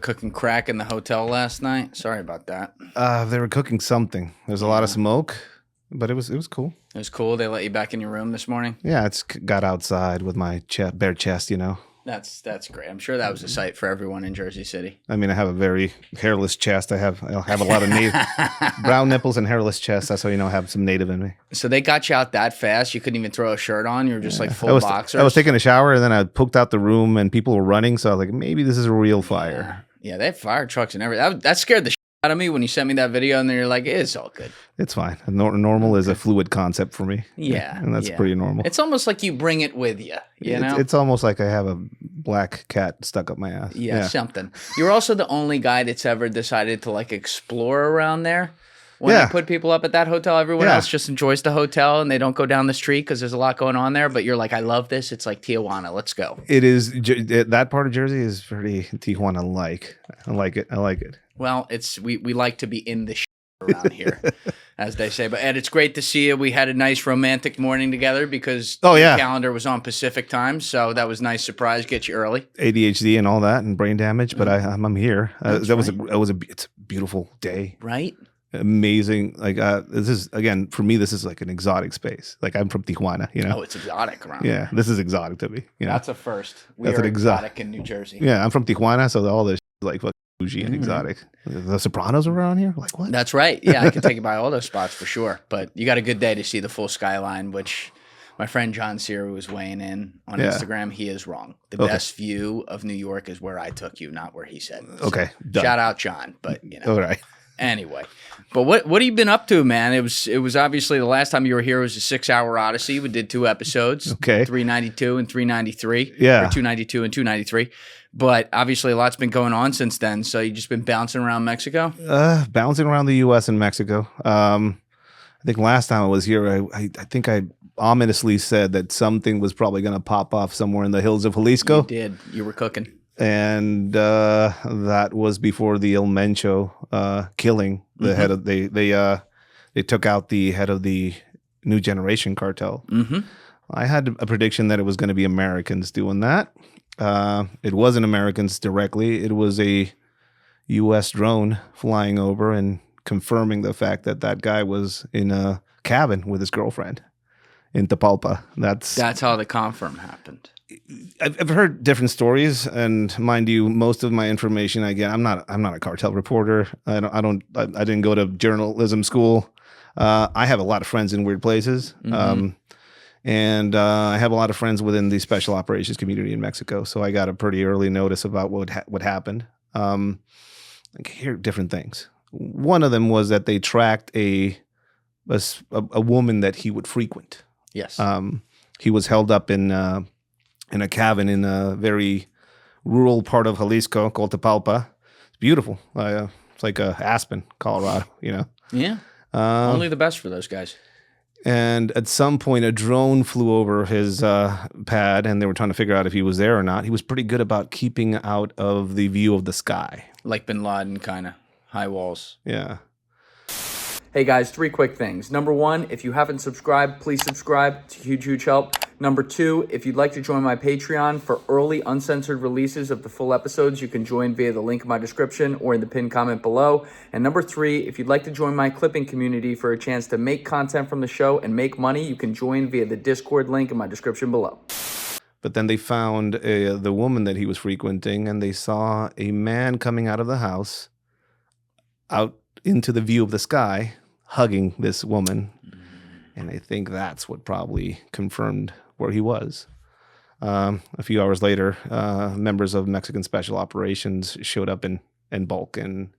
cooking crack in the hotel last night. Sorry about that. They were cooking something. There's a lot of smoke, but it was cool. It was cool. They let you back in your room this morning? Yeah, it's got outside with my bare chest, you know. That's great. I'm sure that was a sight for everyone in Jersey City. I mean, I have a very hairless chest. I'll have a lot of native brown nipples and hairless chest. That's how you know I have some native in me. So they got you out that fast? You couldn't even throw a shirt on? You were just like full boxers? I was taking a shower and then I poked out the room and people were running. So I was like, maybe this is a real fire. Yeah, they have fire trucks and everything. That scared the shit out of me when you sent me that video, and then you're like, it's all good. It's fine. Normal is a fluid concept for me. Yeah. And that's pretty normal. It's almost like you bring it with you, you know? It's almost like I have a black cat stuck up my ass. Yeah, something. You're also the only guy that's ever decided to like explore around there. When I put people up at that hotel, everyone else just enjoys the hotel and they don't go down the street because there's a lot going on there. But you're like, I love this. It's like Tijuana. Let's go. It is. That part of Jersey is pretty Tijuana-like. I like it. Well, we like to be in the around here, as they say. But Ed, it's great to see you. We had a nice romantic morning together because the calendar was on Pacific time, so that was a nice surprise. Get you early. ADHD and all that, and brain damage. But I'm here. It's a beautiful day, right? Amazing. Like this is, again, for me, this is like an exotic space. Like I'm from Tijuana, you know. Oh, it's exotic around. Yeah, this is exotic to me. You know? That's a first. That's an exotic in New Jersey. Yeah, I'm from Tijuana, so all this is like fucking bougie and exotic. The Sopranos are around here. Like what? That's right. Yeah, I can take you by all those spots for sure. But you got a good day to see the full skyline, which my friend John Sear was weighing in on Instagram. He is wrong. The best view of New York is where I took you, not where he said. So, okay. Shout out John, but you know. All right. Anyway, but what have you been up to, man? It was obviously the last time you were here was a 6-hour odyssey. We did 2 episodes, 392 and 393, or 292 and 293. But obviously a lot's been going on since then. So you just been bouncing around Mexico? Bouncing around the U.S. and Mexico. I think last time I was here, I think I ominously said that something was probably going to pop off somewhere in the hills of Jalisco. You did. You were cooking. And that was before the El Mencho killing. The head of they took out the head of the New Generation Cartel. Mm-hmm. I had a prediction that it was going to be Americans doing that. It wasn't Americans directly. It was a U.S. drone flying over and confirming the fact that that guy was in a cabin with his girlfriend in Tapalpa. That's how the confirm happened. I've heard different stories, and mind you, most of my information I get. I'm not a cartel reporter. I didn't go to journalism school. I have a lot of friends in weird places, and I have a lot of friends within the special operations community in Mexico. So I got a pretty early notice about what happened. I hear different things. One of them was that they tracked a woman that he would frequent. Yes. He was held up in a cabin in a very rural part of Jalisco called Tapalpa. It's beautiful. It's like Aspen, Colorado, you know? Yeah. Only the best for those guys. And at some point, a drone flew over his pad, and they were trying to figure out if he was there or not. He was pretty good about keeping out of the view of the sky. Like Bin Laden, kind of. High walls. Yeah. Hey guys, 3 quick things. Number 1, if you haven't subscribed, please subscribe. It's a huge, huge help. Number 2, if you'd like to join my Patreon for early uncensored releases of the full episodes, you can join via the link in my description or in the pinned comment below. And number 3, if you'd like to join my clipping community for a chance to make content from the show and make money, you can join via the Discord link in my description below. But then they found the woman that he was frequenting, and they saw a man coming out of the house out into the view of the sky, hugging this woman. And I think that's what probably confirmed where he was. A few hours later, members of Mexican Special Operations showed up in bulk. And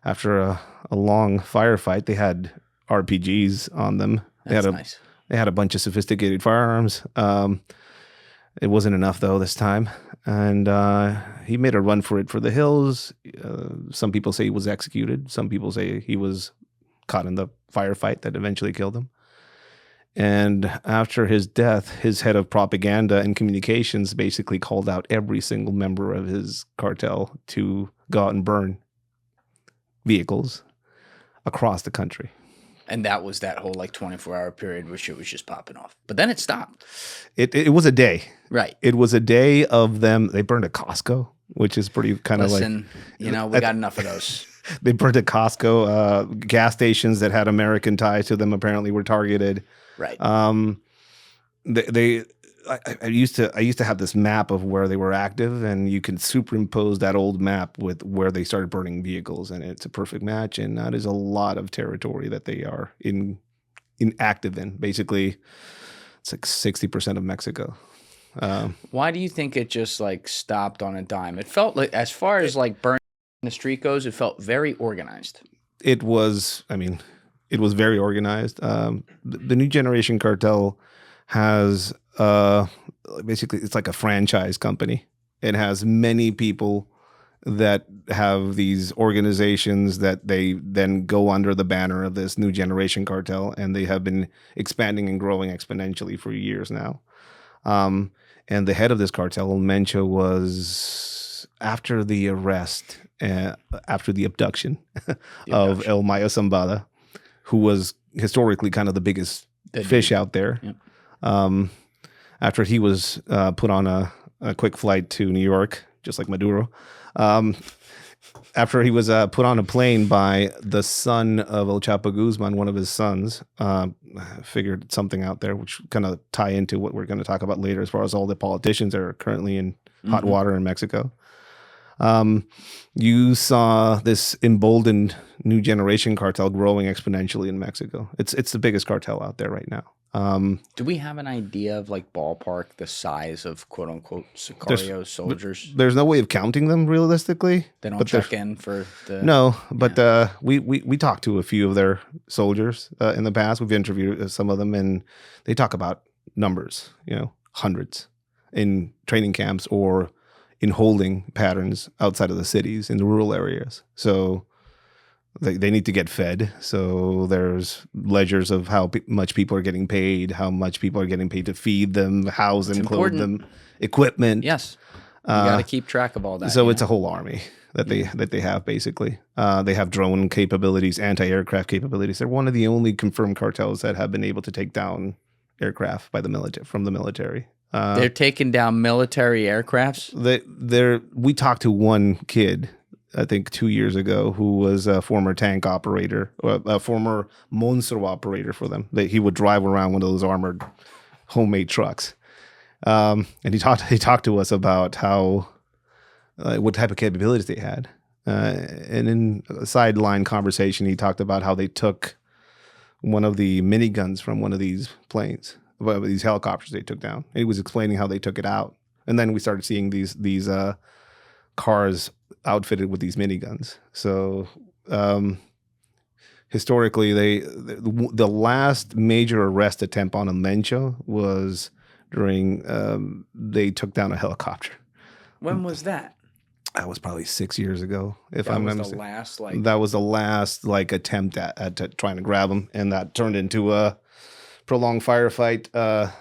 after a long firefight, they had RPGs on them. That's nice. They had a bunch of sophisticated firearms. It wasn't enough, though, this time. And he made a run for the hills. Some people say he was executed. Some people say he was caught in the firefight that eventually killed him. And after his death, his head of propaganda and communications basically called out every single member of his cartel to go out and burn vehicles across the country. And that was that whole like 24-hour period where shit was just popping off. But then it stopped. It was a day. Right. It was a day of them. They burned a Costco. which is pretty kind of like. Listen, we got enough of those. They burned at Costco. Gas stations that had American ties to them apparently were targeted. Right. I used to have this map of where they were active, and you can superimpose that old map with where they started burning vehicles, and it's a perfect match. And that is a lot of territory that they are active in. Basically, it's like 60% of Mexico. Why do you think it just like stopped on a dime? It felt like, as far as like burning the street goes, it felt very organized. It was very organized. The New Generation Cartel has basically, it's like a franchise company. It has many people that have these organizations that they then go under the banner of this New Generation Cartel, and they have been expanding and growing exponentially for years now. And the head of this cartel, Mencho, was after the arrest, after the abduction of El Mayo Zambada, who was historically kind of the biggest fish out there. Yep. After he was put on a quick flight to New York, just like Maduro. After he was put on a plane by the son of El Chapo Guzman, one of his sons, figured something out there, which kind of tie into what we're going to talk about later as far as all the politicians that are currently in hot water in Mexico. You saw this emboldened New Generation Cartel growing exponentially in Mexico. It's the biggest cartel out there right now. Do we have an idea of like ballpark the size of quote unquote Sicario soldiers? There's no way of counting them realistically. They don't check in for the we talked to a few of their soldiers in the past. We've interviewed some of them, and they talk about numbers, hundreds in training camps or in holding patterns outside of the cities in the rural areas. So they need to get fed. So there's ledgers of how much people are getting paid, how much people are getting paid to feed them, house them, clothe them, equipment. Yes. You got to keep track of all that. So it's a whole army that they have, basically. They have drone capabilities, anti-aircraft capabilities. They're one of the only confirmed cartels that have been able to take down aircraft by the military, from the military. They're taking down military aircrafts? We talked to one kid, I think 2 years ago, who was a former tank operator, or a former Monstro operator for them. He would drive around one of those armored homemade trucks. And he talked to us about how what type of capabilities they had. And in a sideline conversation, he talked about how they took one of the miniguns from one of these planes, these helicopters they took down. And he was explaining how they took it out. And then we started seeing these cars outfitted with these miniguns. So historically, the last major arrest attempt on a Mencho was during they took down a helicopter. When was that? That was probably 6 years ago. That was the last attempt at trying to grab him, and that turned into a prolonged firefight.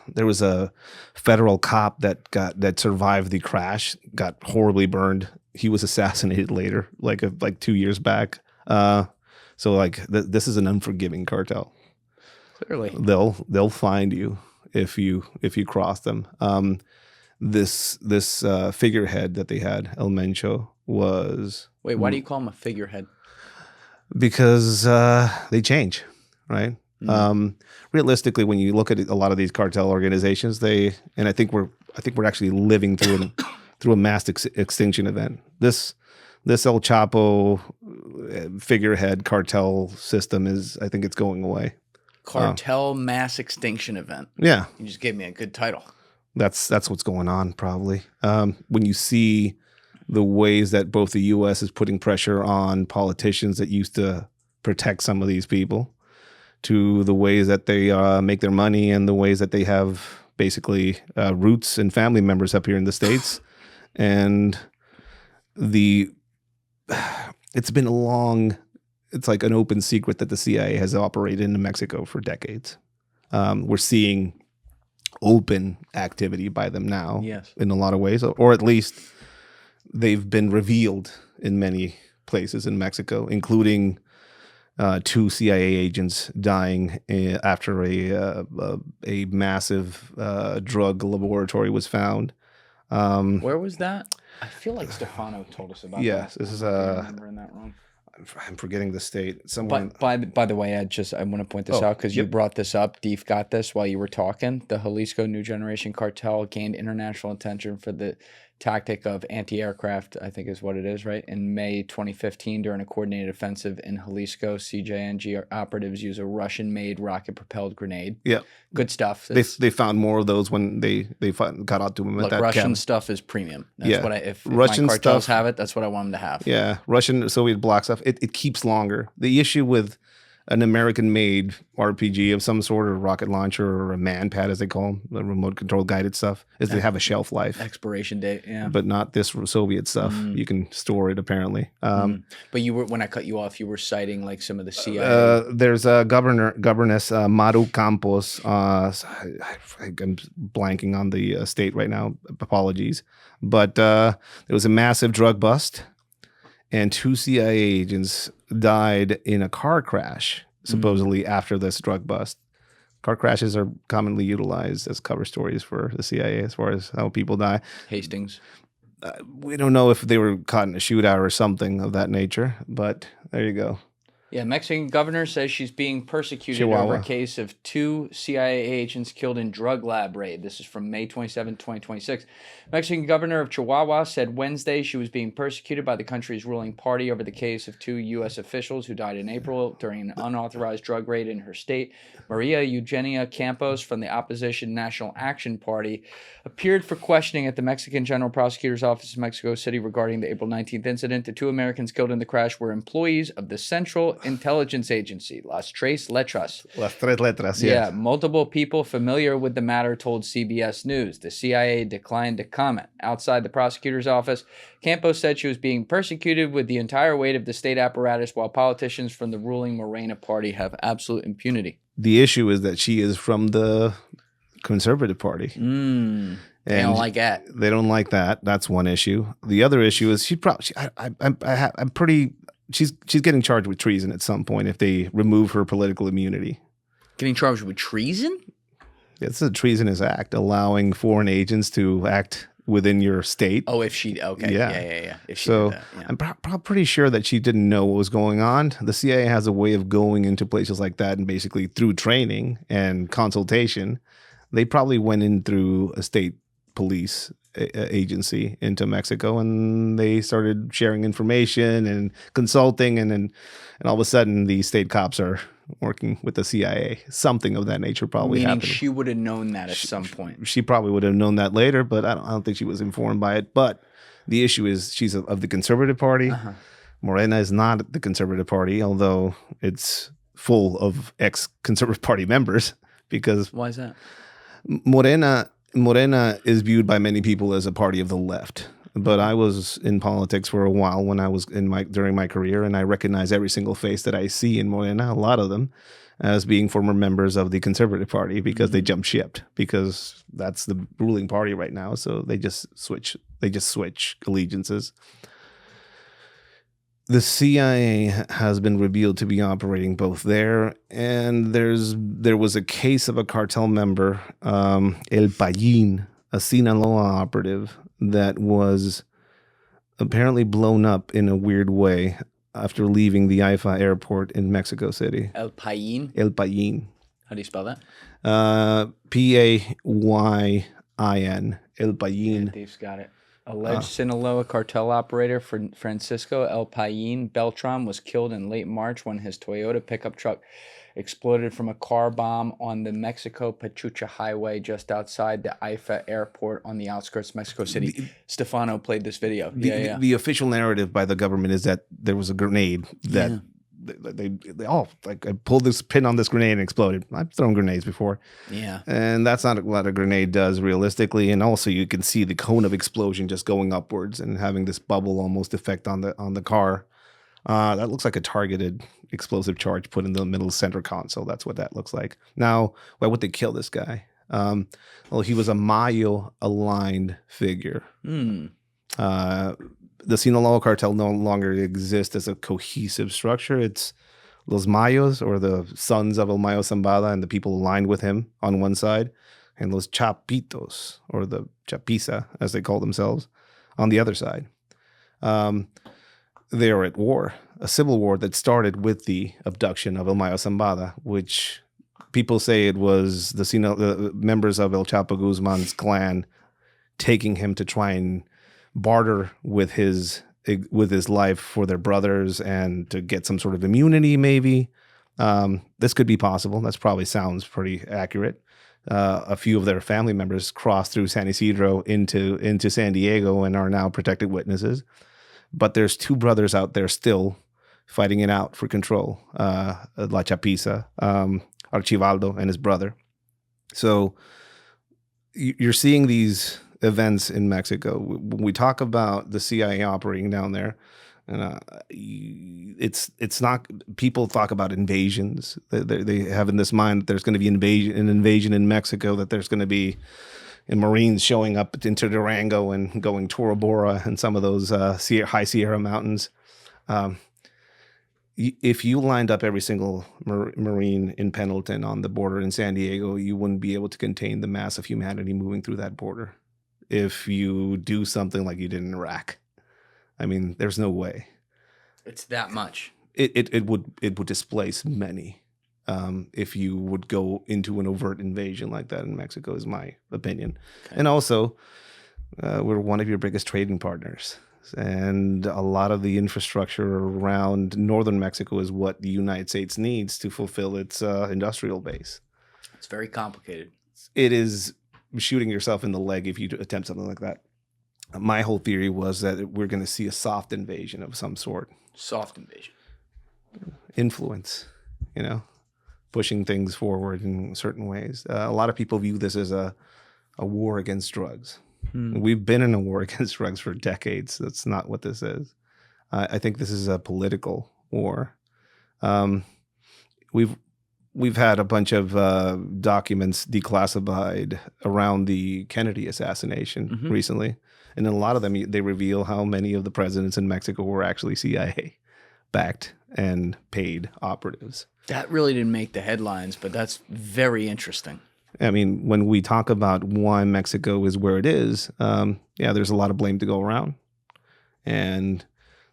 There was a federal cop that survived the crash, got horribly burned. He was assassinated later, like 2 years back. So this is an unforgiving cartel. Clearly, they'll find you if you cross them. This figurehead that they had, El Mencho, was... Wait, why do you call him a figurehead? Because they change, right? Mm-hmm. Realistically, when you look at a lot of these cartel organizations, I think we're actually living through a mass extinction event. This El Chapo figurehead cartel system I think it's going away. Cartel mass extinction event. Yeah. You just gave me a good title. That's what's going on, probably. When you see the ways that both the U.S. is putting pressure on politicians that used to protect some of these people, to the ways that they make their money, and the ways that they have basically roots and family members up here in the States. And it's been it's like an open secret that the CIA has operated in Mexico for decades. We're seeing open activity by them now, yes, in a lot of ways, or at least they've been revealed in many places in Mexico, including 2 CIA agents dying after a massive drug laboratory was found. Where was that? I feel like Stefano told us about Yes, that. this is remembering that wrong. I'm forgetting the state. Someone. But by the way, I want to point this out because you brought this up. Deef got this while you were talking. The Jalisco New Generation Cartel gained international attention for the tactic of anti-aircraft, I think is what it is, right? In May 2015, during a coordinated offensive in Jalisco, CJNG operatives use a Russian-made rocket-propelled grenade. Yeah. Good stuff. They found more of those when they got out to them. Look, Russian stuff is premium. That's what if Russian my cartels stuff, have it, that's what I want them to have. Yeah, Russian Soviet bloc stuff. It keeps longer. The issue with an American-made RPG of some sort, or rocket launcher, or a man-pad, as they call them, the remote control guided stuff, is they have a shelf life. Expiration date, yeah. But not this Soviet stuff. You can store it, apparently. But you were, when I cut you off, you were citing like some of the CIA. There's a governess, Maru Campos. I'm blanking on the state right now. Apologies. But there was a massive drug bust, and 2 CIA agents died in a car crash, supposedly after this drug bust. Car crashes are commonly utilized as cover stories for the CIA as far as how people die. Hastings. We don't know if they were caught in a shootout or something of that nature, but there you go. Yeah, Mexican governor says she's being persecuted over a case of 2 CIA agents killed in drug lab raid. This is from May 27, 2026. Mexican governor of Chihuahua said Wednesday she was being persecuted by the country's ruling party over the case of 2 U.S. officials who died in April during an unauthorized drug raid in her state. Maria Eugenia Campos from the opposition National Action Party appeared for questioning at the Mexican General Prosecutor's Office in Mexico City regarding the April 19th incident. The 2 Americans killed in the crash were employees of the Central Intelligence Agency, Las Tres Letras. Las Tres Letras, yes. Yeah, multiple people familiar with the matter told CBS News. The CIA declined to comment. Outside the prosecutor's office, Campos said she was being persecuted with the entire weight of the state apparatus, while politicians from the ruling Morena party have absolute impunity. The issue is that she is from the Conservative Party. They don't like that. They don't like that. That's one issue. The other issue is I'm pretty. She's getting charged with treason at some point if they remove her political immunity. Getting charged with treason? It's a treasonous act, allowing foreign agents to act within your state. Oh, if she, okay. Yeah. If she so did that, yeah. I'm pretty sure that she didn't know what was going on. The CIA has a way of going into places like that, and basically through training and consultation, they probably went in through a state police agency into Mexico, and they started sharing information and consulting, and all of a sudden the state cops are working with the CIA. Something of that nature probably Meaning happened. she would have known that at some point. She probably would have known that later, but I don't think she was informed by it. But the issue is she's of the Conservative Party. Morena is not the Conservative Party, although it's full of ex-Conservative Party members. Because why is that? Morena is viewed by many people as a party of the left, but I was in politics for a while when I was during my career, and I recognize every single face that I see in Morena, a lot of them, as being former members of the Conservative Party because they jumped ship, because that's the ruling party right now. So they just switch allegiances. The CIA has been revealed to be operating both there, and there was a case of a cartel member, El Payín, a Sinaloa operative, that was apparently blown up in a weird way after leaving the AIFA airport in Mexico City. El Payín? El Payín. How do you spell that? Payín. El Payín. Dave's got it. Alleged Sinaloa cartel operator for Francisco El Payín Beltran was killed in late March when his Toyota pickup truck exploded from a car bomb on the Mexico-Pachuca highway just outside the AIFA airport on the outskirts of Mexico City. Stefano played this video. The official narrative by the government is that there was a grenade that they I pulled this pin on this grenade and exploded. I've thrown grenades before. Yeah. And that's not what a grenade does realistically. And also you can see the cone of explosion just going upwards and having this bubble almost effect on the car. That looks like a targeted explosive charge put in the middle center console. That's what that looks like. Now, why would they kill this guy? Well, he was a Mayo-aligned figure. The Sinaloa cartel no longer exists as a cohesive structure. It's Los Mayos, or the sons of El Mayo Zambada, and the people aligned with him on one side, and Los Chapitos, or the Chapiza, as they call themselves, on the other side. They are at war, a civil war that started with the abduction of Elmayo Zambada, which people say it was the members of El Chapo Guzman's clan taking him to try and barter with his life for their brothers and to get some sort of immunity, maybe. This could be possible. That probably sounds pretty accurate. A few of their family members crossed through San Isidro into San Diego and are now protected witnesses. But there's two brothers out there still fighting it out for control. La Chapiza, Archivaldo, and his brother. So you're seeing these events in Mexico. When we talk about the CIA operating down there, it's not. People talk about invasions. They have in this mind that there's going to be an invasion in Mexico. That there's going to be Marines showing up into Durango and going Tora Bora and some of those high Sierra mountains. If you lined up every single Marine in Pendleton on the border in San Diego, you wouldn't be able to contain the mass of humanity moving through that border. If you do something like you did in Iraq, I mean, there's no way. It's that much. It would displace many. If you would go into an overt invasion like that in Mexico, is my opinion. Okay. And also, we're one of your biggest trading partners. And a lot of the infrastructure around northern Mexico is what the United States needs to fulfill its industrial base. It's very complicated. It is shooting yourself in the leg if you attempt something like that. My whole theory was that we're going to see a soft invasion of some sort. Soft invasion. Influence, pushing things forward in certain ways. A lot of people view this as a war against drugs. We've been in a war against drugs for decades. That's not what this is. I think this is a political war. We've had a bunch of documents declassified around the Kennedy assassination recently. And in a lot of them, they reveal how many of the presidents in Mexico were actually CIA-backed and paid operatives. That really didn't make the headlines, but that's very interesting. I mean, when we talk about why Mexico is where it is, there's a lot of blame to go around. And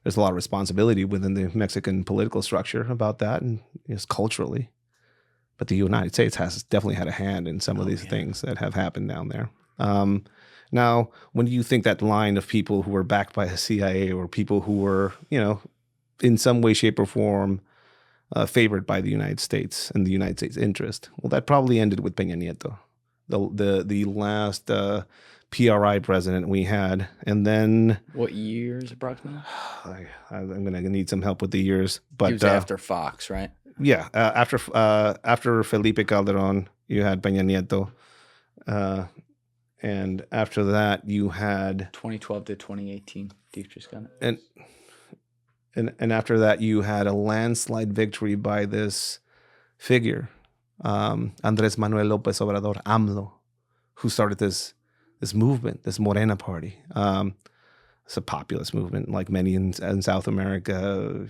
there's a lot of responsibility within the Mexican political structure about that, and just culturally. But the United States has definitely had a hand in some of these things that have happened down there. Now, when you think that line of people who were backed by the CIA or people who were, in some way, shape, or form favored by the United States and the United States interest, well, that probably ended with Peña Nieto, the last PRI president we had. And then... What years approximately? I'm going to need some help with the years. But he was after Fox, right? Yeah. After Felipe Calderon, you had Peña Nieto. And after that, you had 2012 to 2018. Deep just got it. And after that, you had a landslide victory by this figure, Andrés Manuel López Obrador, AMLO, who started this movement, this Morena party. It's a populist movement, like many in South America.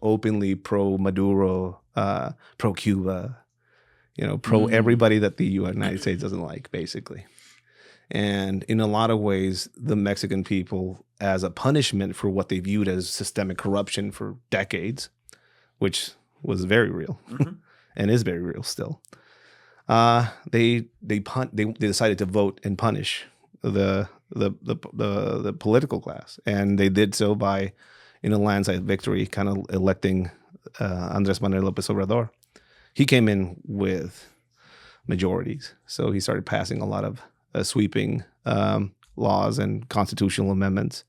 Openly pro Maduro, pro Cuba. Pro everybody that the United States doesn't like, basically. And in a lot of ways, the Mexican people, as a punishment for what they viewed as systemic corruption for decades, which was very real and is very real still, they decided to vote and punish the political class, and they did so by, in a landslide victory, kind of electing Andrés Manuel López Obrador. He came in with majorities, so he started passing a lot of sweeping laws and constitutional amendments.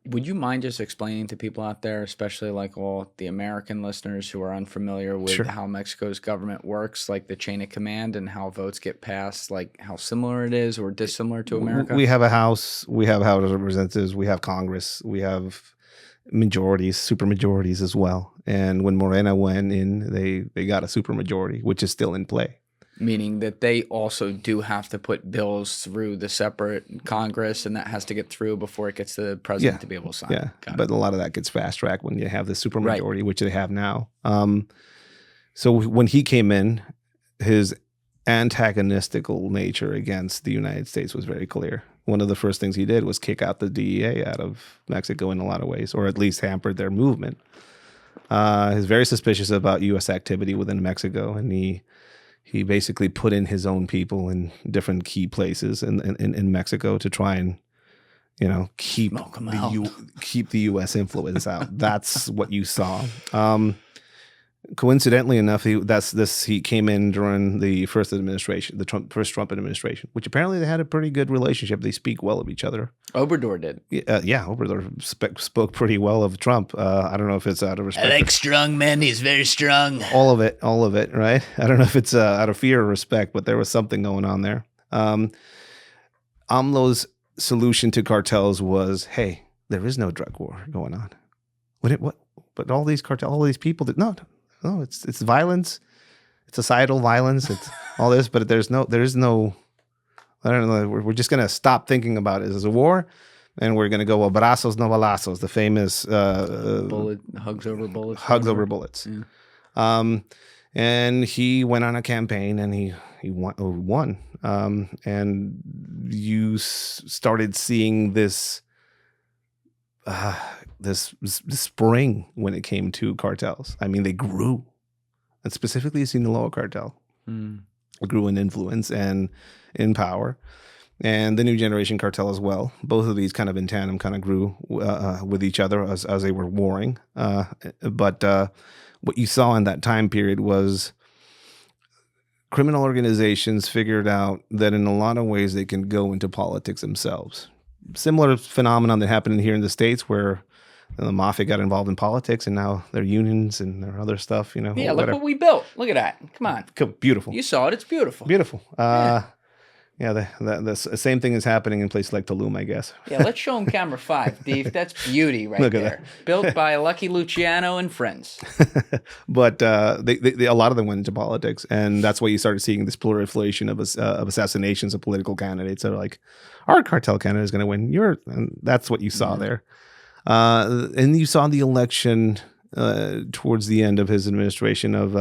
Would you mind just explaining to people out there, especially like all the American listeners who are unfamiliar with how Mexico's government works, like the chain of command and how votes get passed, like how similar it is or dissimilar to America? We have a House, we have House of Representatives, we have Congress, we have majorities, super majorities as well. And when Morena went in, they got a super majority, which is still in play. Meaning that they also do have to put bills through the separate Congress, and that has to get through before it gets to the president to be able to sign. Yeah, but a lot of that gets fast-tracked when you have the supermajority, which they have now. So when he came in, his antagonistical nature against the United States was very clear. one of the first things he did was kick out the DEA out of Mexico in a lot of ways, or at least hampered their movement. He's very suspicious about U.S. activity within Mexico, and he basically put in his own people in different key places in Mexico to try and, keep the U.S. influence out. That's what you saw. Coincidentally enough, he came in during the first administration, first Trump administration, which apparently they had a pretty good relationship. They speak well of each other. Obrador did. Yeah, Obrador spoke pretty well of Trump. I don't know if it's out of respect. I like strong men. He's very strong. All of it, right? I don't know if it's out of fear or respect, but there was something going on there. AMLO's solution to cartels was, hey, there is no drug war going on. What? But all these people no, it's violence, it's societal violence, it's all this, but there is no. I don't know. We're just gonna stop thinking about it as a war, and we're gonna go abrazos no balazos, the famous hugs over bullets. Hugs over bullets. Yeah. And he went on a campaign, and he won. And you started seeing this spring when it came to cartels. I mean, they grew, and specifically Sinaloa cartel grew in influence and in power, and the New Generation cartel as well. Both of these kind of in tandem kind of grew with each other as they were warring. But what you saw in that time period was criminal organizations figured out that in a lot of ways they can go into politics themselves. Similar phenomenon that happened here in the States where the mafia got involved in politics, and now their unions and their other stuff, Yeah, look what we built. Look at that. Come on. Beautiful. You saw it. It's beautiful. Beautiful. The same thing is happening in places like Tulum, I guess. Yeah, let's show them camera 5, Dave. That's beauty right Look at there. Built by Lucky Luciano and friends. But they a lot of them went into politics, and that's why you started seeing this proliferation of assassinations of political candidates that are like, our cartel candidate is going to win. And that's what you saw there. And you saw the election towards the end of his administration of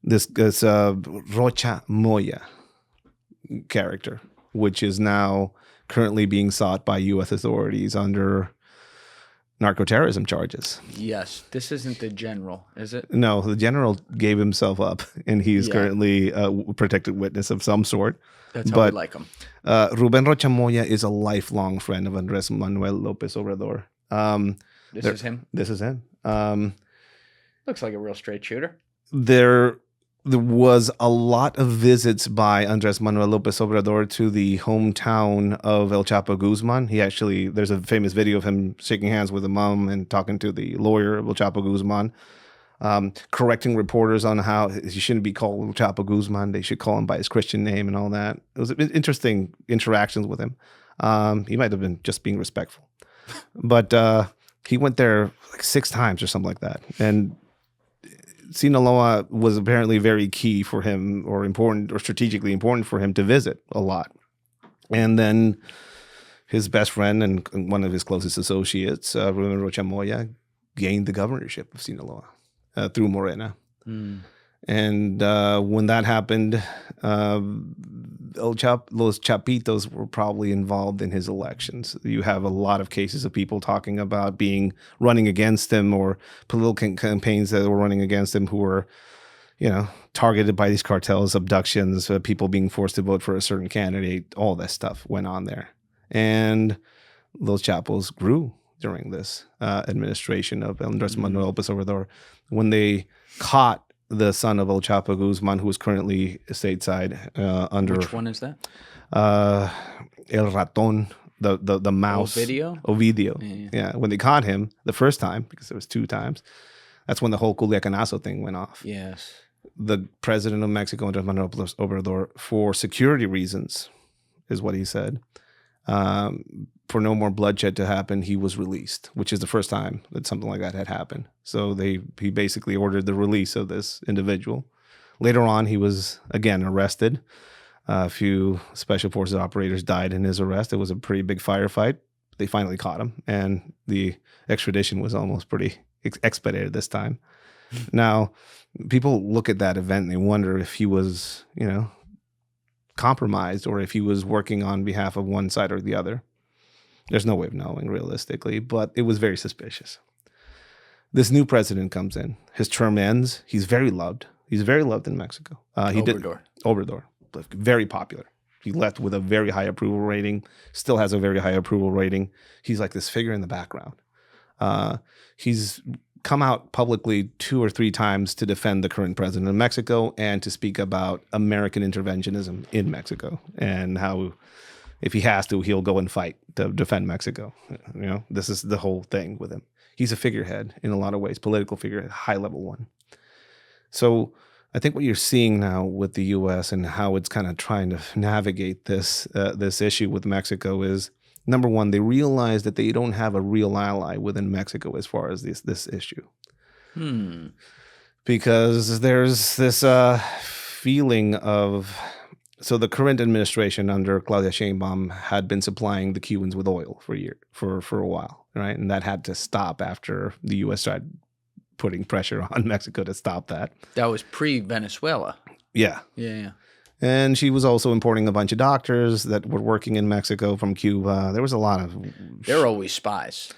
this Rocha Moya character, which is now currently being sought by U.S. authorities under narco-terrorism charges. Yes. This isn't the general, is it? No, the general gave himself up, and he's currently a protected witness of some sort. That's how we like him. Ruben Rocha Moya is a lifelong friend of Andres Manuel Lopez Obrador. This is him? This is him. Looks like a real straight shooter. There was a lot of visits by Andres Manuel Lopez Obrador to the hometown of El Chapo Guzman. There's a famous video of him shaking hands with the mom and talking to the lawyer of El Chapo Guzman, correcting reporters on how he shouldn't be called El Chapo Guzman. They should call him by his Christian name and all that. It was interesting interactions with him. He might have been just being respectful. But he went there like 6 times or something like that. And Sinaloa was apparently very key for him, or important, or strategically important for him to visit a lot. And then his best friend and one of his closest associates, Ruben Rocha Moya, gained the governorship of Sinaloa through Morena. And when that happened, those Chapitos were probably involved in his elections. You have a lot of cases of people talking about running against him, or political campaigns that were running against him who were, targeted by these cartels, abductions, people being forced to vote for a certain candidate. All that stuff went on there. And those Chapos grew during this administration of Andres Manuel López Obrador. When they caught the son of El Chapo Guzman, who is currently stateside under... Which one is that? El Raton, the mouse. Ovidio. Yeah. When they caught him the first time, because there was 2 times, that's when the whole Culiacanazo thing went off. Yes. The president of Mexico, Andrés Manuel López Obrador, for security reasons, is what he said, for no more bloodshed to happen, he was released, which is the first time that something like that had happened. So he basically ordered the release of this individual. Later on, he was again arrested. A few special forces operators died in his arrest. It was a pretty big firefight. They finally caught him, and the extradition was almost pretty expedited this time. Now, people look at that event and they wonder if he was, compromised or if he was working on behalf of one side or the other. There's no way of knowing realistically, but it was very suspicious. This new president comes in. His term ends. He's very loved. He's very loved in Mexico. Obrador. Very popular. He left with a very high approval rating. Still has a very high approval rating. He's like this figure in the background. He's come out publicly 2 or 3 times to defend the current president of Mexico and to speak about American interventionism in Mexico and how if he has to, he'll go and fight to defend Mexico. You know, this is the whole thing with him. He's a figurehead in a lot of ways, political figurehead, high level one. So I think what you're seeing now with the U.S. and how it's kind of trying to navigate this issue with Mexico is, number one, they realize that they don't have a real ally within Mexico as far as this issue. Because there's this feeling of, so the current administration under Claudia Sheinbaum had been supplying the Cubans with oil for a while, right? And that had to stop after the U.S. started putting pressure on Mexico to stop that. That was pre-Venezuela. Yeah. Yeah. And she was also importing a bunch of doctors that were working in Mexico from Cuba. There was a lot of... They're always spies.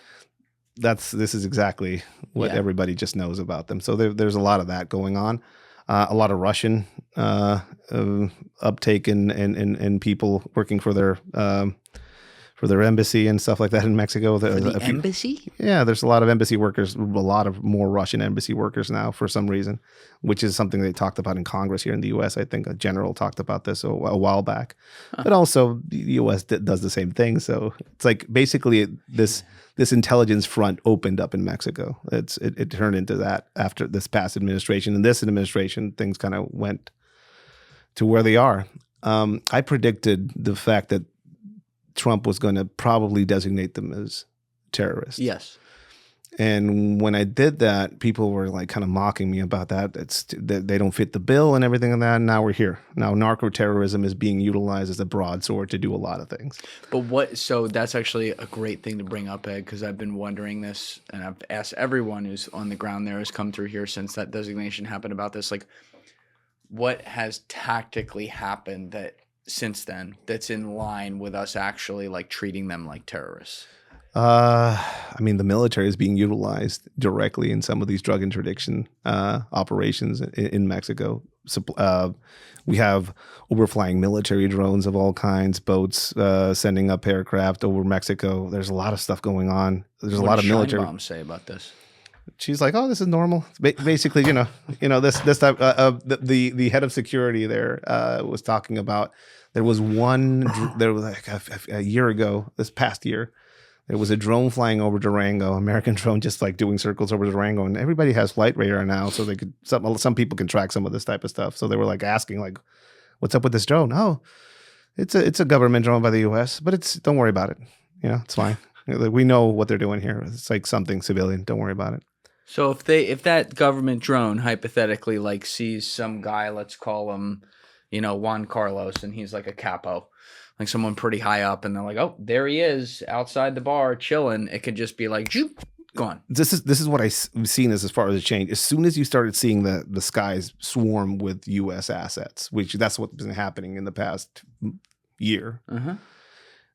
This is exactly what everybody just knows about them. So there's a lot of that going on. A lot of Russian uptake in people working for their embassy and stuff like that in Mexico. The embassy? Yeah, there's a lot of embassy workers, a lot of more Russian embassy workers now for some reason, which is something they talked about in Congress here in the U.S. I think a general talked about this a while back. But also the U.S. does the same thing. So it's like basically this intelligence front opened up in Mexico. It turned into that after this past administration. And this administration, things kind of went to where they are. I predicted the fact that Trump was going to probably designate them as terrorists. Yes. And when I did that, people were like kind of mocking me about that. That they don't fit the bill and everything like that. And now we're here. Now narco-terrorism is being utilized as a broadsword to do a lot of things. But so that's actually a great thing to bring up, Ed, because I've been wondering this, and I've asked everyone who's on the ground there has come through here since that designation happened about this. Like, what has tactically happened since then that's in line with us actually like treating them like terrorists? I mean, the military is being utilized directly in some of these drug interdiction operations in Mexico. We have overflying military drones of all kinds, boats sending up aircraft over Mexico. There's a lot of stuff going on. There's a lot of military. What did Sheinbaum say about this? She's like, "Oh, this is normal." Basically, this type. The head of security there was talking about. There was like a year ago, this past year, there was a drone flying over Durango, American drone, just like doing circles over Durango, and everybody has flight radar now, so they could. Some people can track some of this type of stuff. So they were like asking, like, "What's up with this drone?" Oh, it's a government drone by the U.S., but don't worry about it. It's fine. We know what they're doing here. It's like something civilian. Don't worry about it. So if that government drone hypothetically like sees some guy, let's call him, Juan Carlos, and he's like a capo, like someone pretty high up, and they're like, oh, there he is outside the bar chilling. It could just be like, gone. This is what I've seen as far as a change. As soon as you started seeing the skies swarm with U.S. assets, which that's what's been happening in the past year.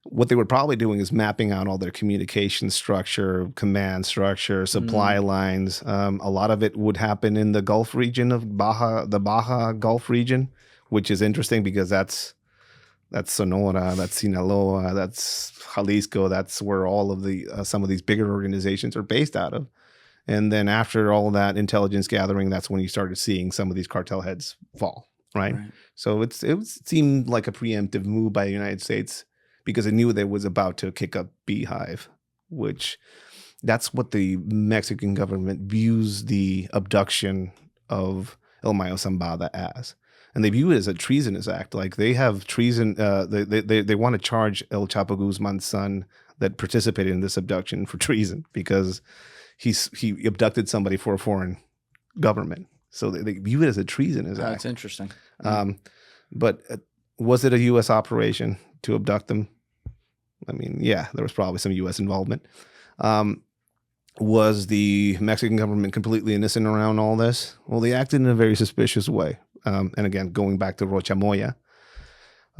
What they were probably doing is mapping out all their communication structure, command structure, supply lines. A lot of it would happen in the Gulf region of the Baja Gulf region, which is interesting because that's Sonora, that's Sinaloa, that's Jalisco. That's where all of the some of these bigger organizations are based out of. And then after all that intelligence gathering, that's when you started seeing some of these cartel heads fall, right? So it seemed like a preemptive move by the United States, because it knew that it was about to kick up Beehive, which that's what the Mexican government views the abduction of El Mayo Zambada as. And they view it as a treasonous act. Like they have treason, they want to charge El Chapo Guzman's son that participated in this abduction for treason because he abducted somebody for a foreign government. So they view it as a treasonous act. That's interesting. But was it a U.S. operation to abduct them? I mean, yeah, there was probably some U.S. involvement. Was the Mexican government completely innocent around all this? Well, they acted in a very suspicious way. And again, going back to Rocha Moya,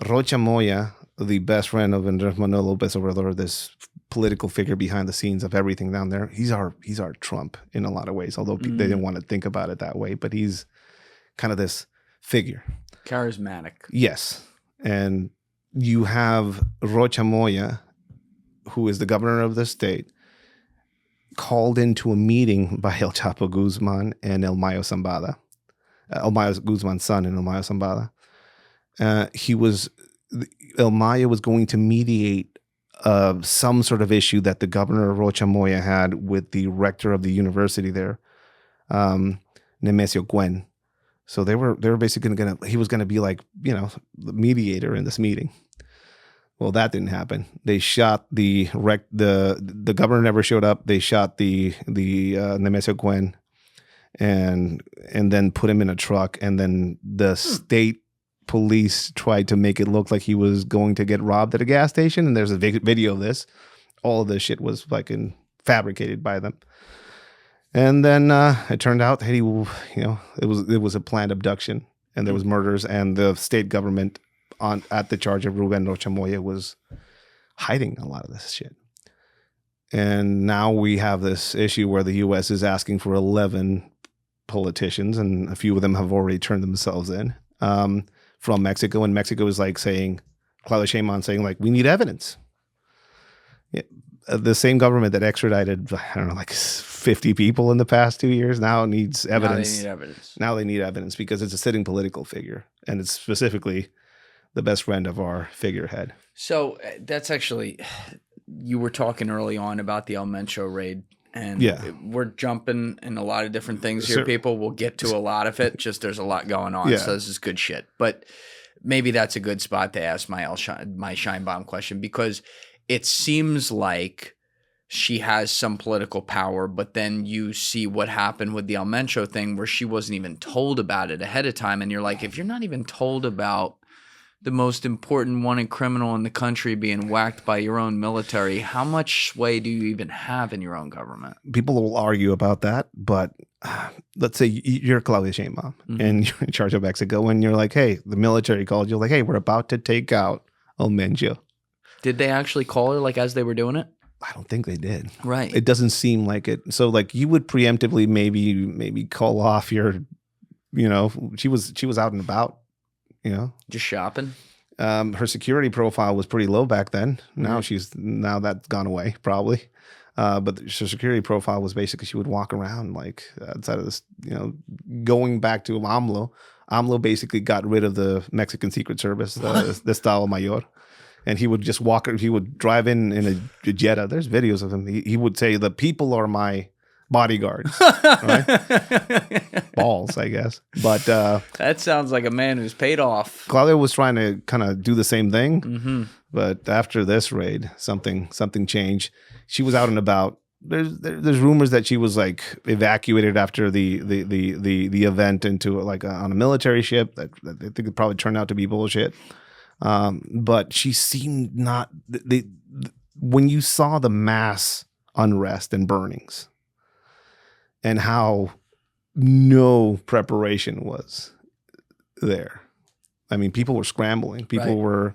Rocha Moya, the best friend of Andrés Manuel López Obrador, this political figure behind the scenes of everything down there, he's our Trump in a lot of ways, although they didn't want to think about it that way, but he's kind of this figure. Charismatic. Yes. And you have Rocha Moya, who is the governor of the state, called into a meeting by El Chapo Guzman and El Mayo Zambada. El Mayo Guzman's son and El Mayo Zambada. El Mayo was going to mediate some sort of issue that the governor of Rocha Moya had with the rector of the university there, Nemesio Gwen. So they were basically he was gonna be like, the mediator in this meeting. Well, that didn't happen. They shot the governor never showed up. They shot the Nemesio Gwen and then put him in a truck, and then the state police tried to make it look like he was going to get robbed at a gas station, and there's a video of this. All of this shit was fucking fabricated by them. And then it turned out that it was a planned abduction, and there was murders, and the state government at the charge of Ruben Rocha Moya was hiding a lot of this shit. And now we have this issue where the U.S. is asking for 11 politicians, and a few of them have already turned themselves in from Mexico. And Mexico is like saying, Claudia Sheinbaum saying, like, we need evidence. Yeah. The same government that extradited, I don't know, like 50 people in the past 2 years now needs evidence. Now they need evidence because it's a sitting political figure, and it's specifically the best friend of our figurehead. So that's actually, you were talking early on about the El Mencho raid, and we're jumping in a lot of different things here, people. We'll get to a lot of it, just there's a lot going on, so this is good shit. But maybe that's a good spot to ask my Sheinbaum question, because it seems like she has some political power, but then you see what happened with the El Mencho thing where she wasn't even told about it ahead of time. And you're like, if you're not even told about the most important wanted criminal in the country being whacked by your own military, how much sway do you even have in your own government? People will argue about that, but let's say you're Claudia Sheinbaum and you're in charge of Mexico, and you're like, hey, the military called you, like, hey, we're about to take out El Mencho. Did they actually call her like as they were doing it? I don't think they did. Right. It doesn't seem like it. So like you would preemptively maybe call off your, she was out and about, just shopping. Her security profile was pretty low back then. Now now that's gone away probably. But her security profile was basically she would walk around like outside of this, going back to AMLO. AMLO basically got rid of the Mexican Secret Service, the Estado Mayor. And he would just he would drive in a Jetta. There's videos of him. He would say, the people are my bodyguards. Right? Balls, I guess. But that sounds like a man who's paid off. Claudia was trying to kind of do the same thing. But after this raid, something changed. She was out and about. There's rumors that she was like evacuated after the event into like on a military ship. That I think it probably turned out to be bullshit. But she seemed not. When you saw the mass unrest and burnings, and how no preparation was there. I mean, people were scrambling. People were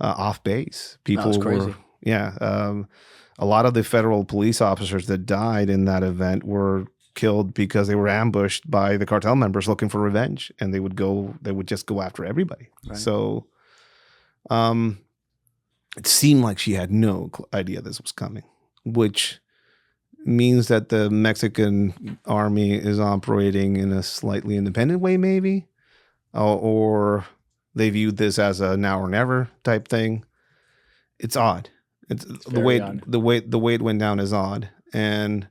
off base. People were a lot of the federal police officers that died in that event were killed because they were ambushed by the cartel members looking for revenge, and they would just go after everybody. Right. So. It seemed like she had no idea this was coming, which means that the Mexican army is operating in a slightly independent way, maybe, or they viewed this as a now or never type thing. It's odd. It's the way it went down is odd, and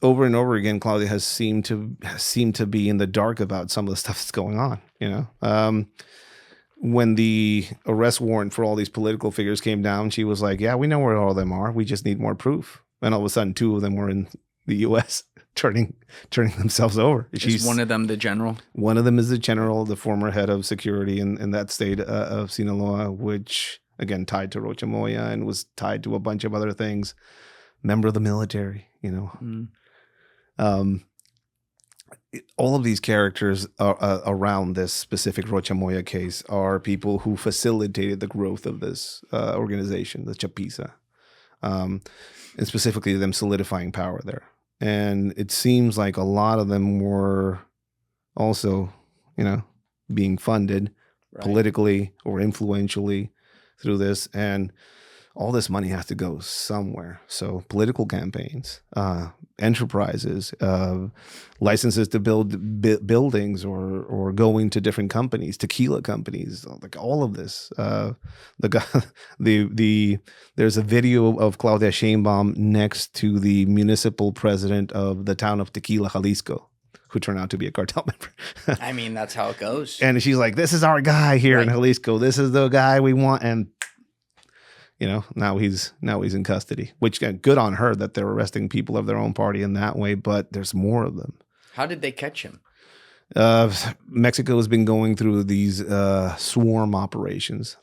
over and over again, Claudia has seemed to be in the dark about some of the stuff that's going on. When the arrest warrant for all these political figures came down, she was like, yeah, we know where all of them are. We just need more proof. And all of a sudden, 2 of them were in the U.S. turning themselves over. Is one of them the general? One of them is the general, the former head of security in that state of Sinaloa, which, again, tied to Rocha Moya and was tied to a bunch of other things. Member of the military, all of these characters around this specific Rocha Moya case are people who facilitated the growth of this organization, the Chapiza, and specifically them solidifying power there. And it seems like a lot of them were also, being funded politically or influentially through this. And all this money has to go somewhere. So political campaigns, enterprises, licenses to build buildings or going to different companies, tequila companies, like all of this. There's a video of Claudia Sheinbaum next to the municipal president of the town of Tequila, Jalisco, who turned out to be a cartel member. I mean, that's how it goes. And she's like, this is our guy here in Jalisco. This is the guy we want. And now he's in custody, which good on her that they're arresting people of their own party in that way. But there's more of them. How did they catch him? Mexico has been going through these swarm operations.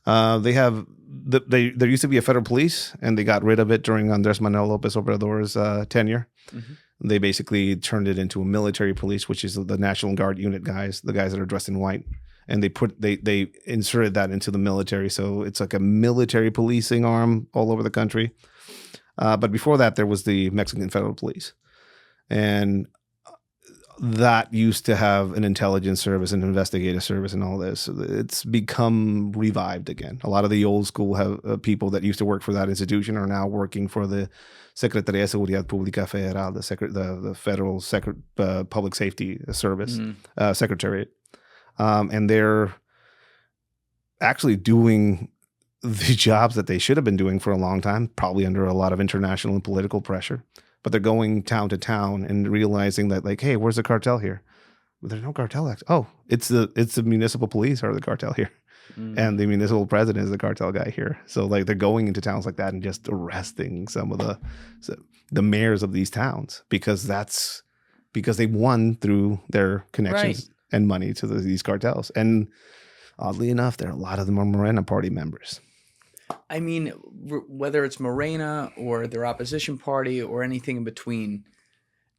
They have there used to be a federal police, and they got rid of it during Andrés Manuel López Obrador's tenure. Mm-hmm. They basically turned it into a military police, which is the National Guard unit guys, the guys that are dressed in white. And they inserted that into the military. So it's like a military policing arm all over the country. But before that, there was the Mexican Federal Police. And that used to have an intelligence service, an investigative service, and all this. It's become revived again. A lot of the old school people that used to work for that institution are now working for the Secretaría de Seguridad Pública Federal, the Federal Public Safety Service, Secretariat. And they're actually doing the jobs that they should have been doing for a long time, probably under a lot of international and political pressure. But they're going town to town and realizing that, like, hey, where's the cartel here? Well, there's no cartel act. Oh, it's the municipal police are the cartel here. And the municipal president is the cartel guy here. So like they're going into towns like that and just arresting some of the mayors of these towns because they won through their connections and money to these cartels. And oddly enough, a lot of them are Morena party members. I mean, whether it's Morena or their opposition party or anything in between,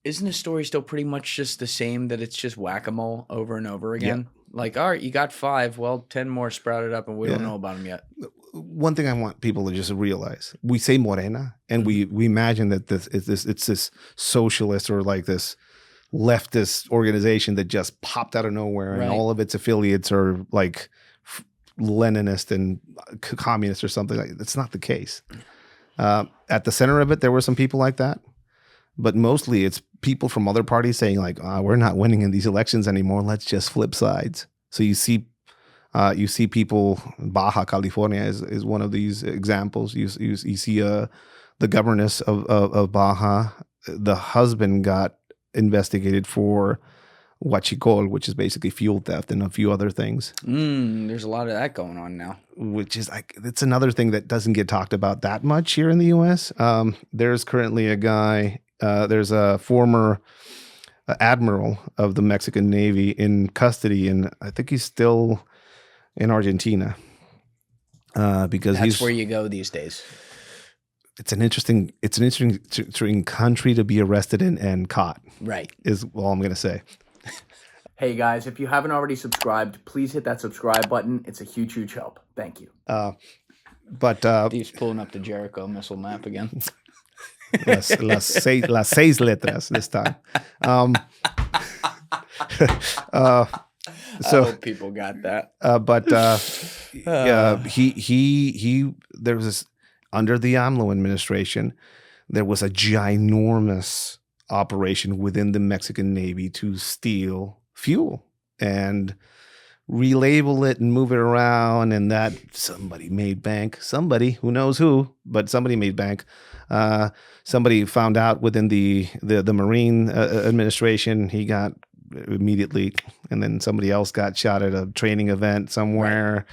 isn't the story still pretty much just the same, that it's just whack-a-mole over and over again? Yeah. Like, all right, you got 5, well, 10 more sprouted up and we don't know about them yet. One thing I want people to just realize, we say Morena and we imagine that it's this socialist or like this leftist organization that just popped out of nowhere and all of its affiliates are like Leninist and communist or something. Like that's not the case. At the center of it, there were some people like that, but mostly it's people from other parties saying like, we're not winning in these elections anymore. Let's just flip sides. So you see people. Baja California is one of these examples. You see the governess of Baja. The husband got investigated for huachicol, which is basically fuel theft and a few other things. There's a lot of that going on now. Which is like, it's another thing that doesn't get talked about that much here in the U.S. There's currently a guy, there's a former admiral of the Mexican Navy in custody, and I think he's still in Argentina. Because that's where you go these days. It's an interesting country to be arrested in and caught. Right. Is all I'm going to say. Hey guys, if you haven't already subscribed, please hit that subscribe button. It's a huge, huge help. Thank you. Steve's pulling up the Jericho missile map again. las seis letras this time. So I hope people got that. He there was this, under the AMLO administration, there was a ginormous operation within the Mexican Navy to steal fuel and relabel it and move it around, and that somebody made bank. Somebody, who knows who, but somebody made bank. Somebody found out within the Marine administration. He got immediately, and then somebody else got shot at a training event somewhere. Right.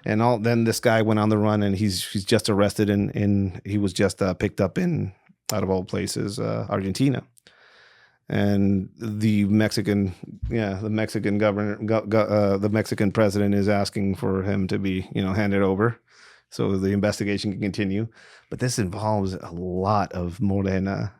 And then this guy went on the run, and he's just arrested in he was just picked up in, out of all places, Argentina. And the Mexican governor, the Mexican president is asking for him to be, handed over so the investigation can continue. But this involves a lot of Morena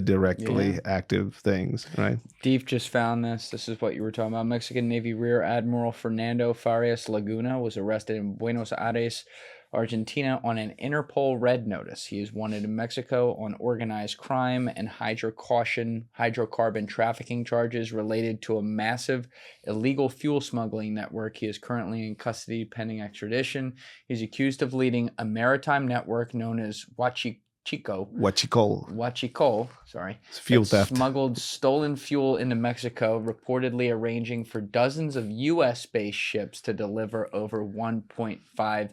directly active things, right? Deep just found this. This is what you were talking about. Mexican Navy Rear Admiral Fernando Farias Laguna was arrested in Buenos Aires, Argentina on an Interpol red notice. He is wanted in Mexico on organized crime and hydrocarbon trafficking charges related to a massive illegal fuel smuggling network. He is currently in custody pending extradition. He's accused of leading a maritime network known as Huachicol, sorry. It's fuel theft. Smuggled stolen fuel into Mexico, reportedly arranging for dozens of U.S.-based ships to deliver over 1.5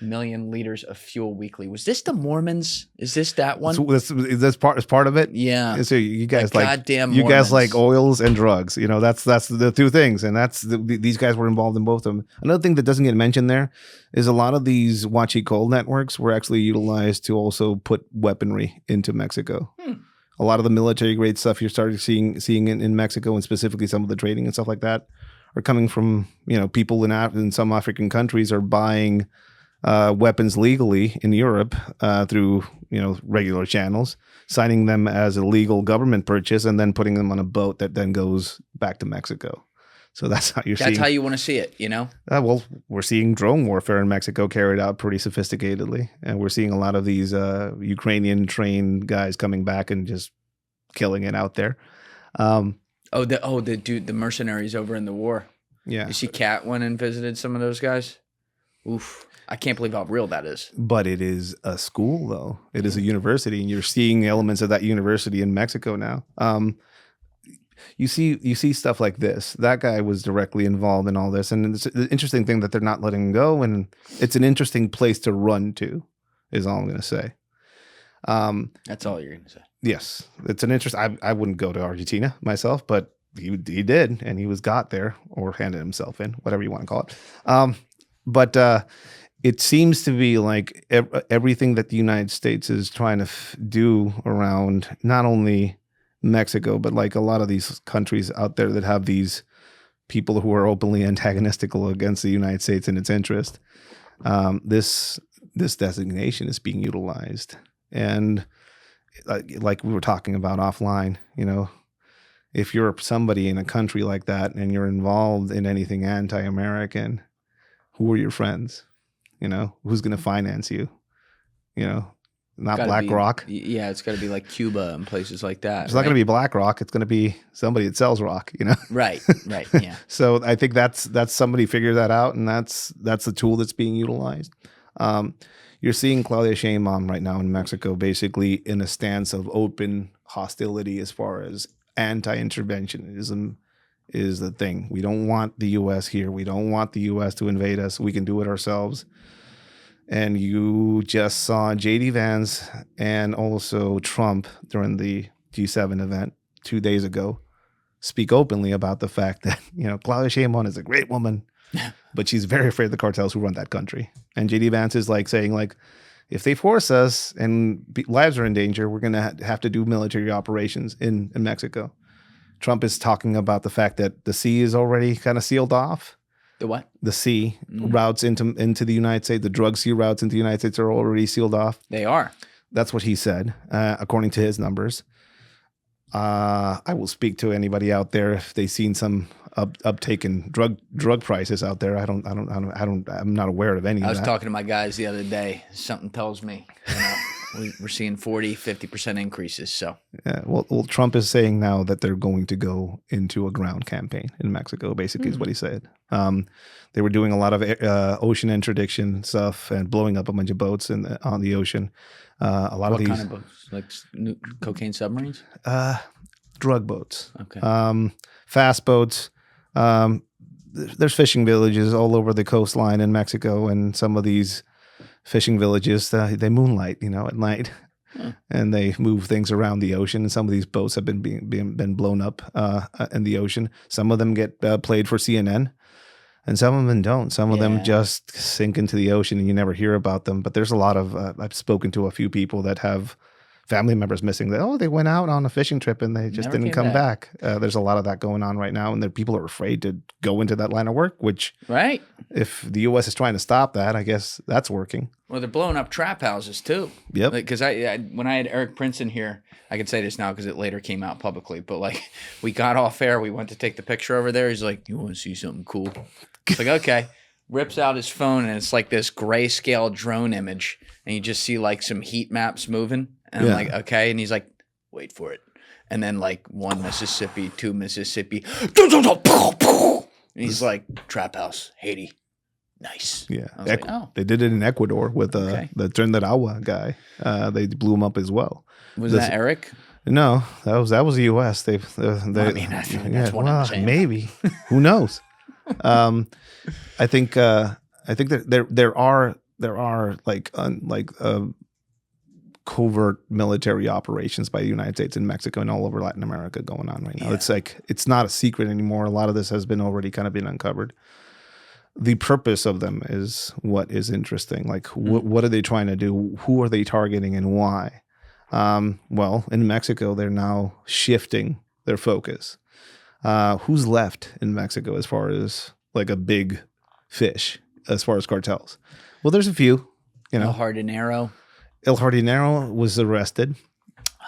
million liters of fuel weekly. Was this the Mormons? Is this that one? That's part of it. Yeah. So you guys like like goddamn you guys Mormons. like oils and drugs. You know, that's the two things, and these guys were involved in both of them. Another thing that doesn't get mentioned there is a lot of these Huachicol networks were actually utilized to also put weaponry into Mexico. A lot of the military grade stuff you're starting seeing in Mexico, and specifically some of the trading and stuff like that, are coming from people in some African countries are buying weapons legally in Europe through regular channels, signing them as a legal government purchase, and then putting them on a boat that then goes back to Mexico. So that's how That's how you want to see it, well, we're seeing drone warfare in Mexico carried out pretty sophisticatedly, and we're seeing a lot of these Ukrainian trained guys coming back and just killing it out there. The mercenaries over in the war. Yeah. You see Kat went and visited some of those guys? Oof. I can't believe how real that is. But it is a school, though. It is a university, and you're seeing elements of that university in Mexico now. You see stuff like this. That guy was directly involved in all this, and it's an interesting thing that they're not letting go, and it's an interesting place to run to, is all I'm going to say. That's all you're going to say. Yes, it's an interest. I wouldn't go to Argentina myself, but he did, and he was got there or handed himself in, whatever you want to call it. But it seems to be like everything that the United States is trying to do around not only Mexico, but like a lot of these countries out there that have these people who are openly antagonistical against the United States and its interest. This designation is being utilized, and like we were talking about offline, if you're somebody in a country like that and you're involved in anything anti-American, who are your friends? Who's going to finance you? Not BlackRock. Yeah, it's got to be like Cuba and places like that. It's not going to be BlackRock. It's going to be somebody that sells rock. Right. Yeah. So I think that's somebody figured that out, and that's the tool that's being utilized. You're seeing Claudia Sheinbaum right now in Mexico, basically in a stance of open hostility as far as anti-interventionism is the thing. We don't want the U.S. here. We don't want the U.S. to invade us. We can do it ourselves. And you just saw J.D. Vance and also Trump during the G7 event 2 days ago speak openly about the fact that, Claudia Sheinbaum is a great woman, but she's very afraid of the cartels who run that country. And J.D. Vance is saying, if they force us and lives are in danger, we're going to have to do military operations in Mexico. Trump is talking about the fact that the sea is already kind of sealed off. The what? The sea routes into the United States. The drug sea routes into the United States are already sealed off. They are. That's what he said, according to his numbers. I will speak to anybody out there if they've seen some uptake in drug prices out there. I'm not aware of any of that. I was talking to my guys the other day. Something tells me, we're seeing 50% increases. So, well, Trump is saying now that they're going to go into a ground campaign in Mexico. Basically, is what he said. They were doing a lot of ocean interdiction stuff and blowing up a bunch of boats on the ocean. A lot of these. What kind of boats? Like cocaine submarines? Drug boats. Okay. Fast boats. There's fishing villages all over the coastline in Mexico, and some of these fishing villages, they moonlight, at night, and they move things around the ocean. And some of these boats have been blown up in the ocean. Some of them get played for CNN, and some of them don't. Some of them just sink into the ocean, and you never hear about them. But there's a lot of I've spoken to a few people that have family members missing. They went out on a fishing trip and they just Never didn't came come back. There's a lot of that going on right now, and people are afraid to go into that line of work, which Right. if the U.S. is trying to stop that, I guess that's working. Well, they're blowing up trap houses too. Yep. Because when I had Eric Prince in here, I can say this now because it later came out publicly. But like, we got off air, we went to take the picture over there. He's like, "You want to see something cool?" It's like, okay. Rips out his phone and it's like this grayscale drone image, and you just see like some heat maps moving. And I'm like, okay. And he's like, wait for it. And then like 1 Mississippi, 2 Mississippi. And he's like, trap house, Haiti. Nice. Yeah. Like, oh. They did it in Ecuador with the Trinidad guy. They blew him up as well. Was that Eric? No, that was the U.S. They I mean, that's what I'm saying. Maybe. Who knows? I think that there are like covert military operations by the United States and Mexico and all over Latin America going on right now. Yeah. It's like, it's not a secret anymore. A lot of this has been already kind of been uncovered. The purpose of them is what is interesting. Like, what are they trying to do? Who are they targeting and why? Well, in Mexico, they're now shifting their focus. Who's left in Mexico as far as like a big fish, as far as cartels? Well, there's a few, El Jardinero. El Jardinero was arrested.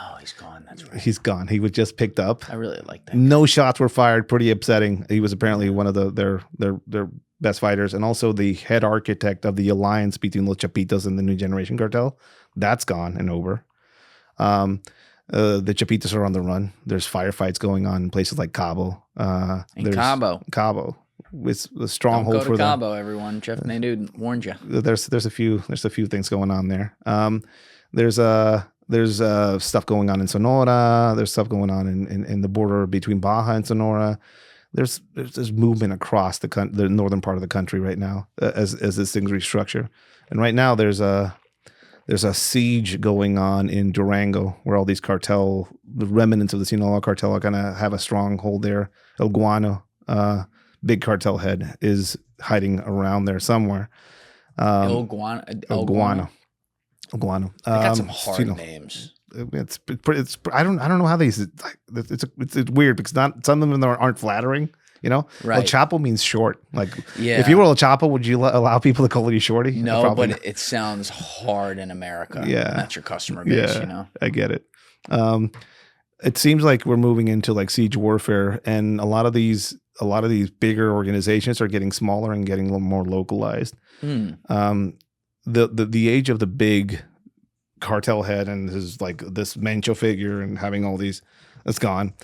Oh, he's gone. That's right. He's gone. He was just picked up. I really like that. No shots were fired. Pretty upsetting. He was apparently one of their best fighters, and also the head architect of the alliance between Los Chapitos and the New Generation Cartel. That's gone and over. The Chapitos are on the run. There's firefights going on in places like Cabo. Cabo. It's a stronghold for them. Don't go to Cabo, everyone. Jeff Nadeau warned you. There's a few things going on there. There's stuff going on in Sonora. There's stuff going on in the border between Baja and Sonora. There's movement across the northern part of the country right now as this thing's restructure. And right now there's a siege going on in Durango where all these the remnants of the Sinaloa cartel are going to have a stronghold there. El Guano, big cartel head, is hiding around there somewhere. El Guano. They got some hard names. It's I don't know how these. It's weird because some of them aren't flattering. Right. El Chapo means short. Like, if you were El Chapo, would you allow people to call you shorty? No, Probably but it sounds hard in America. Yeah, that's your customer base. I get it. It seems like we're moving into like siege warfare, and a lot of these bigger organizations are getting smaller and getting a little more localized. The age of the big cartel head and his like this Mencho figure and having all these, that's gone.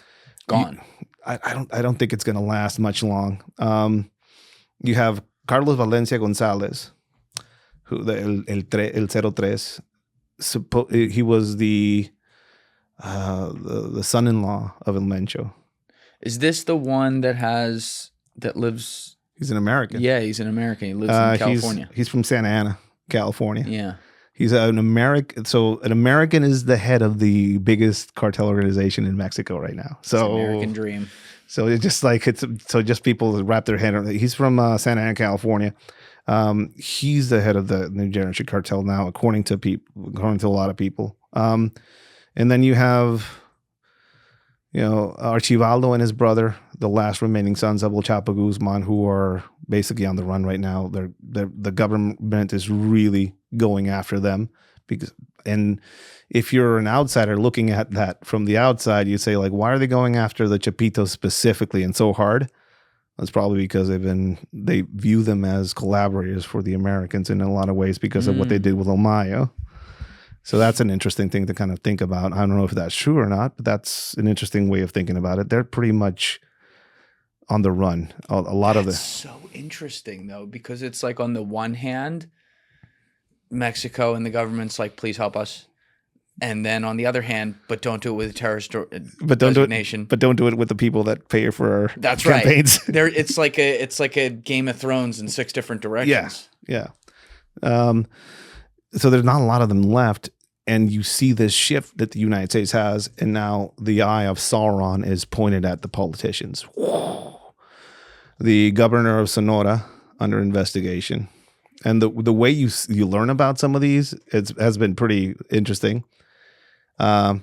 I don't think it's going to last much long. You have Carlos Valencia Gonzalez, who el 03. He was the son-in-law of El Mencho. Is this the one that lives? He's an American. Yeah, he's an American. He lives in California. He's from Santa Ana, California. Yeah. He's an American. So an American is the head of the biggest cartel organization in Mexico right now. So it's American dream. So it's just like just people wrap their head around. He's from Santa Ana, California. He's the head of the New Generation Cartel now, according to a lot of people. And then you have, Archibaldo and his brother, the last remaining sons of El Chapo Guzman, who are basically on the run right now. The government is really going after them and if you're an outsider looking at that from the outside, you say like, why are they going after the Chapitos specifically and so hard? That's probably because they view them as collaborators for the Americans in a lot of ways because of what they did with El Mayo. So that's an interesting thing to kind of think about. I don't know if that's true or not, but that's an interesting way of thinking about it. They're pretty much on the run. A lot of That's so interesting though, because it's like on the one hand, Mexico and the government's like, please help us. And then on the other hand, but don't do it with a terrorist designation. But don't do it with the people that pay for our That's campaigns. Right. It's like a Game of Thrones in 6 different directions. Yeah. So there's not a lot of them left. And you see this shift that the United States has. And now the eye of Sauron is pointed at the politicians. The governor of Sonora under investigation. And the way you learn about some of these has been pretty interesting. I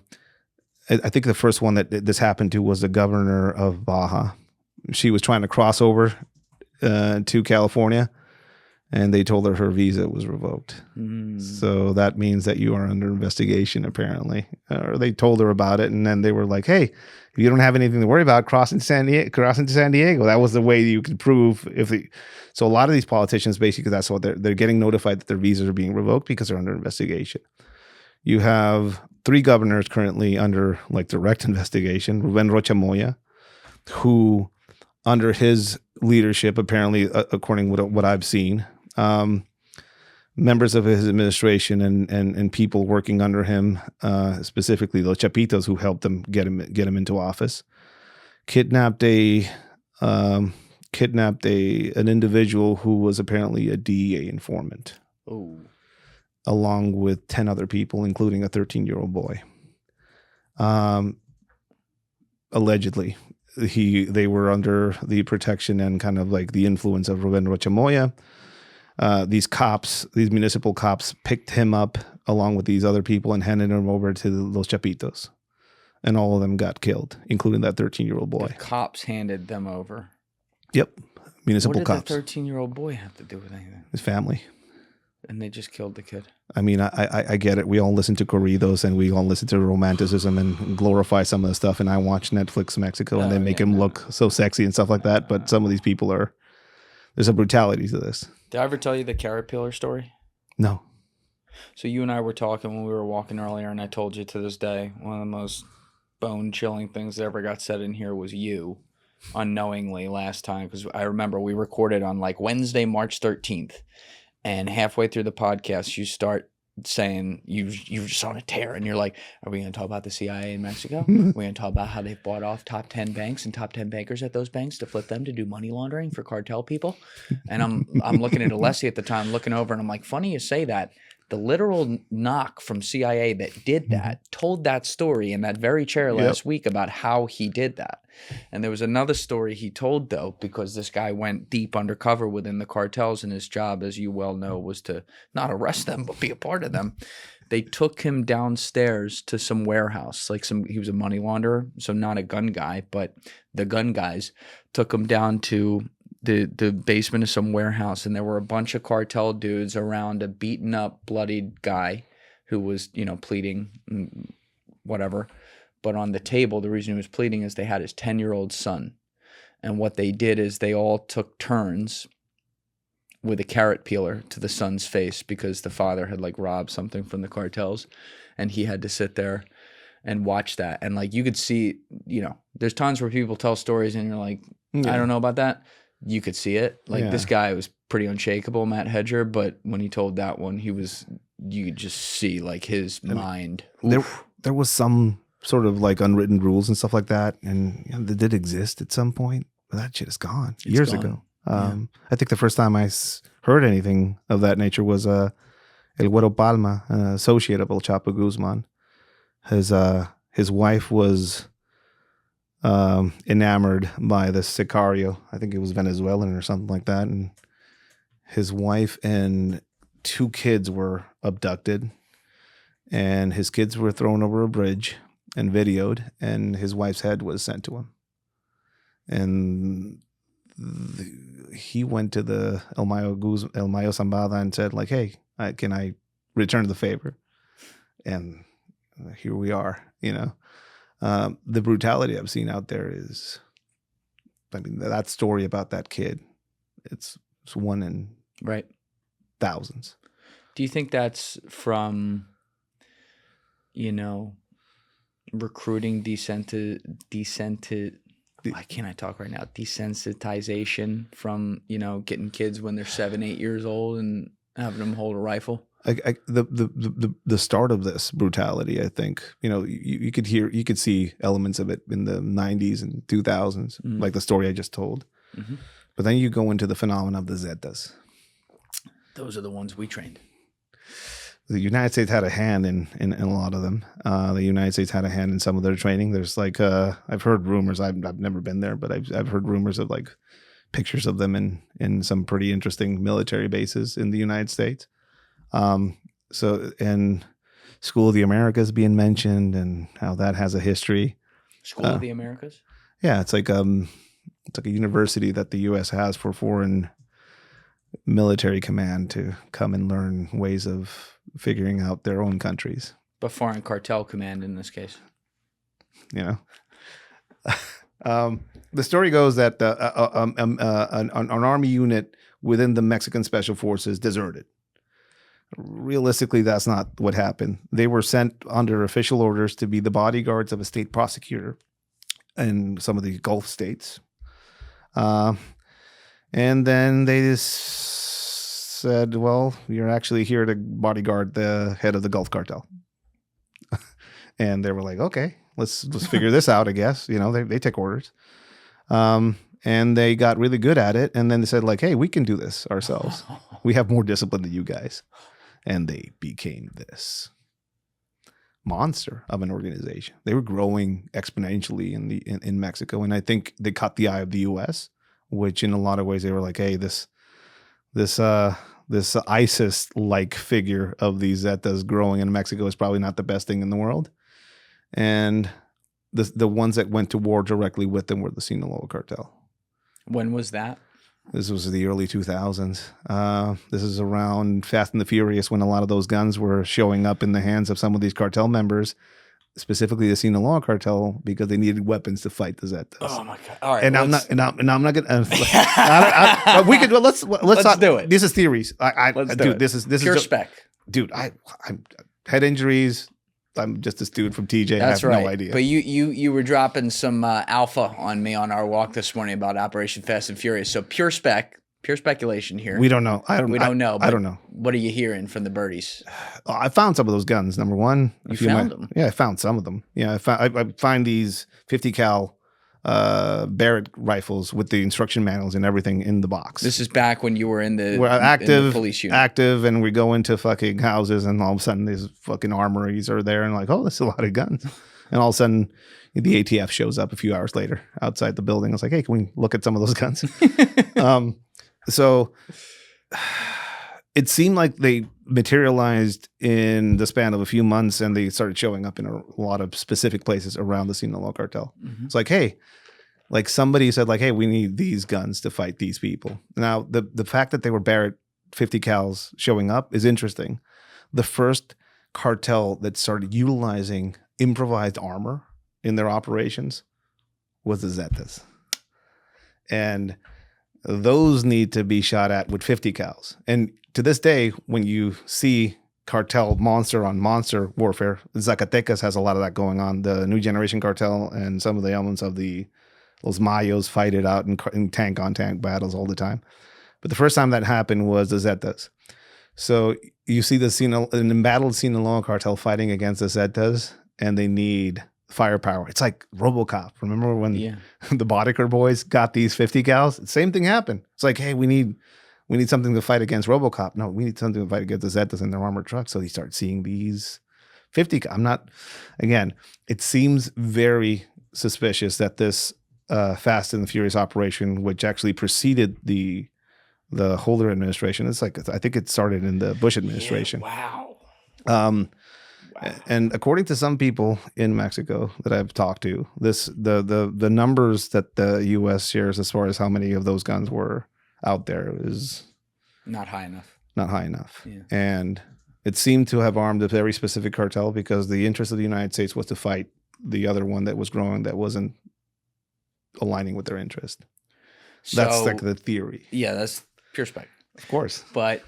think the first one that this happened to was the governor of Baja. She was trying to cross over to California, and they told her visa was revoked. So that means that you are under investigation, apparently. Or they told her about it, and then they were like, "Hey, if you don't have anything to worry about, cross into San Diego." That was the way you could prove if the. So a lot of these politicians, basically, that's what they're getting notified that their visas are being revoked because they're under investigation. You have 3 governors currently under like direct investigation. Ruben Rocha Moya, who under his leadership, apparently, according to what I've seen, members of his administration and people working under him, specifically the Chapitos who helped him get him into office, kidnapped an individual who was apparently a DEA informant. Oh. Along with 10 other people, including a 13-year-old boy. Allegedly, they were under the protection and kind of like the influence of Ruben Rocha Moya. These municipal cops picked him up along with these other people and handed him over to Los Chapitos. And all of them got killed, including that 13-year-old boy. The cops handed them over. Yep. Municipal cops. What did the 13-year-old boy have to do with anything? His family. And they just killed the kid. I mean, I get it. We all listen to corridos and we all listen to romanticism and glorify some of the stuff. And I watch Netflix Mexico and they make him look so sexy and stuff like that. But some of these people there's a brutality to this. Did I ever tell you the carrot peeler story? No. So you and I were talking when we were walking earlier, and I told you to this day, one of the most bone-chilling things that ever got said in here was you, unknowingly last time. Because I remember we recorded on like Wednesday, March 13th. And halfway through the podcast, you start saying you're just on a tear, and you're like, "Are we going to talk about the CIA in Mexico? Are we going to talk about how they've bought off top 10 banks and top 10 bankers at those banks to flip them to do money laundering for cartel people?" And I'm looking at Alessi at the time, looking over, and I'm like, "Funny you say that." The literal knock from CIA that did that told that story in that very chair last week about how he did that. And there was another story he told, though, because this guy went deep undercover within the cartels, and his job, as you well know, was to not arrest them, but be a part of them. They took him downstairs to some warehouse, he was a money launderer, so not a gun guy, but the gun guys took him down to the basement of some warehouse, and there were a bunch of cartel dudes around a beaten up, bloodied guy who was, pleading, whatever. But on the table, the reason he was pleading is they had his 10-year-old son. And what they did is they all took turns with a carrot peeler to the son's face because the father had robbed something from the cartels, and he had to sit there and watch that. And you could see, there's times where people tell stories and you're like, I don't know about that. You could see it. This guy was pretty unshakable, Matt Hedger, but when he told that one, you could just see his mind. There was some sort of unwritten rules and stuff like that, and they did exist at some point, but that shit is gone. Years ago. I think the first time I heard anything of that nature was El Güero Palma, an associate of El Chapo Guzman. His wife was enamored by the sicario. I think it was Venezuelan or something like that, and his wife and 2 kids were abducted, and his kids were thrown over a bridge and videoed, and his wife's head was sent to him. And he went to the El Mayo Zambada and said, hey, can I return the favor? And here we are, The brutality I've seen out there is, that story about that kid, it's one in thousands. Do you think that's from, recruiting why can't I talk right now? Desensitization from, getting kids when they're 7, 8 years old and having them hold a rifle? The start of this brutality, I think, you could see elements of it in the 90s and 2000s, like the story I just told. Mm-hmm. But then you go into the phenomenon of the Zetas. Those are the ones we trained. The United States had a hand in a lot of them. The United States had a hand in some of their training. There's I've heard rumors. I've never been there, but I've heard rumors of pictures of them in some pretty interesting military bases in the United States. So School of the Americas being mentioned and how that has a history. School of the Americas? Yeah, it's like a university that the U.S. has for foreign military command to come and learn ways of figuring out their own countries. But foreign cartel command in this case. You know, the story goes that an army unit within the Mexican Special Forces deserted. Realistically, that's not what happened. They were sent under official orders to be the bodyguards of a state prosecutor in some of the Gulf states. And then they just said, well, you're actually here to bodyguard the head of the Gulf cartel. And they were like, okay, let's figure this out, I guess. You know, they take orders. And they got really good at it. And then they said, like, hey, we can do this ourselves. We have more discipline than you guys. And they became this monster of an organization. They were growing exponentially in Mexico. And I think they caught the eye of the U.S., which in a lot of ways they were like, hey, this ISIS-like figure of these Zetas growing in Mexico is probably not the best thing in the world. And the ones that went to war directly with them were the Sinaloa cartel. When was that? This was the early 2000s. This is around Fast and the Furious when a lot of those guns were showing up in the hands of some of these cartel members, specifically the Sinaloa cartel, because they needed weapons to fight the Zetas. Oh my god! All right, and I'm not gonna. We could let's do it. This is theories. Dude, this is pure spec. Dude, I'm head injuries. I'm just this dude from TJ. That's I have right. no idea. But you were dropping some alpha on me on our walk this morning about Operation Fast and Furious. So pure speculation here. We don't know. We don't know. I don't know. What are you hearing from the birdies? I found some of those guns. Number one, You found them? Yeah, I found some of them. Yeah, I find these 50 cal Barrett rifles with the instruction manuals and everything in the box. This is back when you were in the police unit. Active, and we go into fucking houses, and all of a sudden these fucking armories are there, and like, oh, that's a lot of guns. And all of a sudden, the ATF shows up a few hours later outside the building. I was like, hey, can we look at some of those guns? So it seemed like they materialized in the span of a few months, and they started showing up in a lot of specific places around the Sinaloa cartel. Mm-hmm. It's like, hey, like somebody said, like, hey, we need these guns to fight these people. Now, the fact that they were Barrett 50 cals showing up is interesting. The first cartel that started utilizing improvised armor in their operations was the Zetas. And those need to be shot at with 50 cals. And to this day, when you see cartel monster on monster warfare, Zacatecas has a lot of that going on. The New Generation cartel and some of the elements of Los Mayos fight it out in tank-on-tank battles all the time. But the first time that happened was the Zetas. So you see an embattled Sinaloa cartel fighting against the Zetas, and they need firepower. It's like RoboCop. Remember when the Boddicker boys got these 50 cals? Same thing happened. It's like, hey, we need something to fight against RoboCop. No, we need something to fight against the Zetas and their armored trucks. So you start seeing these 50 cal. It seems very suspicious that this Fast and the Furious operation, which actually preceded the Holder administration, it's like, I think it started in the Bush administration. Yeah, wow. And according to some people in Mexico that I've talked to, the numbers that the U.S. shares as far as how many of those guns were out there is not high enough. Not high enough. Yeah. And it seemed to have armed a very specific cartel because the interest of the United States was to fight the other one that was growing that wasn't aligning with their interest. That's like the theory. Yeah, that's pure spec. Of course. But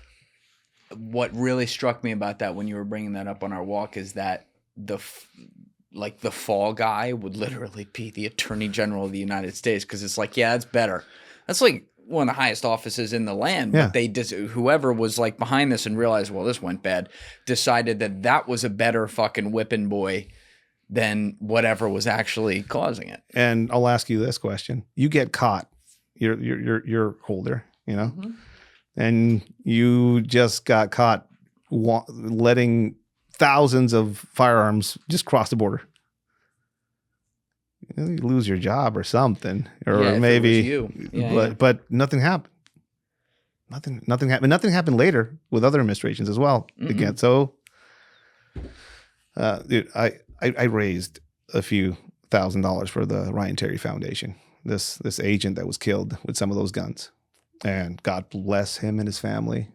what really struck me about that when you were bringing that up on our walk is that the fall guy would literally be the Attorney General of the United States, because it's like, yeah, that's better. That's like one of the highest offices in the land. Yeah. But whoever was like behind this and realized, well, this went bad, decided that was a better fucking whipping boy than whatever was actually causing it. And I'll ask you this question: you get caught, you're Holder, you know. Mm-hmm. And you just got caught letting thousands of firearms just cross the border. You lose your job or something, or maybe. But nothing happened. Nothing happened. Nothing happened later with other administrations as well. Mm-hmm. Again, so Dude, I raised a few $1,000s for the Ryan Terry Foundation. This agent that was killed with some of those guns, and God bless him and his family.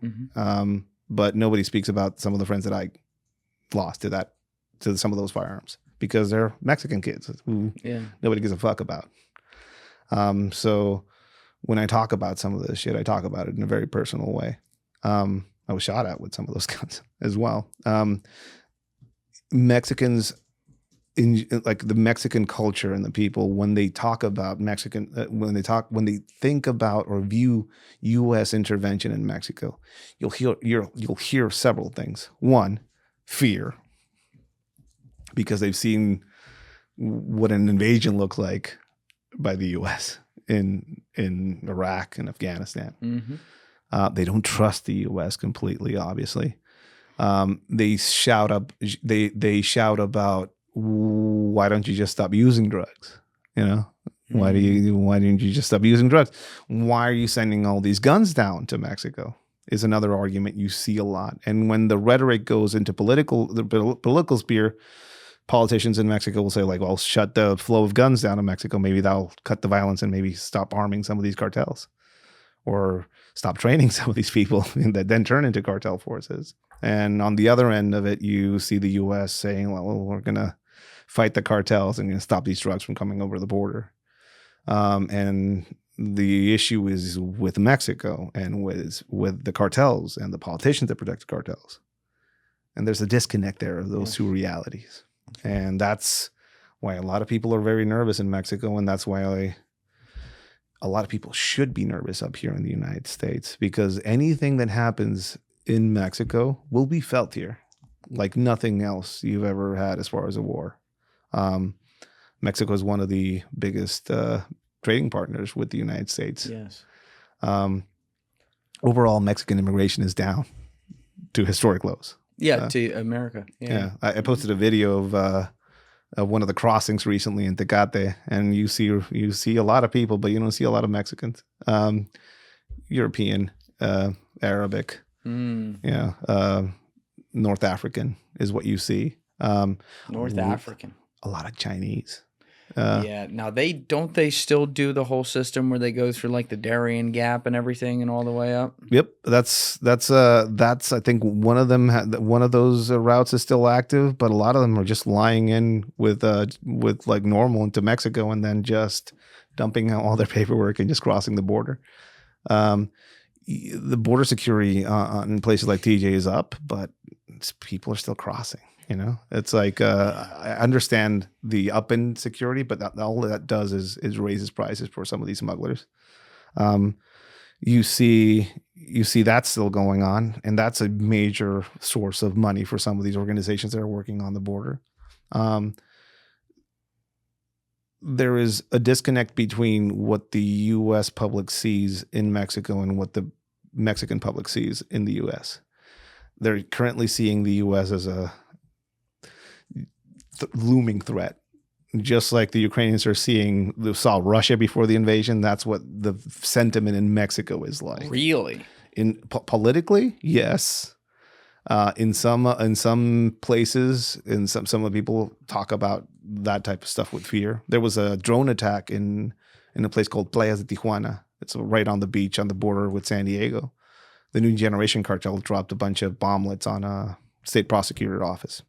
But nobody speaks about some of the friends that I lost to some of those firearms because they're Mexican kids who nobody gives a fuck about. So when I talk about some of this shit, I talk about it in a very personal way. I was shot at with some of those guns as well. Mexicans, in like the Mexican culture and the people, when they talk about Mexican, when they think about or view U.S. intervention in Mexico, you'll hear several things. One, fear, because they've seen what an invasion looked like by the U.S. in Iraq and Afghanistan. They don't trust the U.S. completely, obviously. They shout about, why don't you just stop using drugs? You know, why didn't you just stop using drugs? Why are you sending all these guns down to Mexico? Is another argument you see a lot. And when the rhetoric goes into the political sphere, politicians in Mexico will say like, well, shut the flow of guns down to Mexico. Maybe that'll cut the violence and maybe stop arming some of these cartels, or stop training some of these people that then turn into cartel forces. And on the other end of it, you see the U.S. saying, well, we're going to fight the cartels and going to stop these drugs from coming over the border. And the issue is with Mexico and with the cartels and the politicians that protect the cartels. And there's a disconnect there of those two realities. And that's why a lot of people are very nervous in Mexico. And that's why a lot of people should be nervous up here in the United States, because anything that happens in Mexico will be felt here like nothing else you've ever had as far as a war. Mexico is one of the biggest trading partners with the United States. Yes. Overall, Mexican immigration is down to historic lows. Yeah, to America. Yeah. I posted a video of one of the crossings recently in Tecate, and you see a lot of people, but you don't see a lot of Mexicans. European, Arabic, North African is what you see. North African. A lot of Chinese. Now they still do the whole system where they go through like the Darien Gap and everything and all the way up? Yep, that's I think one of them one of those routes is still active, but a lot of them are just lying in with like normal into Mexico and then just dumping out all their paperwork and just crossing the border. The border security in places like TJ is up, but people are still crossing. You know, it's like I understand the up-end security, but all that does is raises prices for some of these smugglers. You see that's still going on, and that's a major source of money for some of these organizations that are working on the border. There is a disconnect between what the U.S. public sees in Mexico and what the Mexican public sees in the U.S. They're currently seeing the U.S. as a looming threat, just like the Ukrainians saw Russia before the invasion. That's what the sentiment in Mexico is like. Really? Politically, yes. In some places, some of the people talk about that type of stuff with fear. There was a drone attack in a place called Playas de Tijuana. It's right on the beach on the border with San Diego. The New Generation Cartel dropped a bunch of bomblets on a state prosecutor office.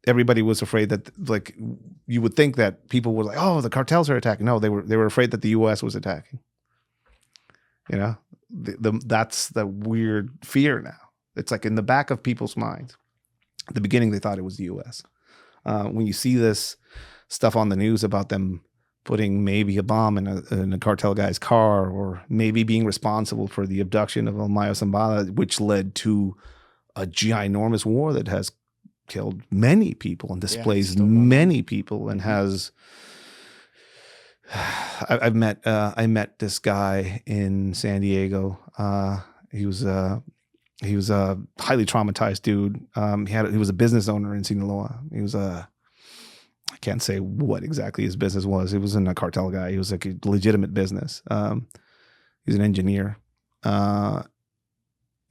Everybody was afraid that, like, you would think that people were like, oh, the cartels are attacking. No, they were afraid that the U.S. was attacking. You know, that's the weird fear now. It's like in the back of people's minds. At the beginning, they thought it was the U.S. When you see this stuff on the news about them putting maybe a bomb in a cartel guy's car, or maybe being responsible for the abduction of El Mayo Zambada, which led to a ginormous war that has killed many people and displaced many people, and has I met this guy in San Diego. He was a highly traumatized dude. He was a business owner in Sinaloa. He was I can't say what exactly his business was. He wasn't a cartel guy. He was like a legitimate business. He's an engineer.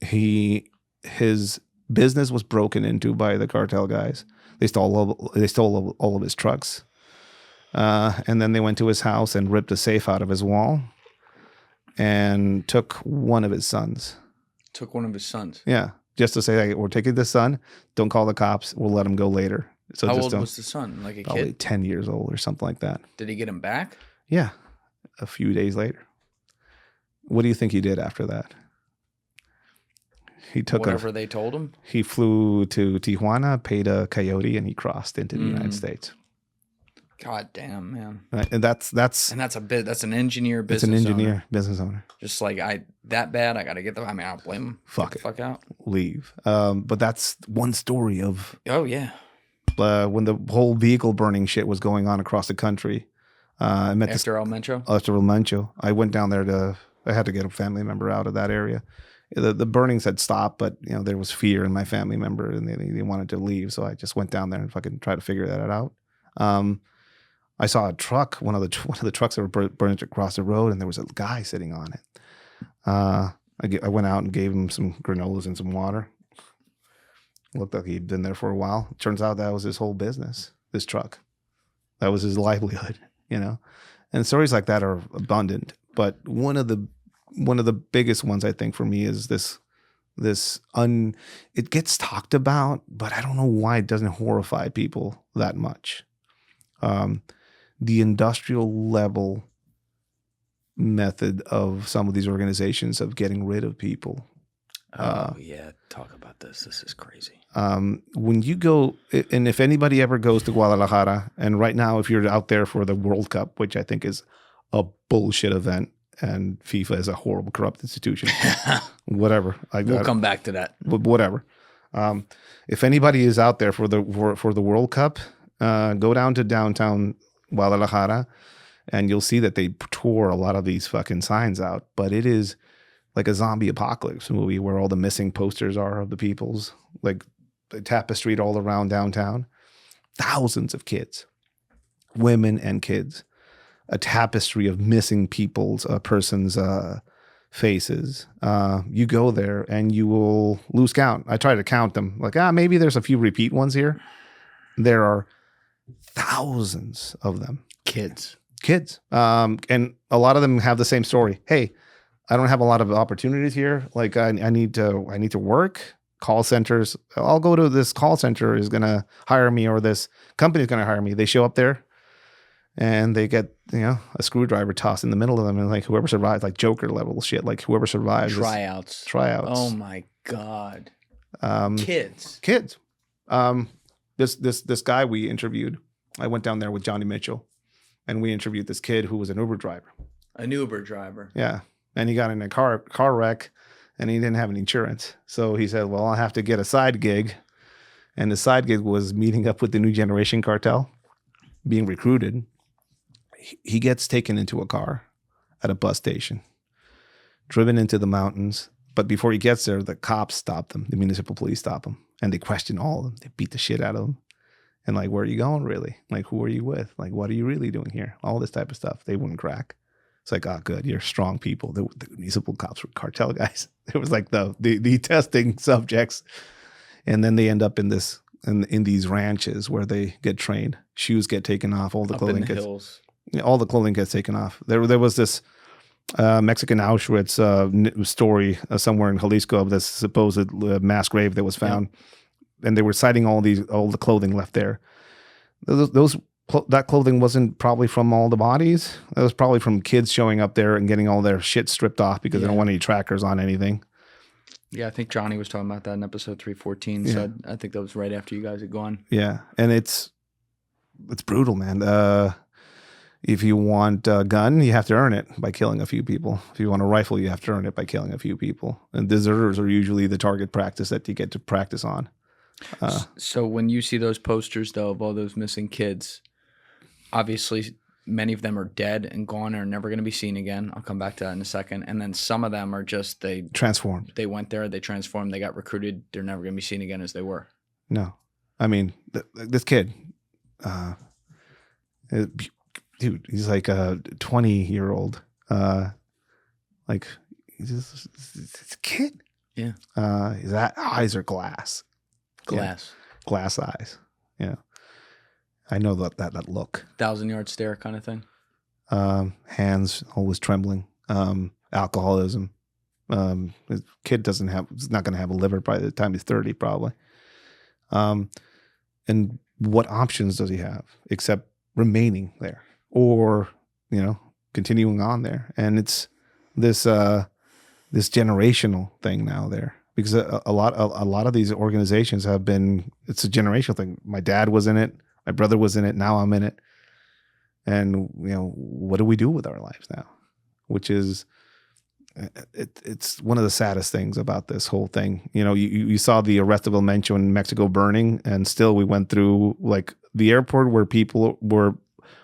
His business was broken into by the cartel guys. They stole all of his trucks. And then they went to his house and ripped a safe out of his wall and took one of his sons. Took one of his sons. Yeah. Just to say, like, we're taking this son. Don't call the cops. We'll let him go later. So How just old don't, was the son? Like a probably kid? 10 years old or something like that. Did he get him back? Yeah. A few days later. What do you think he did after that? He took whatever they told him. He flew to Tijuana, paid a coyote, and he crossed into the United States. God damn, man. And that's that's an engineer business. It's an engineer owner. Business owner. Just like that bad. I gotta get them. I mean, I don't blame him. Fuck Get it. the fuck out. Leave. But that's one story of. Oh yeah. When the whole vehicle burning shit was going on across the country, I met After El Mencho. After El Mencho, I went down there I had to get a family member out of that area. The burnings had stopped, but there was fear in my family member, and they wanted to leave. So I just went down there and fucking tried to figure that out. I saw a truck, one of the trucks that were burned across the road, and there was a guy sitting on it. I went out and gave him some granolas and some water. Looked like he'd been there for a while. Turns out that was his whole business, this truck. That was his livelihood, And stories like that are abundant. But one of the biggest ones, I think, for me is it gets talked about, but I don't know why it doesn't horrify people that much. The industrial level method of some of these organizations of getting rid of people. Yeah, talk about this. This is crazy. When you go, and if anybody ever goes to Guadalajara, and right now, if you're out there for the World Cup, which I think is a bullshit event, and FIFA is a horrible, corrupt institution, whatever. We'll come back to that. Whatever. If anybody is out there for the World Cup, go down to downtown Guadalajara, and you'll see that they tore a lot of these fucking signs out. But it is like a zombie apocalypse movie where all the missing posters are of the peoples, like tapestried all around downtown. Thousands of kids, women and kids, a tapestry of missing persons' faces. You go there and you will lose count. I try to count them. Like, maybe there's a few repeat ones here. There are thousands of them. Kids. And a lot of them have the same story. Hey, I don't have a lot of opportunities here. Like I need to work. Call centers. I'll go to this call center is going to hire me, or this company is going to hire me. They show up there and they get, a screwdriver tossed in the middle of them. And like whoever survives, like Joker level shit, like whoever survives. Tryouts. Oh my God. Kids. This guy we interviewed, I went down there with Johnny Mitchell, and we interviewed this kid who was an Uber driver. An Uber driver. Yeah. And he got in a car wreck, and he didn't have any insurance. So he said, well, I'll have to get a side gig. And the side gig was meeting up with the New Generation Cartel, being recruited. He gets taken into a car at a bus station, driven into the mountains. But before he gets there, the cops stop them. The municipal police stop him, and they question all of them. They beat the shit out of them. And like, where are you going, really? Like, who are you with? Like, what are you really doing here? All this type of stuff. They wouldn't crack. It's like, oh, good, you're strong people. The municipal cops were cartel guys. It was like the testing subjects, and then they end up in these ranches where they get trained. Shoes get taken off. All the clothing gets taken off. There was this Mexican Auschwitz story somewhere in Jalisco of this supposed mass grave that was found, and they were citing all the clothing left there. That clothing wasn't probably from all the bodies. That was probably from kids showing up there and getting all their shit stripped off because they don't want any trackers on anything. Yeah, I think Johnny was talking about that in episode 314. Yeah. So I think that was right after you guys had gone. Yeah, and it's brutal, man. If you want a gun, you have to earn it by killing a few people. If you want a rifle, you have to earn it by killing a few people. And deserters are usually the target practice that you get to practice on. So when you see those posters, though, of all those missing kids, obviously many of them are dead and gone and are never going to be seen again. I'll come back to that in a second. And then some of them are just, they transformed. They went there, they transformed, they got recruited. They're never going to be seen again as they were. No. I mean, this kid, dude, he's like a 20-year-old. Like, he's a kid. Yeah. His eyes are glass. Glass. Glass eyes. Yeah. I know that look. 1,000-yard stare kind of thing. Hands always trembling. Alcoholism. His kid he's not going to have a liver by the time he's 30, probably. And what options does he have except remaining there or, continuing on there? And it's this generational thing now there, because a lot of these organizations it's a generational thing. My dad was in it. My brother was in it. Now I'm in it. And, what do we do with our lives now? Which is, it's one of the saddest things about this whole thing. You saw the arrest of Mencho in Mexico burning, and still we went through like the airport where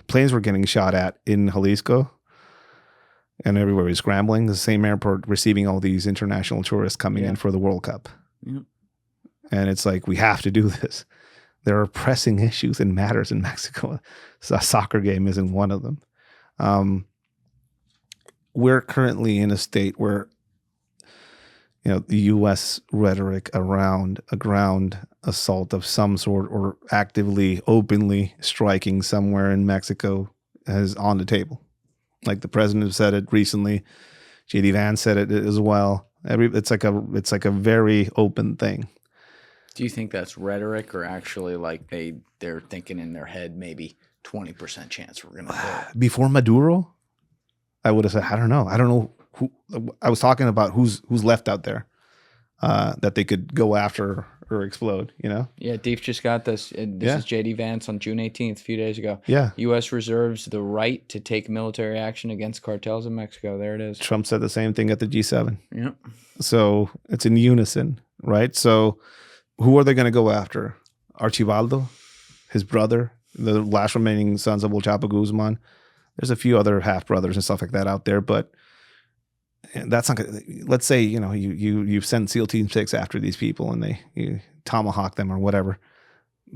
planes were getting shot at in Jalisco, and everywhere was scrambling. The same airport receiving all these international tourists coming in for the World Cup. Yeah. And it's like, we have to do this. There are pressing issues and matters in Mexico. So a soccer game isn't one of them. We're currently in a state where, the U.S. rhetoric around a ground assault of some sort or actively, openly striking somewhere in Mexico is on the table. Like the president said it recently. J.D. Vance said it as well. It's like a very open thing. Do you think that's rhetoric, or actually like they're thinking in their head maybe 20% chance we're going to do it? Before Maduro, I would have said, I don't know who. I was talking about who's left out there that they could go after or explode, Yeah, Deef just got this. This is J.D. Vance on June 18th, a few days ago. Yeah. U.S. reserves the right to take military action against cartels in Mexico. There it is. Trump said the same thing at the G7. Yep. So it's in unison, right? So who are they going to go after? Archibaldo, his brother, the last remaining sons of El Chapo Guzman. There's a few other half brothers and stuff like that out there, but that's not gonna, let's say, you've sent SEAL Team 6 after these people and you tomahawk them or whatever.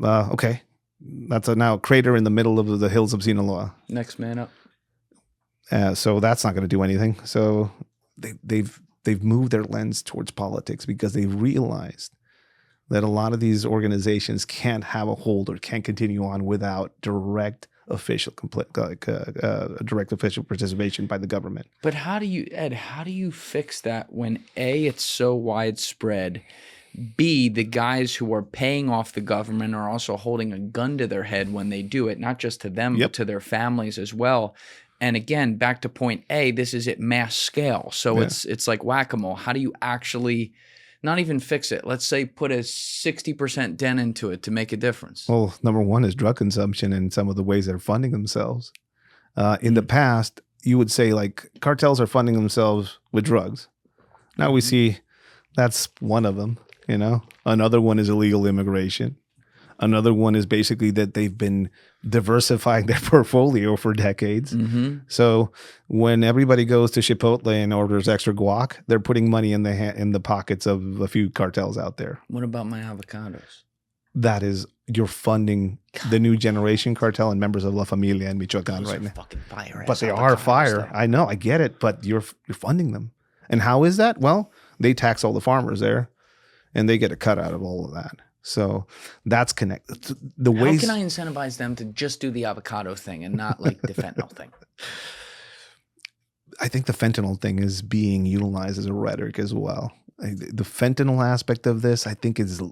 Okay. That's now a crater in the middle of the hills of Sinaloa. Next man up. So that's not going to do anything. So they've moved their lens towards politics because they realized that a lot of these organizations can't have a hold or can't continue on without direct official participation by the government. But how do you fix that when A, it's so widespread, B, the guys who are paying off the government are also holding a gun to their head when they do it, not just to them, but to their families as well. And again, back to point A, this is at mass scale. So it's like whack-a-mole. How do you actually not even fix it? Let's say put a 60% dent into it to make a difference. Well, number one is drug consumption and some of the ways they're funding themselves. In the past, you would say like cartels are funding themselves with drugs. Now we see that's one of them, Another one is illegal immigration. Another one is basically that they've been diversifying their portfolio for decades. Mm-hmm. So when everybody goes to Chipotle and orders extra guac, they're putting money in the pockets of a few cartels out there. What about my avocados? That is, you're funding the new generation cartel and members of La Familia in Michoacan right now. Fucking fire. But they are fire. I know, I get it, but you're funding them. And how is that? Well, they tax all the farmers there, and they get a cut out of all of that. So that's connected. How can I incentivize them to just do the avocado thing and not like the fentanyl thing? I think the fentanyl thing is being utilized as a rhetoric as well. The fentanyl aspect of this, I think, is,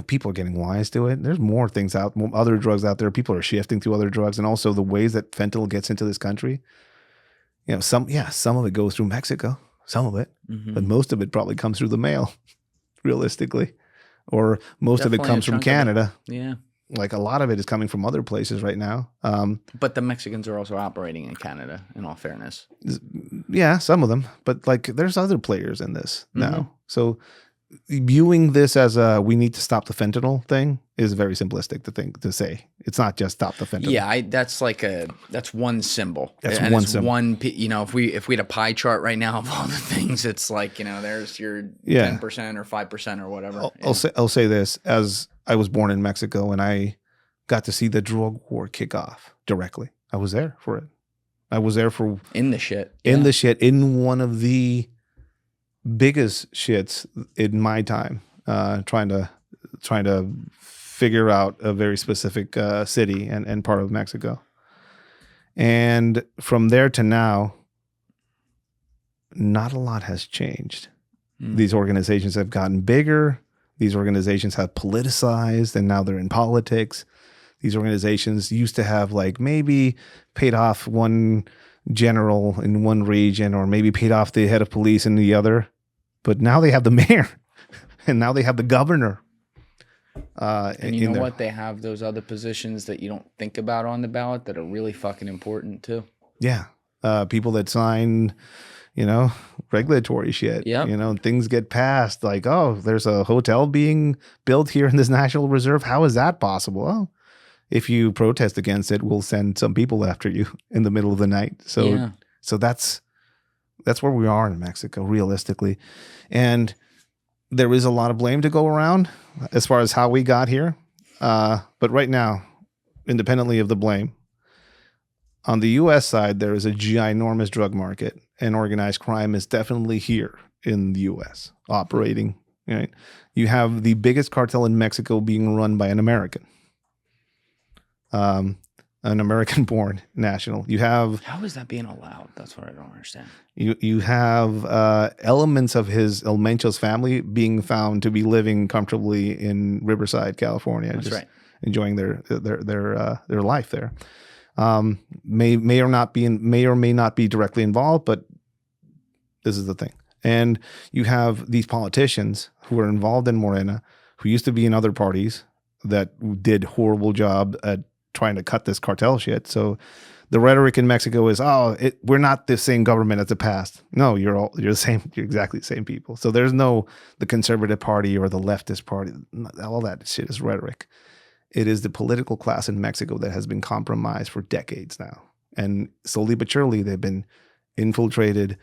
people are getting wise to it. There's more things other drugs out there. People are shifting to other drugs, and also the ways that fentanyl gets into this country. Some of it goes through Mexico, some of it, but most of it probably comes through the mail, realistically. Or most of it comes from Canada. Yeah. Like a lot of it is coming from other places right now. But the Mexicans are also operating in Canada, in all fairness. Yeah, some of them. But like there's other players in this now. So viewing this as we need to stop the fentanyl thing is very simplistic to say. It's not just stop the fentanyl. Yeah, that's one symbol. That's and one it's symbol. If we had a pie chart right now of all the things, it's like, there's your 10% or 5% or whatever. I'll say this, as I was born in Mexico and I got to see the drug war kick off directly. I was there for it. I was there for in the shit. In one of the biggest shits in my time, trying to figure out a very specific city and part of Mexico. And from there to now, not a lot has changed. These organizations have gotten bigger. These organizations have politicized, and now they're in politics. These organizations used to have like maybe paid off one general in one region, or maybe paid off the head of police in the other. But now they have the mayor, and now they have the governor. And you know what? They have those other positions that you don't think about on the ballot that are really fucking important too. Yeah. People that sign, regulatory shit. Yep. Things get passed like, oh, there's a hotel being built here in this National Reserve. How is that possible? Oh, if you protest against it, we'll send some people after you in the middle of the night. So that's where we are in Mexico, realistically. And there is a lot of blame to go around as far as how we got here. But right now, independently of the blame, on the U.S. side, there is a ginormous drug market, and organized crime is definitely here in the U.S. operating. Right? You have the biggest cartel in Mexico being run by an American. An American-born national. You have... How is that being allowed? That's what I don't understand. You have elements of his El Mencho's family being found to be living comfortably in Riverside, California. That's right. Enjoying their life there. May or may not be directly involved, but this is the thing. And you have these politicians who are involved in Morena, who used to be in other parties that did horrible job at trying to cut this cartel shit. So the rhetoric in Mexico is, we're not the same government as the past. No, you're the same. You're exactly the same people. So there's no the conservative party or the leftist party. All that shit is rhetoric. It is the political class in Mexico that has been compromised for decades now. And slowly but surely, they've been infiltrated,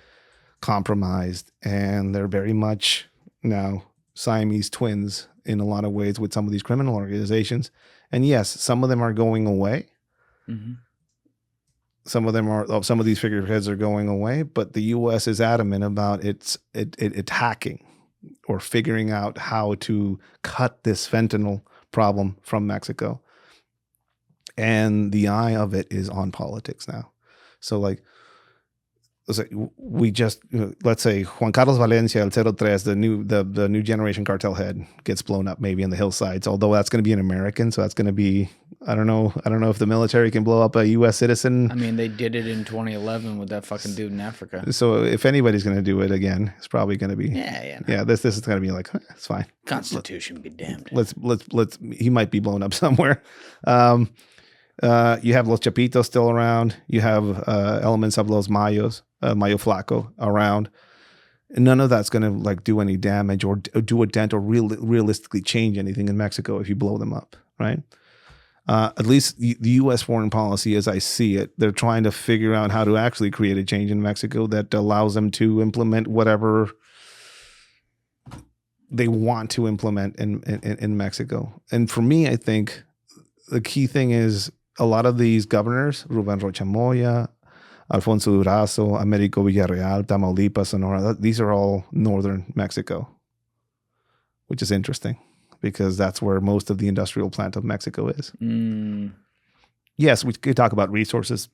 compromised, and they're very much now Siamese twins in a lot of ways with some of these criminal organizations. And yes, some of them are going away. Mm-hmm. Some of these figureheads are going away, but the U.S. is adamant about its hacking or figuring out how to cut this fentanyl problem from Mexico. And the eye of it is on politics now. So like, we just, let's say Juan Carlos Valencia, El 03, the new generation cartel head, gets blown up maybe in the hillsides, although that's going to be an American. So that's going to be, I don't know if the military can blow up a U.S. citizen. I mean, they did it in 2011 with that fucking dude in Africa. So if anybody's going to do it again, it's probably going to be, yeah. This is going to be like, it's fine. Constitution be damned. Let's, he might be blown up somewhere. You have Los Chapitos still around. You have elements of Los Mayos, Mayo Flaco around. And none of that's going to like do any damage or do a dent or realistically change anything in Mexico if you blow them up, right? At least the U.S. foreign policy, as I see it, they're trying to figure out how to actually create a change in Mexico that allows them to implement whatever they want to implement in Mexico. And for me, I think the key thing is a lot of these governors, Ruben Rocha Moya, Alfonso Durazo, Americo Villarreal, Tamaulipas, Sonora, these are all northern Mexico, which is interesting because that's where most of the industrial plant of Mexico is. Yes, we could talk about resources,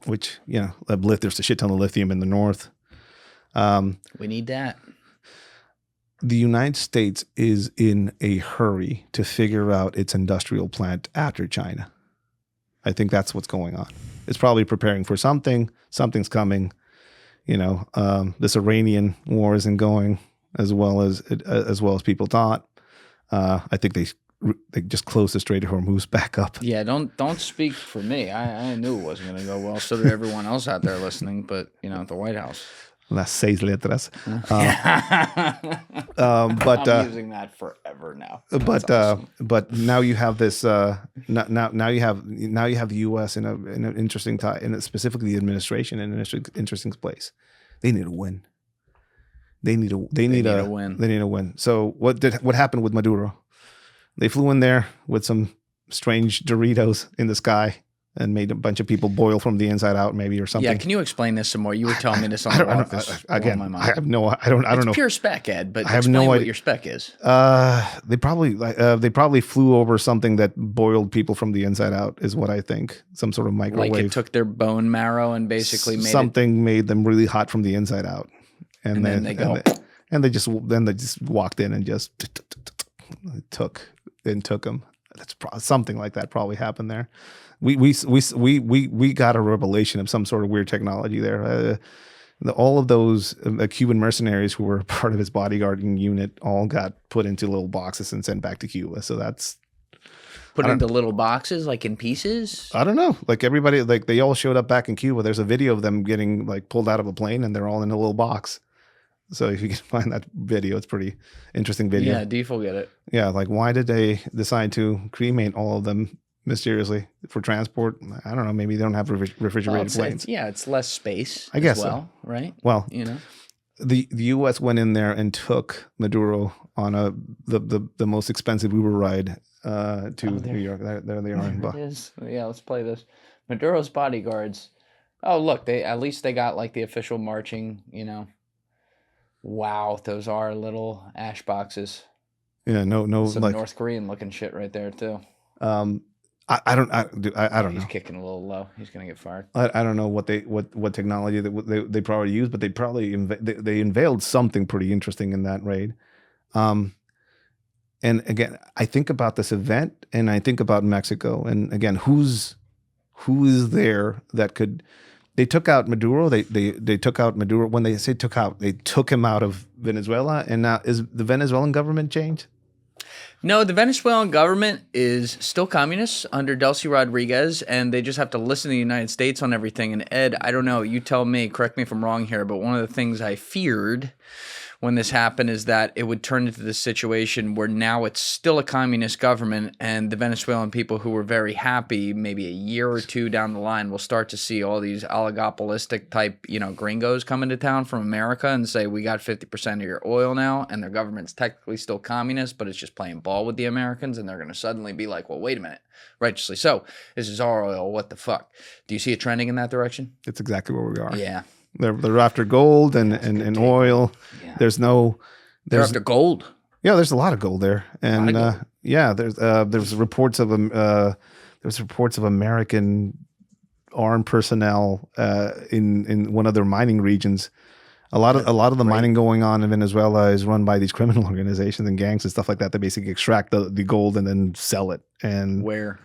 which, there's a shit ton of lithium in the north. We need that. The United States is in a hurry to figure out its industrial plant after China. I think that's what's going on. It's probably preparing for something. Something's coming. This Iranian war isn't going as well as people thought. I think they just closed the Strait of Hormuz back up. Yeah, don't speak for me. I knew it wasn't going to go well. So did everyone else out there listening. But at the White House. Las 6 letras. But I'm using that forever now. But now you have this. Now you have the U.S. in an interesting time, and specifically the administration in an interesting place. They need a win. They need a win. So what happened with Maduro? They flew in there with some strange Doritos in the sky and made a bunch of people boil from the inside out, maybe, or something. Yeah, can you explain this some more? You were telling me this on the walk. Again, my mind. I have no, I don't know. It's pure spec, Ed, but I have explain no what idea. your spec is. They probably flew over something that boiled people from the inside out, is what I think. Some sort of microwave. Like it took their bone marrow and basically made them really hot from the inside out, and then they go. And they just walked in and just took them. That's something like that probably happened there. We got a revelation of some sort of weird technology there. All of those Cuban mercenaries who were part of his bodyguarding unit all got put into little boxes and sent back to Cuba. So that's put into little boxes, like in pieces. I don't know. Like everybody, like they all showed up back in Cuba. There's a video of them getting like pulled out of a plane, and they're all in a little box. So if you can find that video, it's pretty interesting video. Yeah, Default get it. Yeah, like why did they decide to cremate all of them mysteriously for transport? I don't know. Maybe they don't have refrigerated planes. It's less space. I guess so, right? Well, the U.S. went in there and took Maduro on the most expensive Uber ride to New York. There they are. There it is. Yeah, let's play this. Maduro's bodyguards. Oh, look, at least they got like the official marching. Wow, those are little ash boxes. Yeah, no, some like North Korean looking shit right there too. I don't know. He's kicking a little low. He's gonna get fired. I don't know what technology they probably used, but they probably they unveiled something pretty interesting in that raid. And again, I think about this event, and I think about Mexico, and again, who is there that could. They took out Maduro. They took out Maduro. When they say took out, they took him out of Venezuela. And now, is the Venezuelan government changed? No, the Venezuelan government is still communist under Delcy Rodriguez, and they just have to listen to the United States on everything. And Ed, I don't know, you tell me, correct me if I'm wrong here, but one of the things I feared when this happened is that it would turn into this situation where now it's still a communist government, and the Venezuelan people who were very happy maybe a year or two down the line will start to see all these oligopolistic type, gringos come into town from America and say, we got 50% of your oil now, and their government's technically still communist, but it's just playing ball with the Americans, and they're going to suddenly be like, well, wait a minute, righteously so, this is our oil, what the fuck? Do you see it trending in that direction? It's exactly where we are. Yeah. They're after gold and oil. Yeah. They're after gold. Yeah, there's a lot of gold there, and there's reports of American armed personnel in one of their mining regions. A lot of the mining going on in Venezuela is run by these criminal organizations and gangs and stuff like that. They basically extract the gold and then sell it. And where?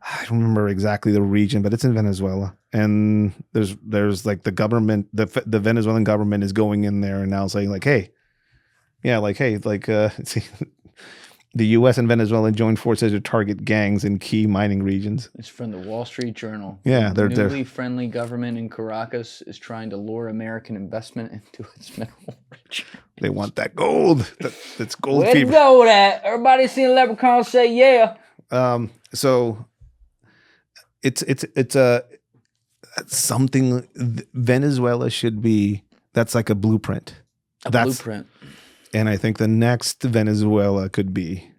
I don't remember exactly the region, but it's in Venezuela. And there's like the government, the Venezuelan government is going in there and now saying like, see, the U.S. and Venezuela joined forces to target gangs in key mining regions. It's from the Wall Street Journal. Yeah, the newly friendly government in Caracas is trying to lure American investment into its mineral rich. They want that gold. That's gold fever. Where to go with that? Everybody seen Leprechaun say yeah. So it's something Venezuela should be. That's like a blueprint. Blueprint. And I think the next Venezuela could be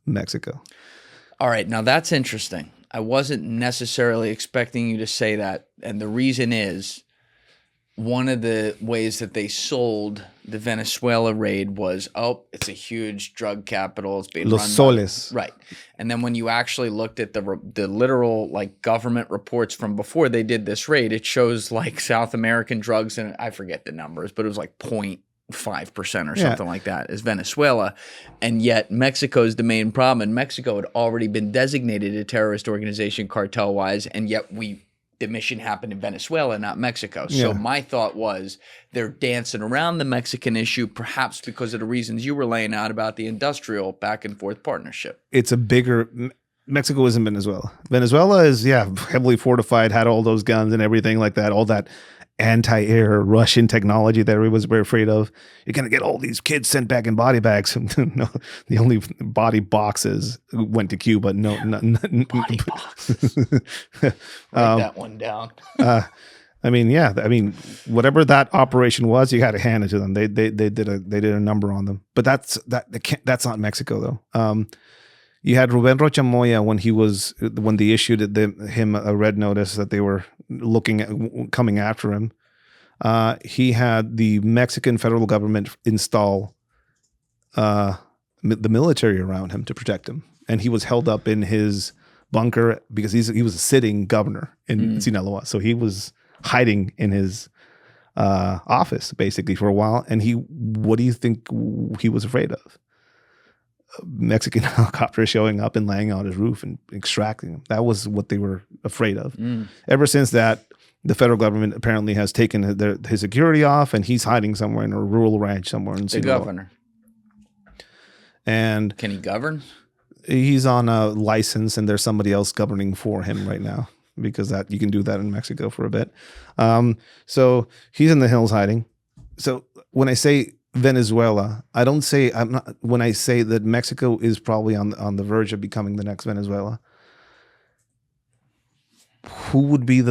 Mexico. All right. Now that's interesting. I wasn't necessarily expecting you to say that. And the reason is one of the ways that they sold the Venezuela raid was, it's a huge drug capital. It's being Los Soles. Right. And then when you actually looked at the literal like government reports from before they did this raid, it shows like South American drugs, and I forget the numbers, but it was like 0.5% or something like that is Venezuela. And yet Mexico's the main problem. And Mexico had already been designated a terrorist organization cartel-wise, and yet the mission happened in Venezuela, not Mexico. So my thought was they're dancing around the Mexican issue, perhaps because of the reasons you were laying out about the industrial back and forth partnership. It's a bigger Mexico isn't Venezuela. Venezuela is heavily fortified, had all those guns and everything like that, all that anti-air Russian technology that everybody was very afraid of. You're going to get all these kids sent back in body bags. No, the only body boxes went to Cuba. No, body boxes. Write that one down. Whatever that operation was, you got to hand it to them. They did a number on them. But that's not Mexico though. You had Ruben Rocha Moya when they issued him a red notice that they were coming after him. He had the Mexican federal government install the military around him to protect him, and he was held up in his bunker because he was a sitting governor in Sinaloa, so he was hiding in his office basically for a while. And what do you think he was afraid of? A Mexican helicopter showing up and laying on his roof and extracting him. That was what they were afraid of. Ever since that, the federal government apparently has taken his security off, and he's hiding somewhere in a rural ranch somewhere in Sinaloa. The governor. And can he govern? He's on a license, and there's somebody else governing for him right now, because that you can do that in Mexico for a bit. So he's in the hills hiding. So when I say Venezuela, when I say that Mexico is probably on the verge of becoming the next Venezuela, who would be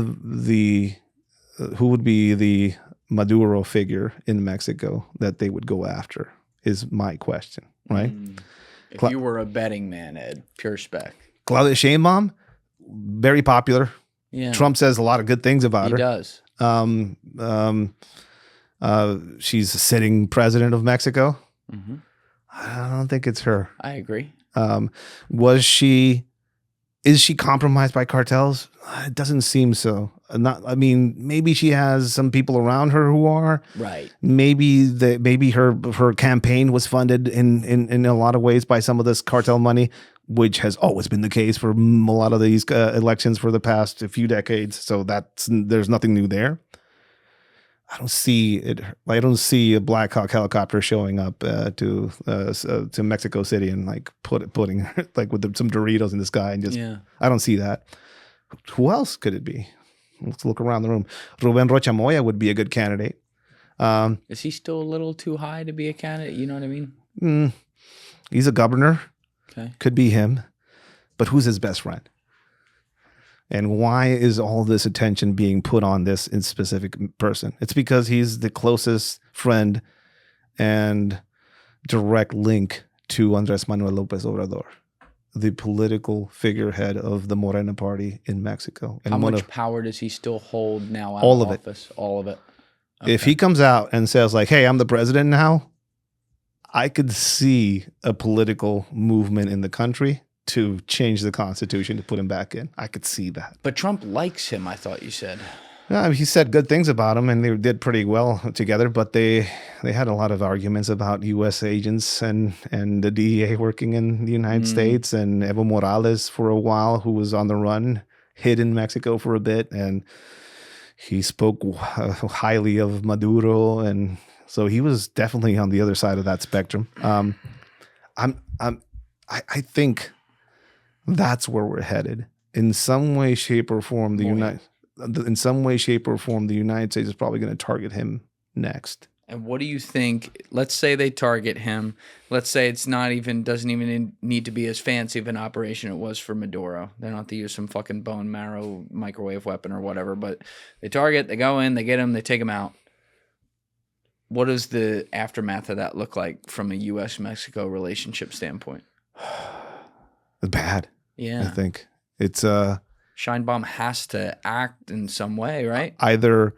the Maduro figure in Mexico that they would go after is my question, right? If you were a betting man, Ed, pure spec. Claudia Sheinbaum, very popular. Yeah. Trump says a lot of good things about her. He does. She's a sitting president of Mexico. I don't think it's her. I agree. Is she compromised by cartels? It doesn't seem so. Maybe she has some people around her who are. Right. Maybe her campaign was funded in a lot of ways by some of this cartel money, which has always been the case for a lot of these elections for the past few decades. So there's nothing new there. I don't see it. I don't see a Black Hawk helicopter showing up to Mexico City and like putting like with some Doritos in the sky and just. Yeah. I don't see that. Who else could it be? Let's look around the room. Ruben Rocha Moya would be a good candidate. Is he still a little too high to be a candidate? You know what I mean? He's a governor. Okay. Could be him. But who's his best friend? And why is all this attention being put on this in specific person? It's because he's the closest friend and direct link to Andrés Manuel López Obrador, the political figurehead of the Morena party in Mexico. And how much power does he still hold now out of office? All of it. Okay. If he comes out and says like, hey, I'm the president now, I could see a political movement in the country to change the Constitution to put him back in. I could see that. But Trump likes him, I thought you said. He said good things about him, and they did pretty well together, but they had a lot of arguments about U.S. agents and the DEA working in the United States, and Evo Morales for a while, who was on the run, hid in Mexico for a bit, and he spoke highly of Maduro, and so he was definitely on the other side of that spectrum. I think that's where we're headed. In some way, shape, or form, the United States is probably going to target him next. And what do you think? Let's say they target him. Let's say it's doesn't even need to be as fancy of an operation it was for Maduro. They don't have to use some fucking bone marrow microwave weapon or whatever. But they target, they go in, they get him, they take him out. What does the aftermath of that look like from a U.S.-Mexico relationship standpoint? It's bad. Yeah. I think it's Sheinbaum has to act in some way, right? Either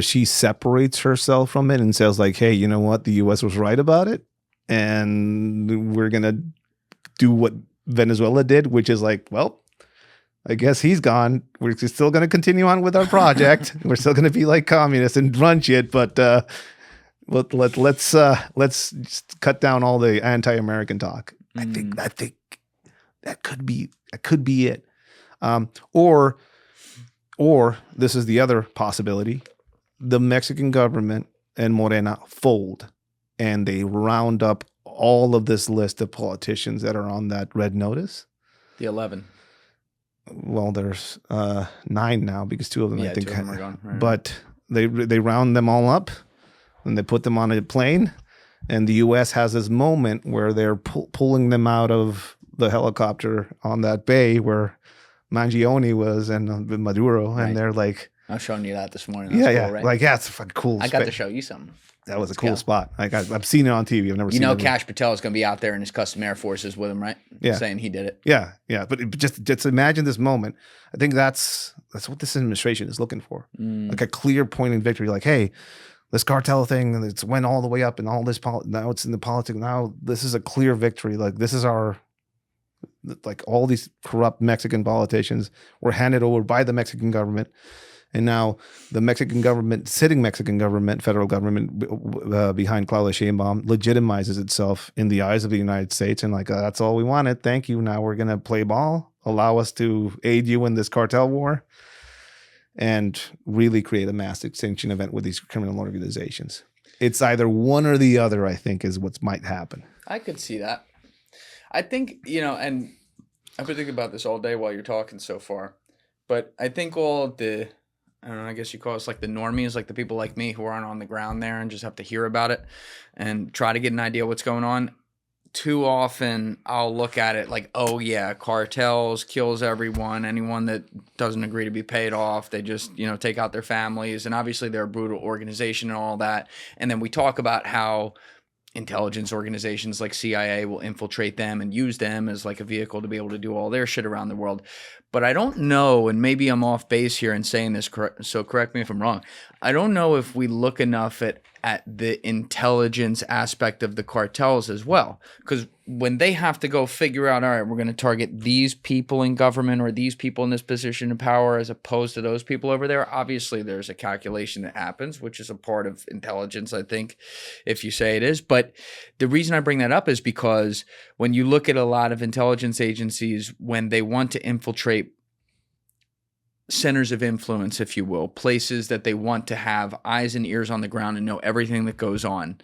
she separates herself from it and says like, hey, you know what? The U.S. was right about it, and we're going to do what Venezuela did, which is like, well, I guess he's gone. We're still going to continue on with our project. We're still going to be like communists and run shit, but let's just cut down all the anti-American talk. I think that could be it. Or this is the other possibility. The Mexican government and Morena fold, and they round up all of this list of politicians that are on that red notice. The 11. Well, there's 9 now because 2 of them, I think, 2 of them are gone. Right. But they round them all up and they put them on a plane. And the U.S. has this moment where they're pulling them out of the helicopter on that bay where Mangione was and Maduro, and they're like, I was showing you that this morning. That's cool, right? Like, yeah, it's a fucking cool. I got to show you something. That was a cool spot. Like I've seen it on TV. I've never seen it. You know, Cash Patel is going to be out there in his custom Air Forces with him, right? Yeah. Saying he did it. Yeah. But just imagine this moment. I think that's what this administration is looking for. Like a clear point in victory. Like, hey, this cartel thing, it's went all the way up and all this, now it's in the politics. Now this is a clear victory. Like this is like all these corrupt Mexican politicians were handed over by the Mexican government. And now the Mexican government, federal government behind Claudia Sheinbaum legitimizes itself in the eyes of the United States. And like, that's all we wanted. Thank you. Now we're going to play ball, allow us to aid you in this cartel war, and really create a mass extinction event with these criminal organizations. It's either one or the other, I think, is what might happen. I could see that. I think, and I've been thinking about this all day while you're talking so far, but I think all the, I don't know, I guess you call us like the normies, like the people like me who aren't on the ground there and just have to hear about it and try to get an idea what's going on. Too often I'll look at it like, oh yeah, cartels kills everyone, anyone that doesn't agree to be paid off, they just, take out their families. And obviously they're a brutal organization and all that. And then we talk about how intelligence organizations like CIA will infiltrate them and use them as like a vehicle to be able to do all their shit around the world. But I don't know, and maybe I'm off base here in saying this, so correct me if I'm wrong. I don't know if we look enough at the intelligence aspect of the cartels as well. Because when they have to go figure out, all right, we're going to target these people in government or these people in this position of power as opposed to those people over there, obviously there's a calculation that happens, which is a part of intelligence, I think, if you say it is. But the reason I bring that up is because when you look at a lot of intelligence agencies, when they want to infiltrate centers of influence, if you will, places that they want to have eyes and ears on the ground and know everything that goes on,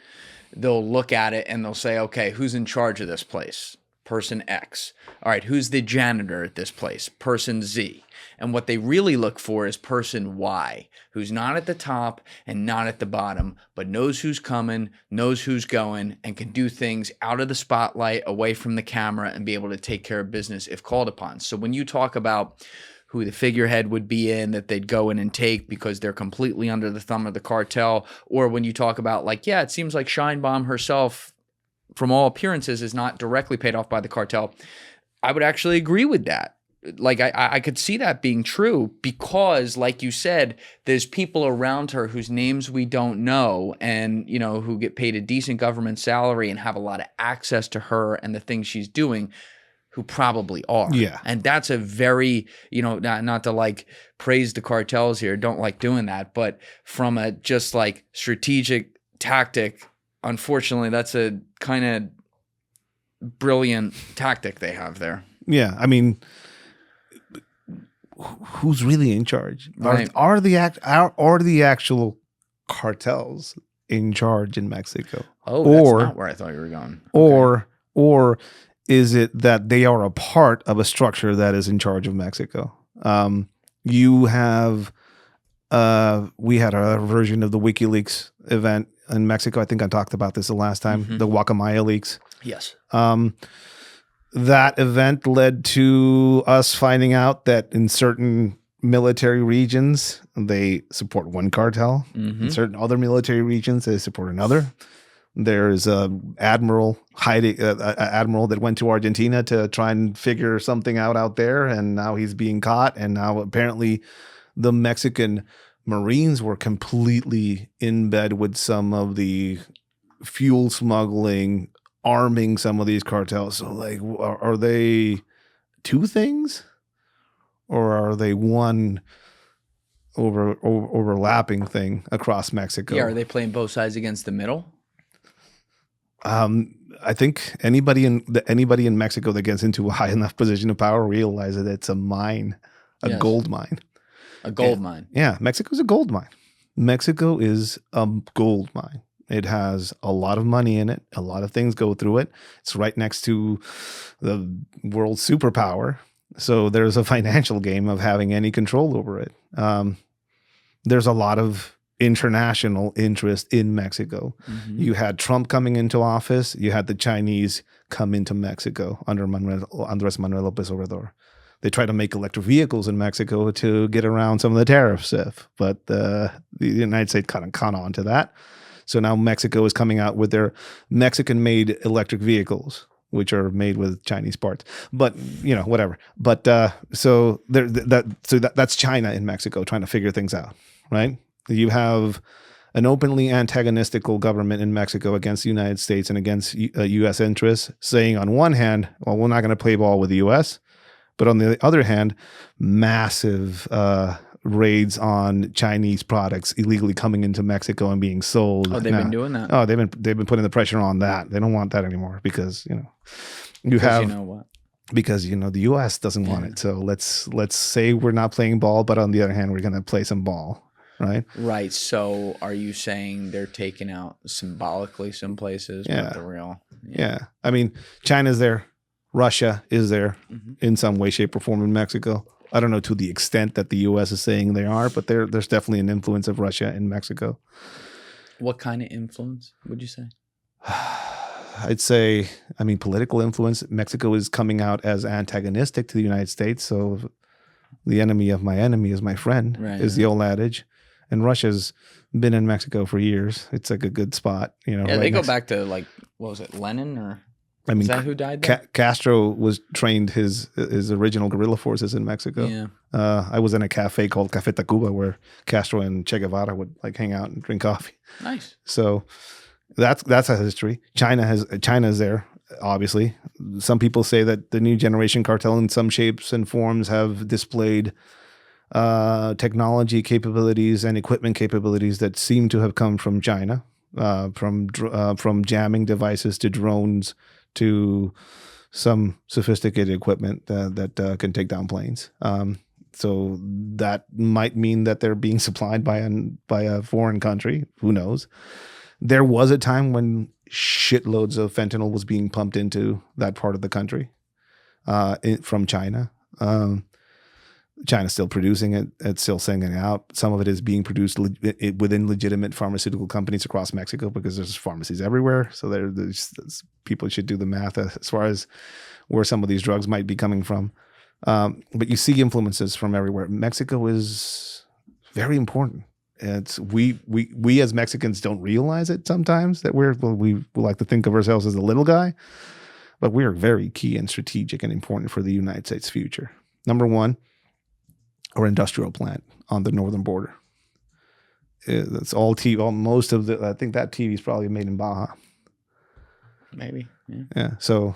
they'll look at it and they'll say, okay, who's in charge of this place? Person X. All right, who's the janitor at this place? Person Z. And what they really look for is person Y, who's not at the top and not at the bottom, but knows who's coming, knows who's going, and can do things out of the spotlight, away from the camera, and be able to take care of business if called upon. So when you talk about who the figurehead would be in that they'd go in and take because they're completely under the thumb of the cartel, or when you talk about like, yeah, it seems like Sheinbaum herself, from all appearances, is not directly paid off by the cartel, I would actually agree with that. Like I could see that being true because, like you said, there's people around her whose names we don't know and, who get paid a decent government salary and have a lot of access to her and the things she's doing, who probably are. Yeah. And that's a very, not to like praise the cartels here, don't like doing that, but from a just like strategic tactic, unfortunately, that's a kind of brilliant tactic they have there. Yeah. I mean, who's really in charge? Right. Are the actual cartels in charge in Mexico? Oh, that's not where I thought you were going. Or is it that they are a part of a structure that is in charge of Mexico? You have, we had our version of the WikiLeaks event in Mexico. I think I talked about this the last time, the Guacamaya leaks. Yes. That event led to us finding out that in certain military regions, they support one cartel. In certain other military regions, they support another. There's an admiral that went to Argentina to try and figure something out there, and now he's being caught. And now apparently the Mexican Marines were completely in bed with some of the fuel smuggling, arming some of these cartels. So, like, are they two things, or are they one overlapping thing across Mexico? Yeah, are they playing both sides against the middle? I think anybody in Mexico that gets into a high enough position of power realizes that it's a mine, a gold mine. A gold mine. Yeah, Mexico's a gold mine. Mexico is a gold mine. It has a lot of money in it. A lot of things go through it. It's right next to the world superpower. So there's a financial game of having any control over it. There's a lot of international interest in Mexico. You had Trump coming into office. You had the Chinese come into Mexico under Andres Manuel López Obrador. They try to make electric vehicles in Mexico to get around some of the tariffs, but the United States kind of caught on to that. So now Mexico is coming out with their Mexican-made electric vehicles, which are made with Chinese parts. But whatever. But so that's China in Mexico trying to figure things out, right? You have an openly antagonistical government in Mexico against the United States and against U.S. interests, saying on one hand, well, we're not going to play ball with the U.S., but on the other hand, massive raids on Chinese products illegally coming into Mexico and being sold. Oh, they've been doing that. Oh, they've been putting the pressure on that. They don't want that anymore because you know what? Because the U.S. doesn't want it. So let's say we're not playing ball, but on the other hand, we're going to play some ball. Right. Right. So are you saying they're taking out symbolically some places, but the real? Yeah. I mean, China's there. Russia is there in some way, shape, or form in Mexico. I don't know to the extent that the U.S. is saying they are, but there's definitely an influence of Russia in Mexico. What kind of influence would you say? I'd say, political influence. Mexico is coming out as antagonistic to the United States. So the enemy of my enemy is my friend, is the old adage. And Russia's been in Mexico for years. It's like a good spot, Yeah, right, they go back to what was it, Lenin or? Is that who died there? Castro was trained his original guerrilla forces in Mexico. Yeah. I was in a cafe called Café Tacuba where Castro and Che Guevara would hang out and drink coffee. Nice. So that's a history. China's there, obviously. Some people say that the new generation cartel in some shapes and forms have displayed technology capabilities and equipment capabilities that seem to have come from China, from jamming devices to drones to some sophisticated equipment that can take down planes. So that might mean that they're being supplied by a foreign country. Who knows? There was a time when shitloads of fentanyl was being pumped into that part of the country from China. China's still producing it. It's still sending it out. Some of it is being produced within legitimate pharmaceutical companies across Mexico because there's pharmacies everywhere. So there's people should do the math as far as where some of these drugs might be coming from. But you see influences from everywhere. Mexico is very important. It's we as Mexicans don't realize it sometimes that we like to think of ourselves as the little guy, but we are very key and strategic and important for the United States' future. Number one, our industrial plant on the northern border. It's all TV. Most of I think that TV is probably made in Baja. Maybe. Yeah. So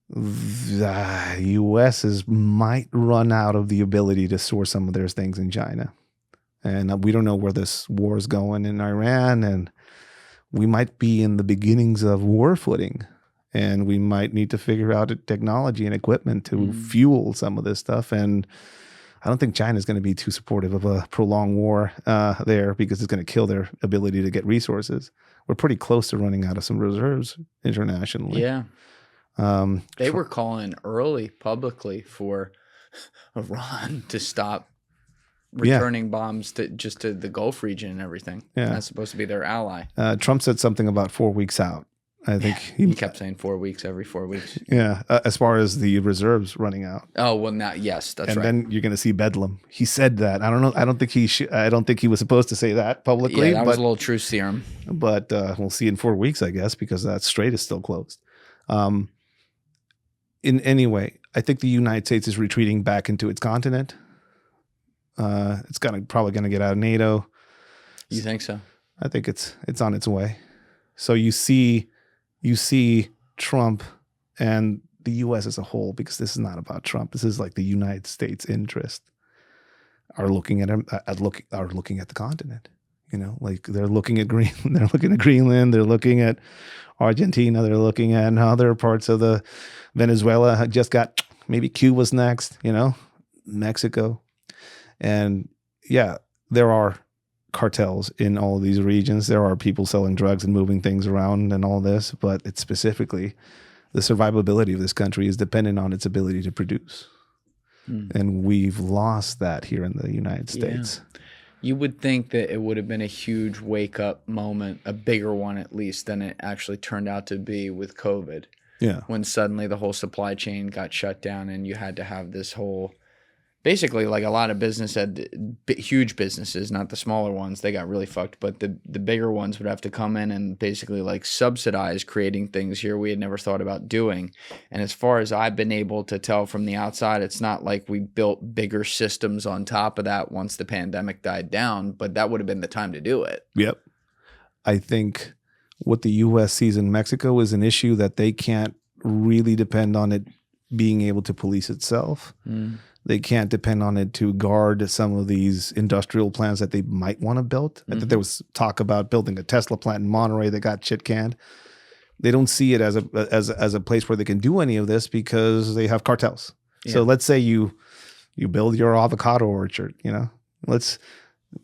the U.S. might run out of the ability to source some of their things in China. And we don't know where this war is going in Iran. And we might be in the beginnings of war footing. And we might need to figure out technology and equipment to fuel some of this stuff. And I don't think China is going to be too supportive of a prolonged war there because it's going to kill their ability to get resources. We're pretty close to running out of some reserves internationally. Yeah. They were calling early publicly for Iran to stop returning bombs to the Gulf region and everything. Yeah. That's supposed to be their ally. Trump said something about 4 weeks out. I think he kept saying 4 weeks, every 4 weeks. Yeah, as far as the reserves running out. Oh well, now yes, that's right. And then you're going to see bedlam. He said that. I don't know. I don't think he was supposed to say that publicly. Yeah, that was a little truth serum. But we'll see in 4 weeks, I guess, because that strait is still closed. In any way, I think the United States is retreating back into its continent. It's probably going to get out of NATO. You think so? I think it's on its way. So you see Trump and the U.S. as a whole, because this is not about Trump. This is like the United States interest are looking at the continent. Like they're looking at Greenland. They're looking at Greenland. They're looking at Argentina. They're looking at other parts of the Venezuela. Just got maybe Cuba's next. Mexico, and yeah, there are cartels in all of these regions. There are people selling drugs and moving things around and all this, but it's specifically the survivability of this country is dependent on its ability to produce. And we've lost that here in the United States. Yeah. You would think that it would have been a huge wake-up moment, a bigger one at least, than it actually turned out to be with COVID. Yeah. when suddenly the whole supply chain got shut down and you had to have this whole, basically like a lot of business had huge businesses, not the smaller ones. They got really fucked, but the bigger ones would have to come in and basically like subsidize creating things here we had never thought about doing. And as far as I've been able to tell from the outside, it's not like we built bigger systems on top of that once the pandemic died down, but that would have been the time to do it. Yep. I think what the U.S. sees in Mexico is an issue that they can't really depend on it being able to police itself. They can't depend on it to guard some of these industrial plants that they might want to build. I think there was talk about building a Tesla plant in Monterey that got shit canned. They don't see it as a place where they can do any of this because they have cartels. Yeah. So let's say you build your avocado orchard,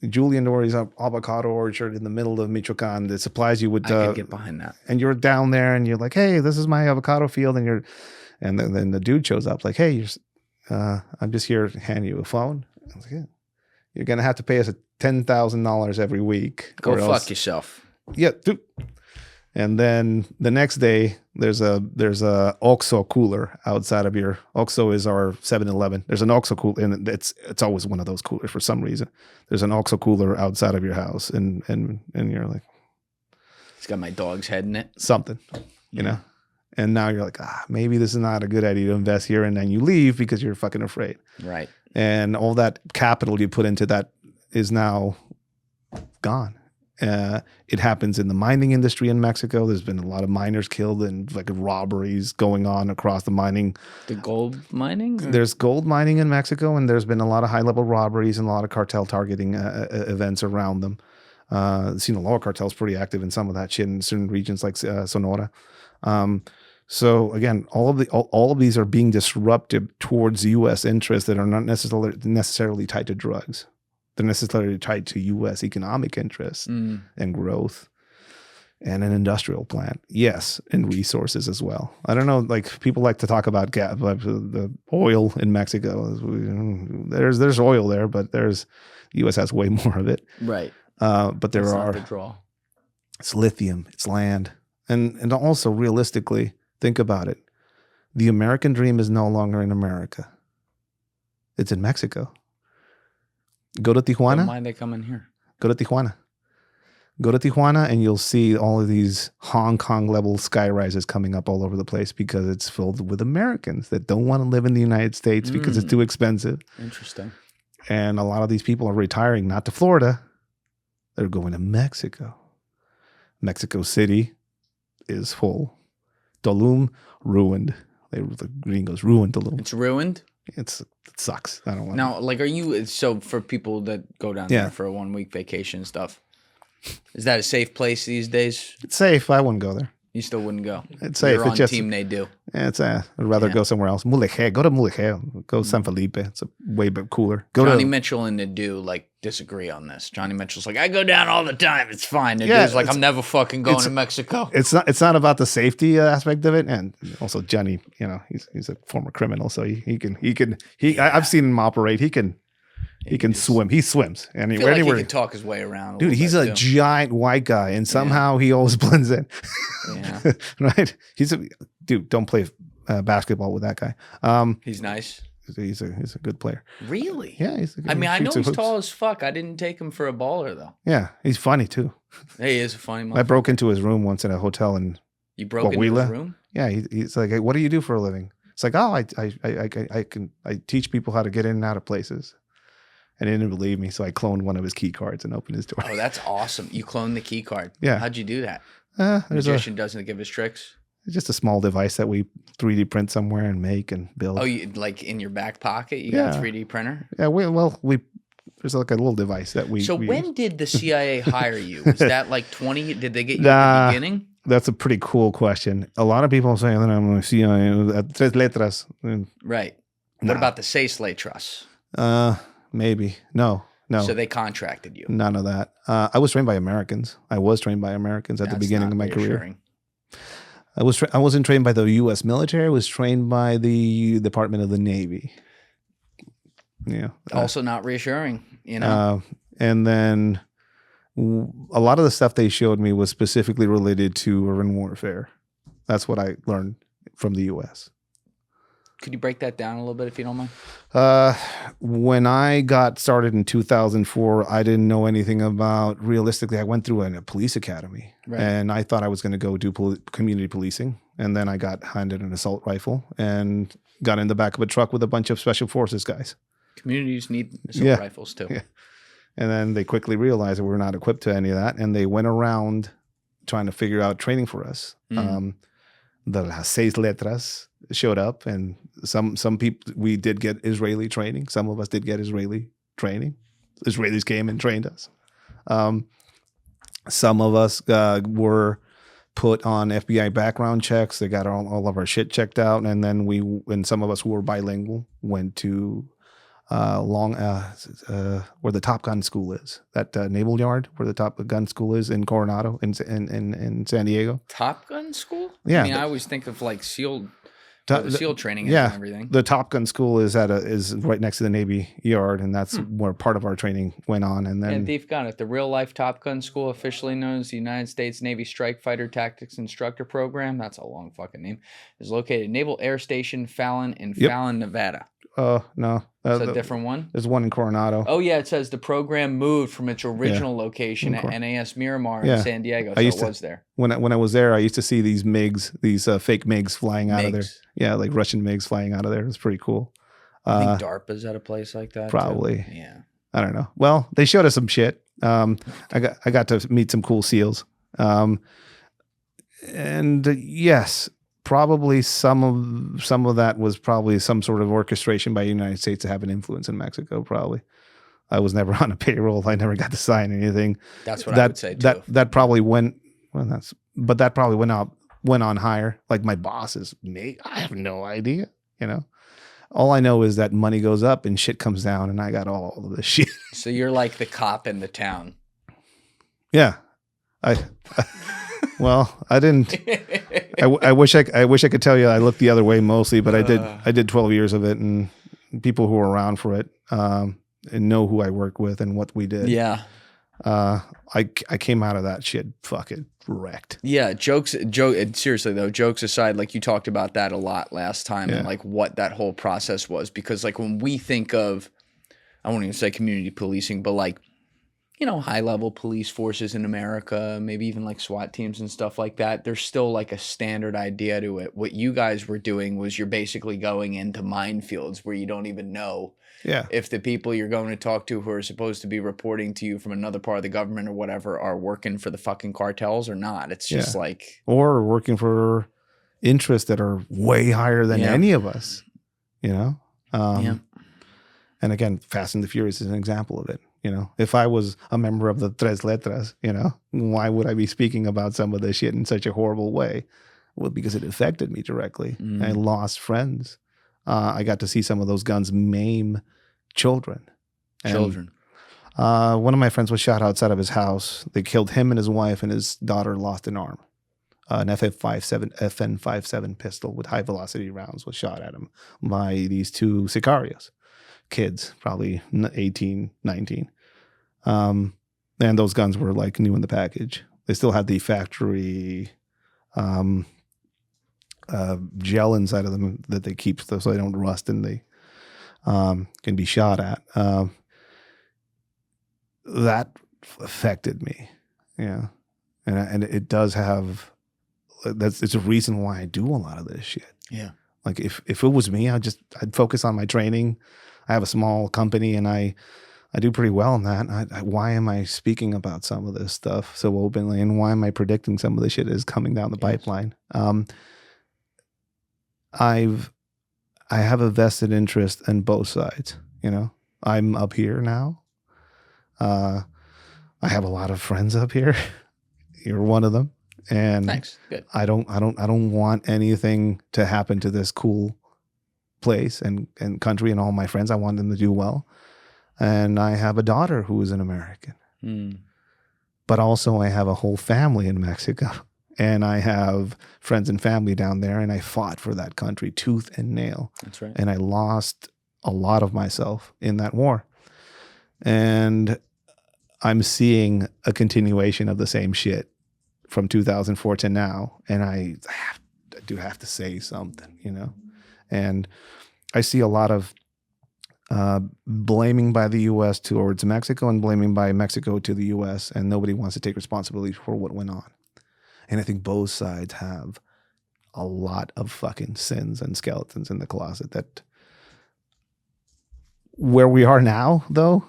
Julian Dorey's avocado orchard in the middle of Michoacan that supplies you with. I could get behind that. And you're down there, and you're like, "Hey, this is my avocado field," and then the dude shows up like, "Hey, I'm just here to hand you a phone." I was like, "Yeah, you're gonna have to pay us $10,000 every week. Go fuck yourself." Yeah, dude. And then the next day, there's a OXXO cooler outside of your. OXXO is our 7-Eleven. There's an OXXO cooler, and it's always one of those coolers for some reason. There's an OXXO cooler outside of your house, and you're like, it's got my dog's head in it. Something, you know. And now you're like, maybe this is not a good idea to invest here, and then you leave because you're fucking afraid. Right. And all that capital you put into that is now gone. It happens in the mining industry in Mexico. There's been a lot of miners killed and like robberies going on across the mining. The gold mining? There's gold mining in Mexico, and there's been a lot of high-level robberies and a lot of cartel targeting events around them. Sinaloa cartel's pretty active in some of that shit in certain regions like Sonora. So again, all of these are being disruptive towards U.S. interests that are not necessarily tied to drugs. They're necessarily tied to U.S. economic interests and growth and an industrial plant. Yes, and resources as well. I don't know, like people like to talk about the oil in Mexico. There's oil there, but the U.S. has way more of it. Right. But there are the draw. It's lithium, it's land. And also realistically, think about it. The American dream is no longer in America. It's in Mexico. Go to Tijuana. Why are they coming here? Go to Tijuana. Go to Tijuana and you'll see all of these Hong Kong level sky rises coming up all over the place because it's filled with Americans that don't want to live in the United States because it's too expensive. Interesting. And a lot of these people are retiring not to Florida. They're going to Mexico. Mexico City is full. Tulum, ruined. The gringos ruined Tulum. It's ruined? It sucks. I don't want Now, like, so for people that go down there for a 1-week vacation and stuff, is that a safe place these days? It's safe. I wouldn't go there. You still wouldn't go? It's safe. You're on it's just, team they do. I'd rather go somewhere else. Mulegé. Go to Mulegé. Go San Felipe. It's a way bit cooler. Johnny Mitchell and Nadeau like disagree on this. Johnny Mitchell's like, I go down all the time. It's fine. Nadew's like, I'm never fucking going to Mexico. It's not about the safety aspect of it, and also Johnny. He's a former criminal, so I've seen him operate. He can swim. He swims. I feel like he can talk his way around. Dude, he's a giant white guy, and somehow he always blends in. Yeah. Right? Dude, don't play basketball with that guy. He's nice. He's a good player. Really? Yeah. I know he's tall as fuck. I didn't take him for a baller, though. Yeah, he's funny, too. He is a funny motherfucker. I broke into his room once in a hotel in You broke into his room? Yeah, he's like, hey, what do you do for a living? It's like, I teach people how to get in and out of places. And he didn't believe me, so I cloned one of his key cards and opened his door. Oh, that's awesome. You cloned the key card. Yeah. How'd you do that? Magician doesn't give his tricks? It's just a small device that we 3D print somewhere and make and build. Oh, you like in your back pocket? You got a 3D printer? Yeah, there's like a little device that we. So when did the CIA hire you? Was that like 20? Did they get you at the beginning? That's a pretty cool question. A lot of people say that I'm a CIA at tres letras. Right. What about the seis letras? Maybe. No. So they contracted you? None of that. I was trained by Americans. I was trained by Americans at the beginning of my career. I wasn't trained by the U.S. military. I was trained by the Department of the Navy. Yeah. Also not reassuring, And then a lot of the stuff they showed me was specifically related to urban warfare. That's what I learned from the U.S. Could you break that down a little bit if you don't mind? When I got started in 2004, I didn't know anything about, realistically, I went through a police academy, and I thought I was going to go do community policing. And then I got handed an assault rifle and got in the back of a truck with a bunch of special forces guys. Communities need assault rifles too. Yeah. And then they quickly realized that we were not equipped to any of that. And they went around trying to figure out training for us. The Las Seis Letras showed up, and some people, we did get Israeli training. Some of us did get Israeli training. Israelis came and trained us. Some of us were put on FBI background checks. They got all of our shit checked out. And then some of us who were bilingual went to where the Top Gun school is, that naval yard where the Top Gun school is in Coronado in San Diego. Top Gun school? Yeah. I mean, I always think of like SEAL training and everything. The Top Gun school is right next to the Navy yard, and that's where part of our training went on. And then they've got it. The real life Top Gun school, officially known as the United States Navy Strike Fighter Tactics Instructor Program, that's a long fucking name, is located at Naval Air Station Fallon in Fallon, Nevada. No. It's a different one? There's one in Coronado. Oh, yeah. It says the program moved from its original location at NAS Miramar in San Diego. So it was there. When I was there, I used to see these MiGs, these fake MiGs flying out of there. Yeah, like Russian MiGs flying out of there. It was pretty cool. I think DARPA's at a place like that. Probably. Too. Yeah. I don't know. Well, they showed us some shit. I got to meet some cool SEALs. And yes, probably some of that was probably some sort of orchestration by the United States to have an influence in Mexico. Probably, I was never on a payroll. I never got to sign anything. That's what I would say too. That probably went. Well, that probably went on higher. Like my bosses, me. I have no idea. All I know is that money goes up and shit comes down, and I got all of this shit. So you're like the cop in the town. Yeah, well, I didn't. I wish I could tell you I looked the other way mostly, but I did. I did 12 years of it, and people who were around for it and know who I work with and what we did. Yeah. I came out of that shit fucking wrecked. Yeah. Seriously though, jokes aside, like you talked about that a lot last time, and like what that whole process was, because like when we think of, I won't even say community policing, but like, high level police forces in America, maybe even like SWAT teams and stuff like that, there's still like a standard idea to it. What you guys were doing was you're basically going into minefields where you don't even know if the people you're going to talk to who are supposed to be reporting to you from another part of the government or whatever are working for the fucking cartels or not. It's just like... Or working for interests that are way higher than any of us, And again, Fast and the Furious is an example of it. If I was a member of the Tres Letras, why would I be speaking about some of this shit in such a horrible way? Well, because it affected me directly. I lost friends. I got to see some of those guns maim children. One of my friends was shot outside of his house. They killed him and his wife, and his daughter lost an arm. An FN57 pistol with high velocity rounds was shot at him by these two sicarios. Kids, probably 18, 19. And those guns were like new in the package. They still had the factory gel inside of them that they keep so they don't rust and they can be shot at. That affected me. Yeah. And it does have, it's a reason why I do a lot of this shit. Yeah. Like if it was me, I'd focus on my training. I have a small company and I do pretty well in that. Why am I speaking about some of this stuff so openly, and why am I predicting some of the shit is coming down the pipeline? I have a vested interest in both sides. I'm up here now. I have a lot of friends up here. You're one of them, and thanks. Good. I don't want anything to happen to this cool place and country and all my friends. I want them to do well. And I have a daughter who is an American. But also I have a whole family in Mexico. And I have friends and family down there, and I fought for that country tooth and nail. That's right. And I lost a lot of myself in that war. And I'm seeing a continuation of the same shit from 2004 to now. And I to have to say something, And I see a lot of blaming by the U.S. towards Mexico and blaming by Mexico to the U.S., and nobody wants to take responsibility for what went on. And I think both sides have a lot of fucking sins and skeletons in the closet that where we are now, though,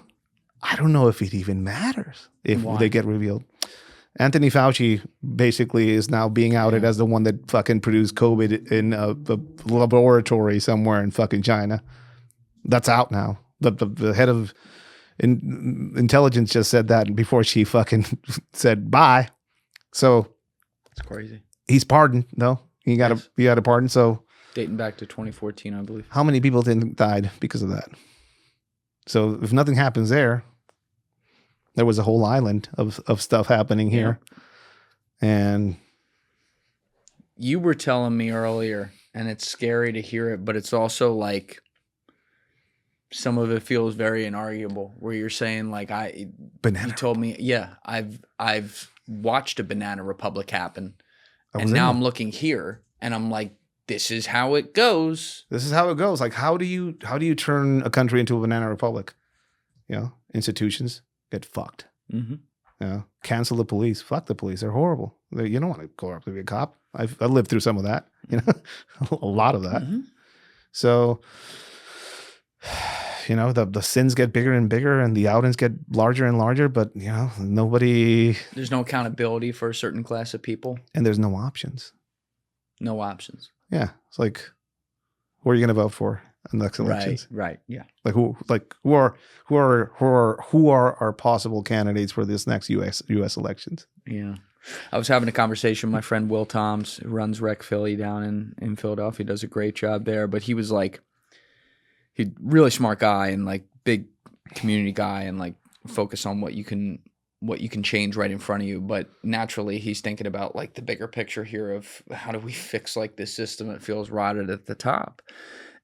I don't know if it even matters if they get revealed. Anthony Fauci basically is now being outed as the one that fucking produced COVID in a laboratory somewhere in fucking China. That's out now. The head of intelligence just said that before she fucking said bye. So it's crazy. He's pardoned, though. He got a pardon. So dating back to 2014, I believe. How many people died because of that? So if nothing happens there was a whole island of stuff happening here. And you were telling me earlier, and it's scary to hear it, but it's also like some of it feels very inarguable, where you're saying like you told me, I've watched a banana republic happen, and now I'm looking here and I'm like, this is how it goes. This is how it goes. Like, how do you turn a country into a banana republic? Institutions get fucked. Cancel the police. Fuck the police. They're horrible. You don't want to go up to be a cop. I lived through some of that. A lot of that. So, the sins get bigger and bigger, and the outings get larger and larger. But nobody. There's no accountability for a certain class of people, and there's no options. No options. Yeah, it's like, who are you going to vote for in the next elections? Right. Yeah. Like who are our possible candidates for this next U.S. elections? Yeah. I was having a conversation with my friend Will Toms, who runs Rec Philly down in Philadelphia. He does a great job there, but he was like, he's really smart guy and like big community guy, and like focus on what you can change right in front of you. But naturally he's thinking about like the bigger picture here of how do we fix like this system that feels rotted at the top.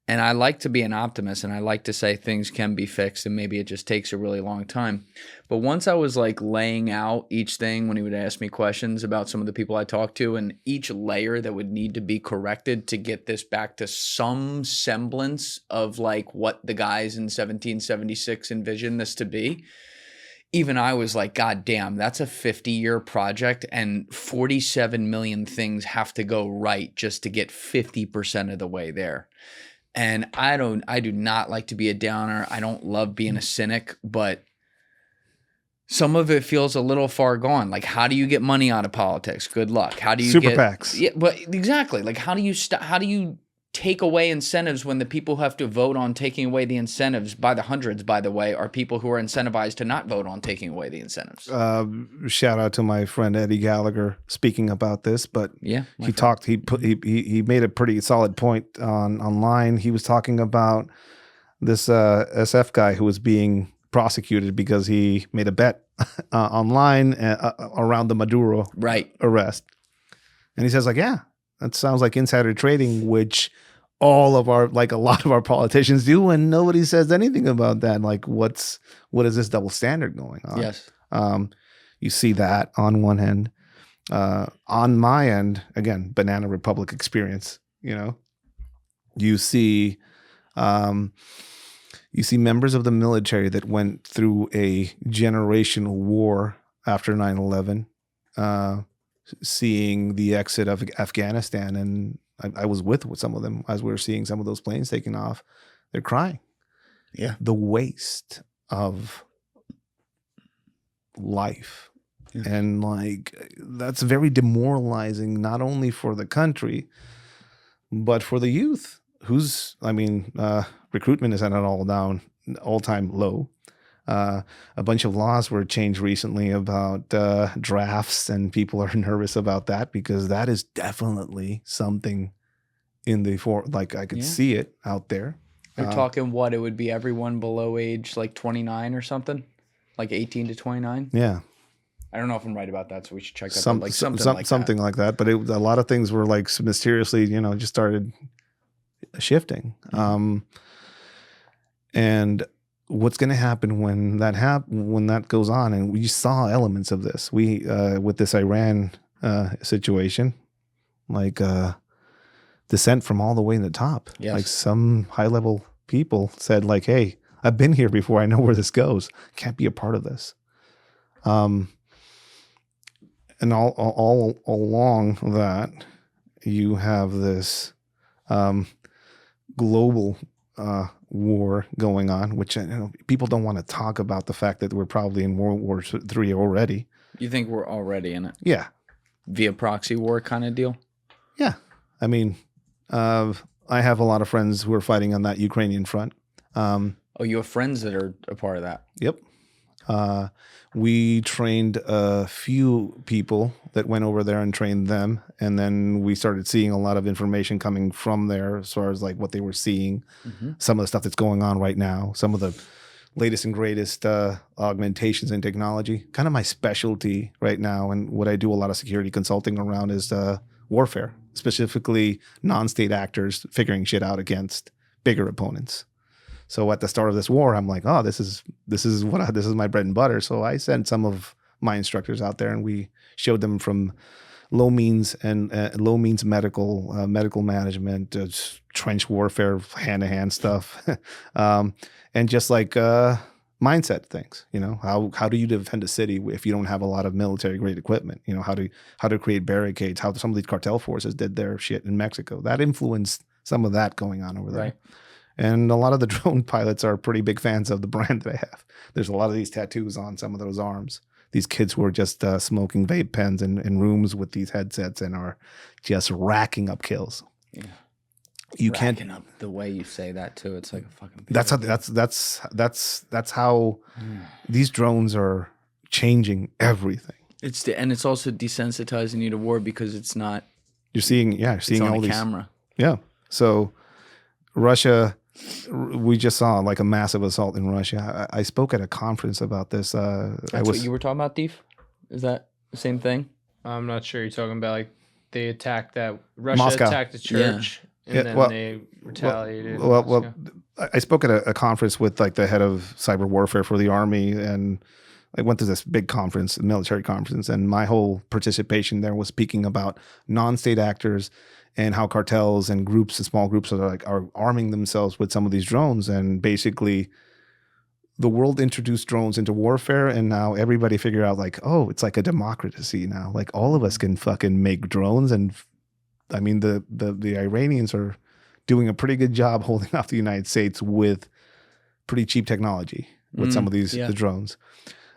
And I like to be an optimist, and I like to say things can be fixed, and maybe it just takes a really long time. But once I was like laying out each thing when he would ask me questions about some of the people I talked to, and each layer that would need to be corrected to get this back to some semblance of like what the guys in 1776 envisioned this to be, even I was like, God damn, that's a 50-year project, and 47 million things have to go right just to get 50% of the way there. And I do not like to be a downer. I don't love being a cynic, but some of it feels a little far gone. Like, how do you get money out of politics? Good luck. How do you Super PACs? Yeah, but exactly. Like, how do you take away incentives when the people who have to vote on taking away the incentives by the hundreds, by the way, are people who are incentivized to not vote on taking away the incentives? Shout out to my friend Eddie Gallagher speaking about this, but he made a pretty solid point online. He was talking about this SF guy who was being prosecuted because he made a bet online around the Maduro arrest. And he says like, yeah, that sounds like insider trading, which a lot of our politicians do, and nobody says anything about that. Like, what is this double standard going on? Yes. You see that on one end. On my end, again, Banana Republic experience. You see members of the military that went through a generational war after 9/11. Seeing the exit of Afghanistan, and I was with some of them as we were seeing some of those planes taking off. They're crying. Yeah. The waste of life. Yeah. And like, that's very demoralizing, not only for the country, but for the youth recruitment is at an all-time low. A bunch of laws were changed recently about drafts, and people are nervous about that because that is definitely something I could see it out there. They're talking what it would be everyone below age like 29 or something, like 18 to 29. Yeah, I don't know if I'm right about that, so we should check that. Something like that. But a lot of things were like mysteriously, just started shifting. Mm-hmm. And what's going to happen when that goes on? And we saw elements of this. We with this Iran situation, like dissent from all the way in the top. Yes. Like some high level people said like, hey, I've been here before. I know where this goes. Can't be a part of this. And all along that, you have this global war going on, which people don't want to talk about the fact that we're probably in World War III already. You think we're already in it? Yeah. Via proxy war kind of deal? Yeah. I mean, I have a lot of friends who are fighting on that Ukrainian front. Oh, you have friends that are a part of that? Yep. We trained a few people that went over there and trained them. And then we started seeing a lot of information coming from there as far as like what they were seeing, some of the stuff that's going on right now, some of the latest and greatest augmentations in technology. Kind of my specialty right now, and what I do a lot of security consulting around is warfare, specifically non-state actors figuring shit out against bigger opponents. So at the start of this war, I'm like, oh, this is my bread and butter. So I sent some of my instructors out there, and we showed them from low means medical management, trench warfare, hand-to-hand stuff, and just like mindset things. How do you defend a city if you don't have a lot of military grade equipment? How to create barricades? How some of these cartel forces did their shit in Mexico. That influenced some of that going on over there. Right. And a lot of the drone pilots are pretty big fans of the brand that I have. There's a lot of these tattoos on some of those arms. These kids who are just smoking vape pens in rooms with these headsets and are just racking up kills. Yeah. You Racking can't. up the way you say that too. It's like a fucking. That's how these drones are changing everything. And it's also desensitizing you to war because it's not. You're seeing It's all on a these camera. Yeah. So Russia, we just saw like a massive assault in Russia. I spoke at a conference about this. That's what you were talking about, Deef? Is that the same thing? I'm not sure. You're talking about like they attacked that Russia Moscow. attacked the church and then they retaliated. Well, I spoke at a conference with like the head of cyber warfare for the army, and I went to this big conference, military conference, and my whole participation there was speaking about non-state actors and how cartels and groups and small groups are arming themselves with some of these drones. And basically the world introduced drones into warfare, and now everybody figured out like, oh, it's like a democracy now. Like all of us can fucking make drones. And I mean, the Iranians are doing a pretty good job holding off the United States with pretty cheap technology with some of these the drones.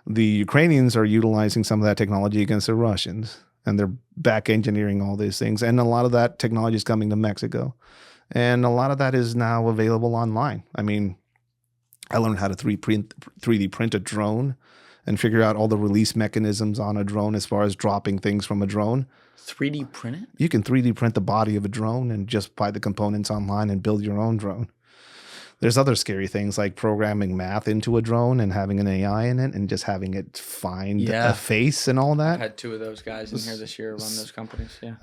The Ukrainians are utilizing some of that technology against the Russians, and they're back engineering all these things. And a lot of that technology is coming to Mexico. And a lot of that is now available online. I mean, I learned how to 3D print a drone and figure out all the release mechanisms on a drone as far as dropping things from a drone. 3D print it? You can 3D print the body of a drone and just buy the components online and build your own drone. There's other scary things like programming math into a drone and having an AI in it and just having it find a face and all that. I had two of those guys in here this year run those companies. Yeah.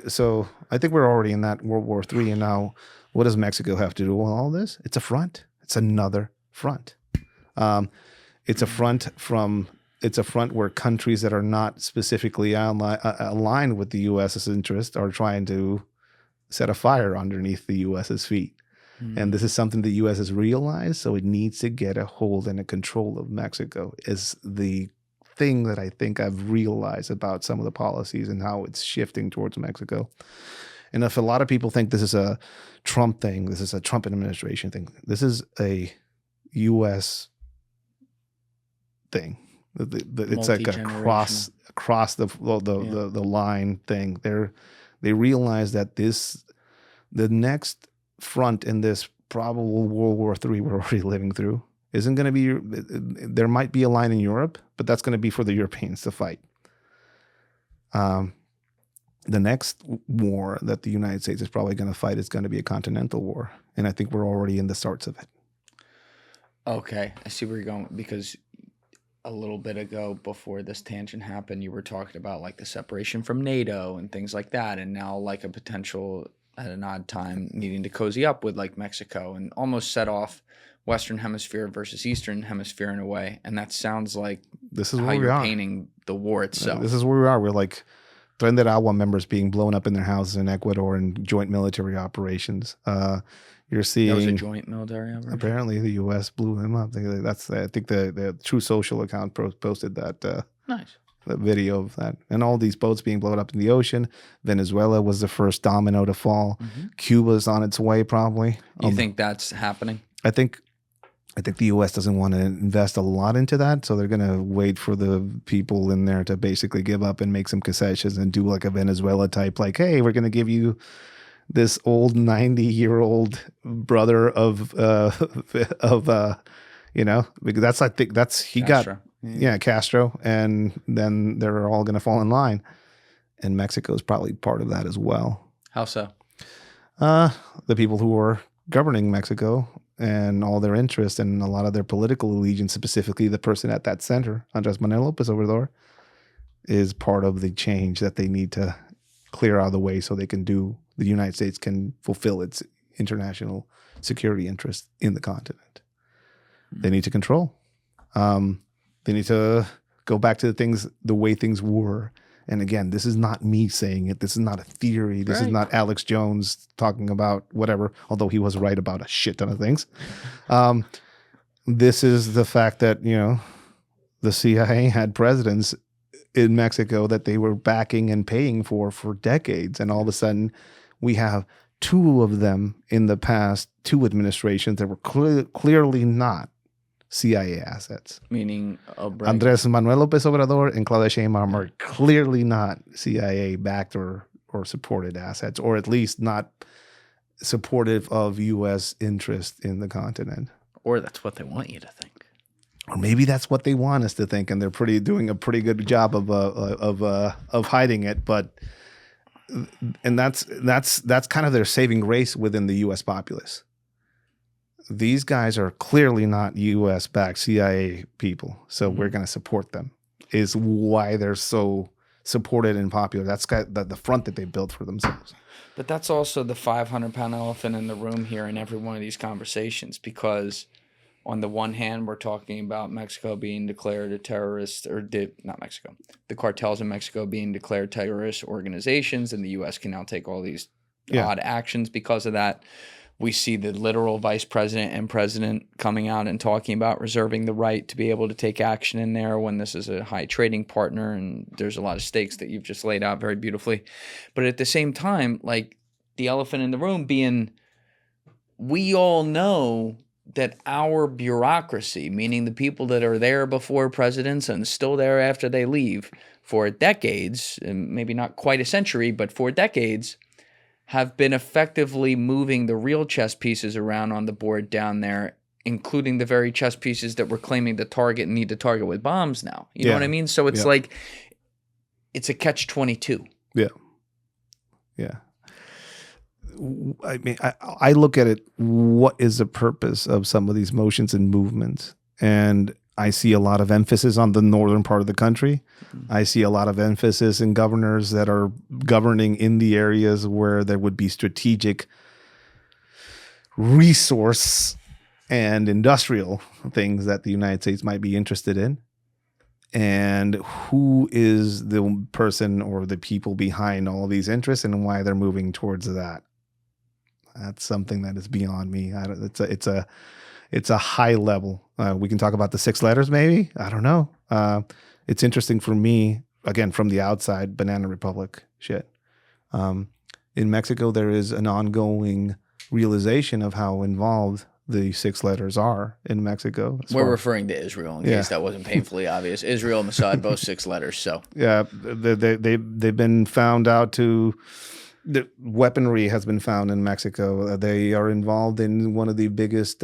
So I think we're already in that World War III. And now what does Mexico have to do with all this? It's a front. It's another front. It's a front where countries that are not specifically aligned with the U.S.'s interest are trying to set a fire underneath the U.S.'s feet. And this is something the U.S. has realized, so it needs to get a hold and a control of Mexico is the thing that I think I've realized about some of the policies and how it's shifting towards Mexico. And if a lot of people think this is a Trump thing, this is a Trump administration thing, this is a U.S. thing. It's like across the line thing. They realize that the next front in this probable World War III we're already living through isn't going to be, there might be a line in Europe, but that's going to be for the Europeans to fight. The next war that the United States is probably going to fight is going to be a continental war. And I think we're already in the starts of it. Okay. I see where you're going, because a little bit ago before this tangent happened, you were talking about like the separation from NATO and things like that. And now like a potential at an odd time needing to cozy up with like Mexico and almost set off Western Hemisphere versus Eastern Hemisphere in a way. And that sounds like this is how where you're we are. painting the war itself. This is where we are. We're like Tren de Agua members being blown up in their houses in Ecuador in joint military operations. You're seeing That was a joint military operation. Apparently, the U.S. blew them up. I think the True Social account posted that. Nice. The video of that, and all these boats being blown up in the ocean. Venezuela was the first domino to fall. Cuba's on its way, probably. You think that's happening? I think the U.S. doesn't want to invest a lot into that, so they're going to wait for the people in there to basically give up and make some concessions and do like a Venezuela type, like, hey, we're going to give you this old 90-year-old brother of because I think that's he Castro. got. Yeah, Castro, and then they're all going to fall in line, and Mexico is probably part of that as well. How so? The people who are governing Mexico and all their interests and a lot of their political allegiance, specifically the person at that center, Andres Manuel López Obrador, is part of the change that they need to clear out of the way so the United States can fulfill its international security interests in the continent. They need to control. They need to go back to the way things were. And again, this is not me saying it. This is not a theory. This is not Alex Jones talking about whatever, although he was right about a shit ton of things. This is the fact that, the CIA had presidents in Mexico that they were backing and paying for decades. And all of a sudden, we have two of them in the past, two administrations that were clearly not CIA assets. Meaning Andres Manuel López Obrador and Claudia Sheinbaum are clearly not CIA-backed or supported assets, or at least not supportive of U.S. interest in the continent. Or that's what they want you to think. Or maybe that's what they want us to think, and they're doing a pretty good job of hiding it. But that's kind of their saving grace within the U.S. populace. These guys are clearly not U.S.-backed CIA people, so we're going to support them, is why they're so supported and popular. That's got the front that they built for themselves. But that's also the 500-pound elephant in the room here in every one of these conversations, because on the one hand, we're talking about Mexico being declared a terrorist, not Mexico, the cartels in Mexico being declared terrorist organizations, and the U.S. can now take all these odd actions because of that. We see the literal vice president and president coming out and talking about reserving the right to be able to take action in there when this is a high trading partner, and there's a lot of stakes that you've just laid out very beautifully. But at the same time, like the elephant in the room being, we all know that our bureaucracy, meaning the people that are there before presidents and still there after they leave for decades, and maybe not quite a century, but for decades, have been effectively moving the real chess pieces around on the board down there, including the very chess pieces that we're claiming to target and need to target with bombs now. You know what I mean? So it's like, it's a catch-22. Yeah. Yeah. I mean, I look at it, what is the purpose of some of these motions and movements? And I see a lot of emphasis on the northern part of the country. I see a lot of emphasis in governors that are governing in the areas where there would be strategic resource and industrial things that the United States might be interested in. And who is the person or the people behind all these interests and why they're moving towards that? That's something that is beyond me. It's a high level. We can talk about the 6 letters, maybe. I don't know. It's interesting for me, again, from the outside, Banana Republic shit. In Mexico, there is an ongoing realization of how involved the 6 letters are in Mexico. We're referring to Israel in case that wasn't painfully obvious. Israel and Mossad, both 6 letters. So yeah, they've been found out to. The weaponry has been found in Mexico. They are involved in one of the biggest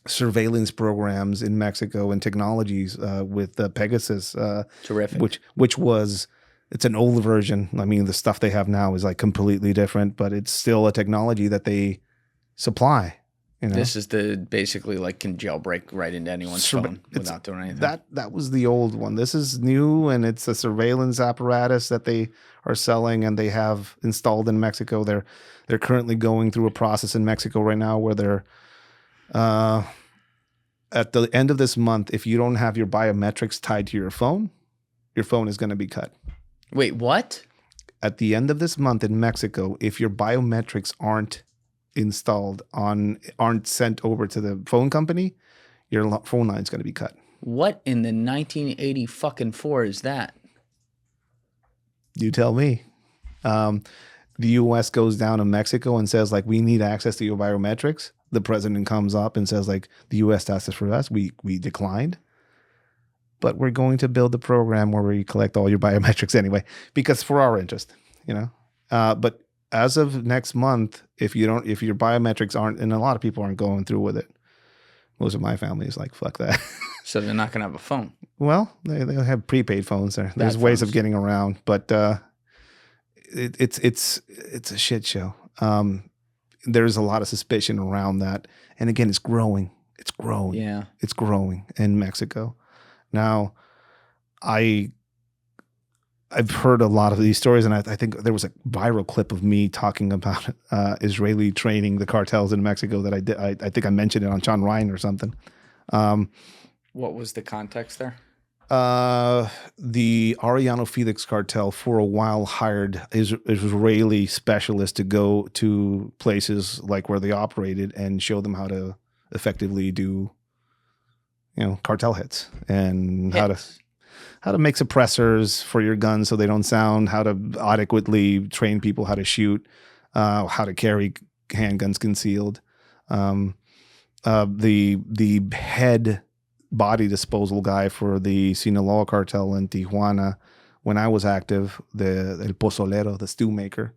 surveillance programs in Mexico and technologies with Pegasus. Terrific. Which was, it's an old version. I mean, the stuff they have now is like completely different, but it's still a technology that they supply. You know? This is basically like can jailbreak right into anyone's phone without doing anything. That was the old one. This is new, and it's a surveillance apparatus that they are selling and they have installed in Mexico. They're currently going through a process in Mexico right now where they're at the end of this month, if you don't have your biometrics tied to your phone is going to be cut. Wait, what? at the end of this month in Mexico, if your biometrics aren't sent over to the phone company, your phone line's going to be cut. What in the 1980 fucking 4 is that? You tell me. The U.S. goes down to Mexico and says, like, we need access to your biometrics. The president comes up and says, like, the U.S. asked us for us. We declined. But we're going to build a program where we collect all your biometrics anyway, because for our interest, But as of next month, if your biometrics aren't, and a lot of people aren't going through with it. Most of my family is like, fuck that. So they're not going to have a phone. Well, they have prepaid phones there. There's ways of getting around, but it's a shit show. There's a lot of suspicion around that, and again, it's growing. It's growing. Yeah, it's growing in Mexico. Now, I've heard a lot of these stories, and I think there was a viral clip of me talking about Israeli training the cartels in Mexico that I did. I think I mentioned it on Sean Ryan or something. What was the context there? The Arellano Felix cartel for a while hired Israeli specialists to go to places like where they operated and show them how to effectively do, cartel hits and how to make suppressors for your guns so they don't sound, how to adequately train people how to shoot, how to carry handguns concealed. The head body disposal guy for the Sinaloa cartel in Tijuana, when I was active, El Pozolero, the stew maker,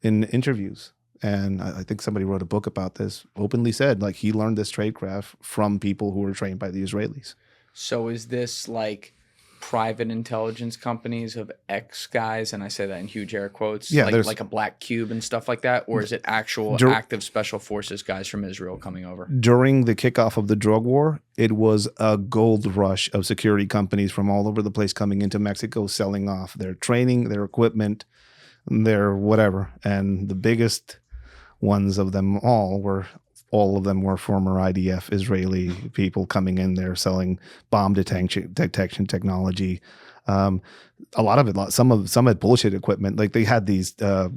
in interviews. And I think somebody wrote a book about this, openly said, like, he learned this tradecraft from people who were trained by the Israelis. So is this like private intelligence companies of X guys, and I say that in huge air quotes, like a Black Cube and stuff like that, or is it actual active special forces guys from Israel coming over? During the kickoff of the drug war, it was a gold rush of security companies from all over the place coming into Mexico, selling off their training, their equipment, their whatever. And the biggest ones of them all were former IDF Israeli people coming in there selling bomb detection technology. A lot of it, some had bullshit equipment. Like they had these, like,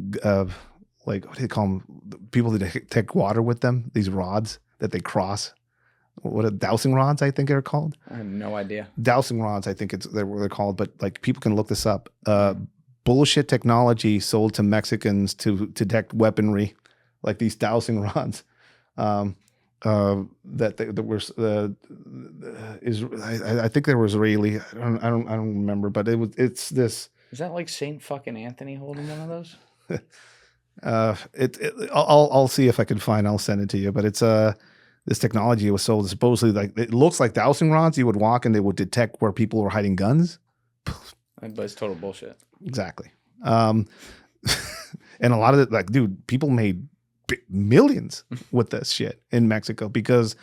what do you call them? People that detect water with them, these rods that they cross. What are dowsing rods, I think they're called? I have no idea. Dowsing rods, I think they're called, but like people can look this up. Bullshit technology sold to Mexicans to detect weaponry, like these dowsing rods. I think they were Israeli. I don't remember, but it's this. Is that like Saint fucking Anthony holding one of those? I'll see if I can find. I'll send it to you. But it's this technology was sold supposedly, like, it looks like dowsing rods. You would walk and they would detect where people were hiding guns. But it's total bullshit. Exactly. And a lot of it, like, dude, people made millions with this shit in Mexico because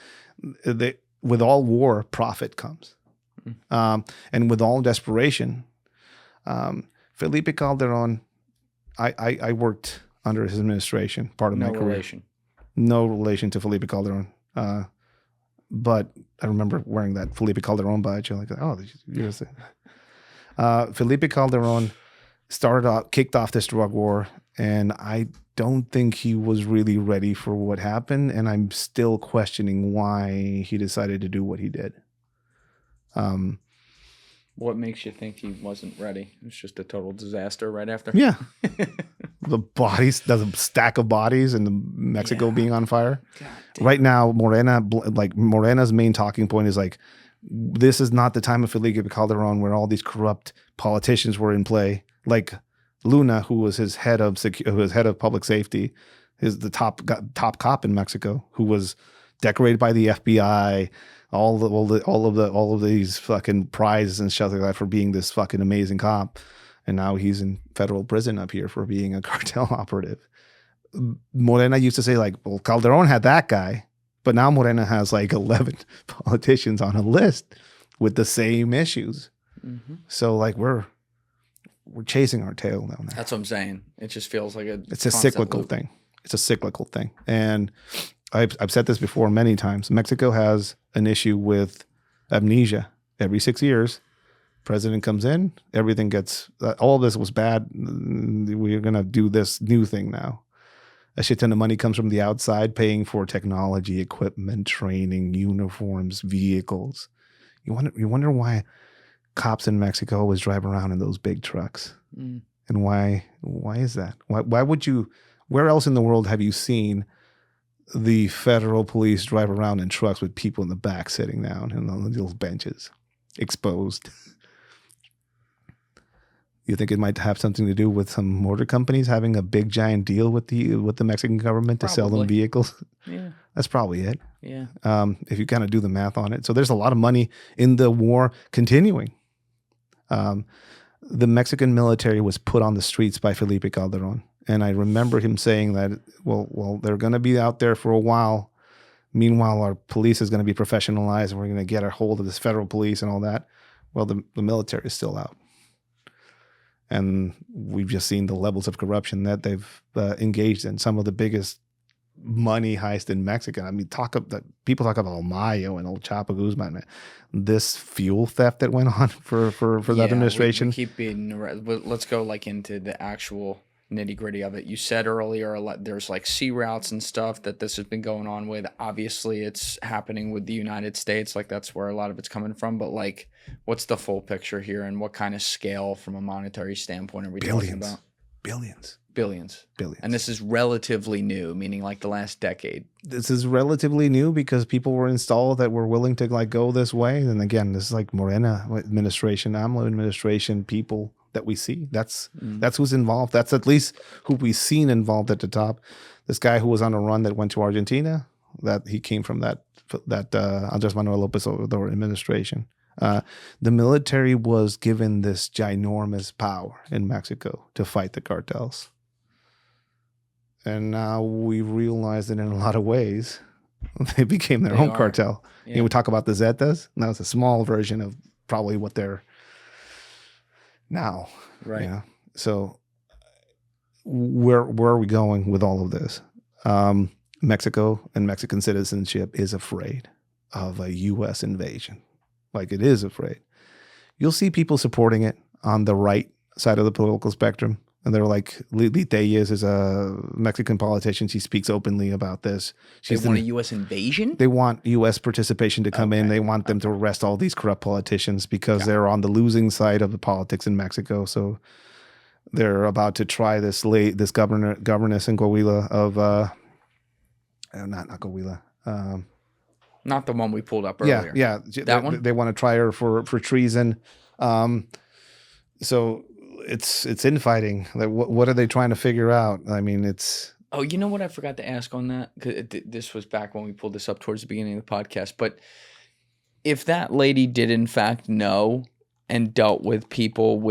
with all war, profit comes. And with all desperation, Felipe Calderon, I worked under his administration, part of my career. No relation to Felipe Calderon. But I remember wearing that Felipe Calderon badge. You're like, oh, Felipe Calderon kicked off this drug war, and I don't think he was really ready for what happened, and I'm still questioning why he decided to do what he did. What makes you think he wasn't ready? It's just a total disaster right after? Yeah. The stack of bodies and Mexico being on fire. Right now, Morena's main talking point is like, this is not the time of Felipe Calderon where all these corrupt politicians were in play. Like Luna, who was his head of public safety, is the top cop in Mexico, who was decorated by the FBI, all of these fucking prizes and stuff like that for being this fucking amazing cop, and now he's in federal prison up here for being a cartel operative. Morena used to say, like, well, Calderon had that guy, but now Morena has like 11 politicians on a list with the same issues. Mm-hmm. So like we're chasing our tail down there. That's what I'm saying. It just feels like it's a cyclical thing. It's a cyclical thing. And I've said this before many times. Mexico has an issue with amnesia. Every 6 years, President comes in, everything gets, all this was bad. We're going to do this new thing now. A shit ton of money comes from the outside, paying for technology, equipment, training, uniforms, vehicles. You wonder why cops in Mexico always drive around in those big trucks. And why is that? Why would you, where else in the world have you seen the federal police drive around in trucks with people in the back sitting down on the little benches, exposed? You think it might have something to do with some motor companies having a big giant deal with the Mexican government to sell them vehicles? Yeah. That's probably it. Yeah. If you kind of do the math on it. So there's a lot of money in the war continuing. The Mexican military was put on the streets by Felipe Calderon. And I remember him saying that, well, they're going to be out there for a while. Meanwhile, our police is going to be professionalized and we're going to get a hold of this federal police and all that. Well, the military is still out. And we've just seen the levels of corruption that they've engaged in. Some of the biggest money heist in Mexico. I mean, people talk about Mayo and old Chapo Guzman. Man. This fuel theft that went on for that administration. We keep being. Let's go into the actual nitty gritty of it. You said earlier there's sea routes and stuff that this has been going on with. Obviously, it's happening with the United States. That's where a lot of it's coming from. But what's the full picture here, and what kind of scale from a monetary standpoint are we talking about? Billions. And this is relatively new, meaning the last decade. This is relatively new because people were installed that were willing to go this way. And again, this is Morena administration, AMLO administration, people that we see. That's who's involved. That's at least who we've seen involved at the top. This guy who was on a run that went to Argentina, that he came from that Andres Manuel López Obrador administration. The military was given this ginormous power in Mexico to fight the cartels. And now we realize that in a lot of ways, they became their own cartel. Yeah. We talk about the Zetas. Now it's a small version of probably what they're now. Right. Yeah. So where are we going with all of this? Mexico and Mexican citizenship is afraid of a U.S. invasion. It is afraid. You'll see people supporting it on the right side of the political spectrum. And they're Lili Tellez is a Mexican politician. She speaks openly about this. They want a U.S. invasion? They want U.S. participation to come in. They want them to arrest all these corrupt politicians because they're on the losing side of the politics in Mexico. So they're about to try this governess in Coahuila of not Coahuila. Not the one we pulled up earlier. Yeah. That one? They want to try her for treason. So it's infighting. What are they trying to figure out? I mean, it's... Oh, you know what I forgot to ask on that? 'Cause this was back when we pulled this up towards the beginning of the podcast. But if that lady did in fact know and dealt with people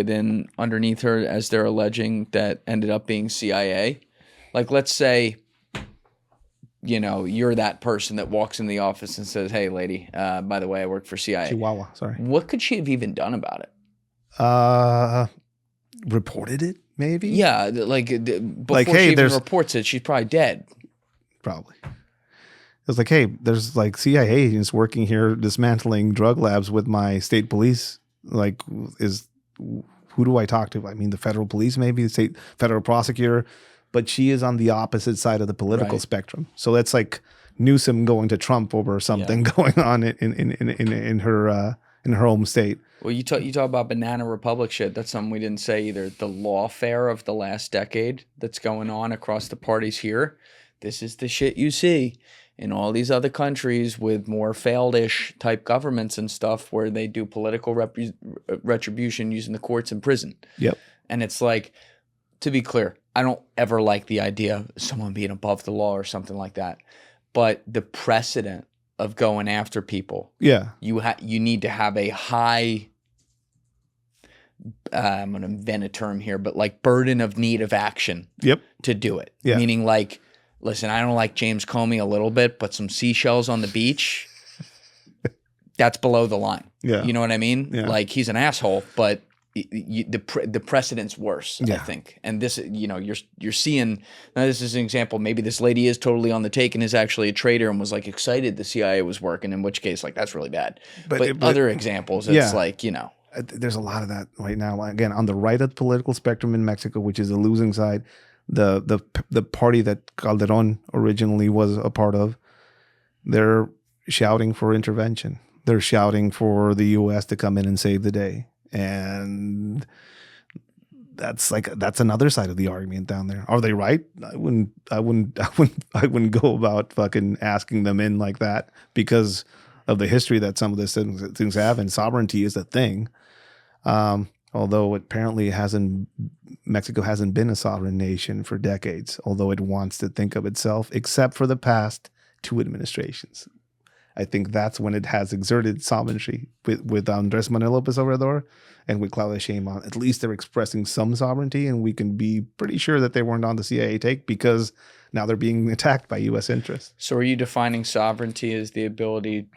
underneath her, as they're alleging, that ended up being CIA, let's say... you're that person that walks in the office and says, "Hey, lady, by the way, I work for CIA." Chihuahua, sorry. What could she have even done about it? Reported it, maybe? Yeah, before she even reports it, she's probably dead. Probably. It was hey, there's CIA agents working here dismantling drug labs with my state police. Who do I talk to? I mean, the federal police, maybe the state federal prosecutor. But she is on the opposite side of the political spectrum. So that's Newsom going to Trump over something going on in her home state. Well, you talk about banana republic shit. That's something we didn't say either. The lawfare of the last decade that's going on across the parties here. This is the shit you see in all these other countries with more failed-ish type governments and stuff, where they do political retribution using the courts and prison. Yep. And it's to be clear, I don't ever like the idea of someone being above the law or something like that. But the precedent of going after people, you need to have a high, I'm going to invent a term here, but burden of need of action to do it. Yeah. Meaning listen, I don't like James Comey a little bit, but some seashells on the beach, that's below the line. Yeah. You know what I mean? Yeah. He's an asshole, but the precedent's worse, I think. And this, you're seeing, now this is an example, maybe this lady is totally on the take and is actually a traitor and was excited the CIA was working, in which case that's really bad. But other examples, it's there's a lot of that right now. Again, on the right of the political spectrum in Mexico, which is the losing side, the party that Calderon originally was a part of, they're shouting for intervention. They're shouting for the U.S. to come in and save the day, and that's another side of the argument down there. Are they right? I wouldn't go about fucking asking them in like that because of the history that some of these things have, and sovereignty is a thing. Although apparently Mexico hasn't been a sovereign nation for decades, although it wants to think of itself, except for the past 2 administrations. I think that's when it has exerted sovereignty with Andrés Manuel López Obrador and with Claudia Sheinbaum. At least they're expressing some sovereignty, and we can be pretty sure that they weren't on the CIA take because now they're being attacked by U.S. interests. So are you defining sovereignty as the ability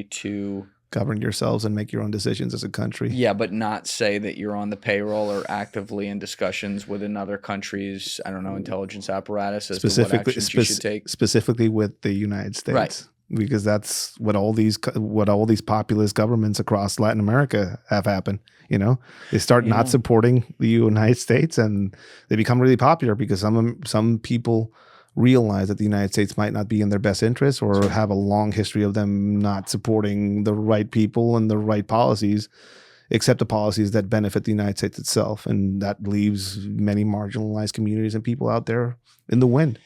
to govern yourselves and make your own decisions as a country? Yeah, but not say that you're on the payroll or actively in discussions with another country's, I don't know, intelligence apparatus as to what actions you should take? Specifically with the United States. Right. Because that's what all these populist governments across Latin America have happened. You know, they start not supporting the United States, and they become really popular because some people realize that the United States might not be in their best interest, or have a long history of them not supporting the right people and the right policies, except the policies that benefit the United States itself, and that leaves many marginalized communities and people out there in the wind.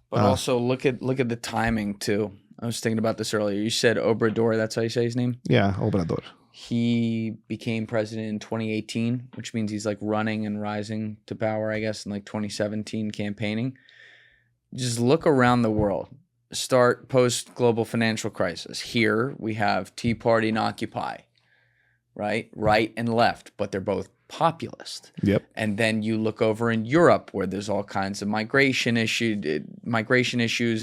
But also look at the timing too. I was thinking about this earlier. You said Obrador, that's how you say his name? Yeah, Obrador. He became president in 2018, which means he's like running and rising to power, I guess, in like 2017 campaigning. Just look around the world. Start post-global financial crisis. Here we have Tea Party and Occupy, right? Right and left, but they're both populist. Yep. And then you look over in Europe where there's all kinds of migration issues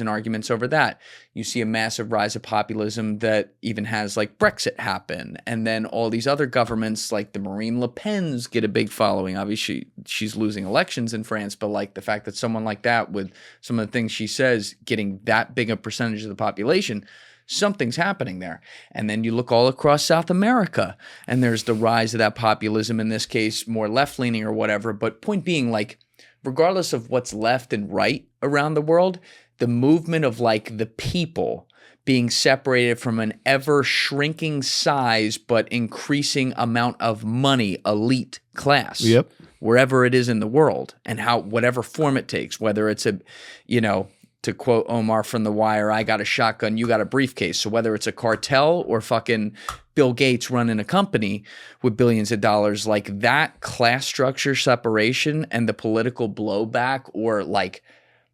and arguments over that. You see a massive rise of populism that even has like Brexit happen. And then all these other governments like the Marine Le Pen's get a big following. Obviously, she's losing elections in France, but like the fact that someone like that with some of the things she says getting that big a percentage of the population, something's happening there. And then you look all across South America and there's the rise of that populism, in this case, more left-leaning or whatever. But point being, like, regardless of what's left and right around the world, the movement of like the people being separated from an ever shrinking size but increasing amount of money, elite class. Yep. Wherever it is in the world, and how whatever form it takes, whether it's a, you know, to quote Omar from The Wire, I got a shotgun, you got a briefcase. So whether it's a cartel or fucking Bill Gates running a company with billions of dollars, like that class structure separation and the political blowback or like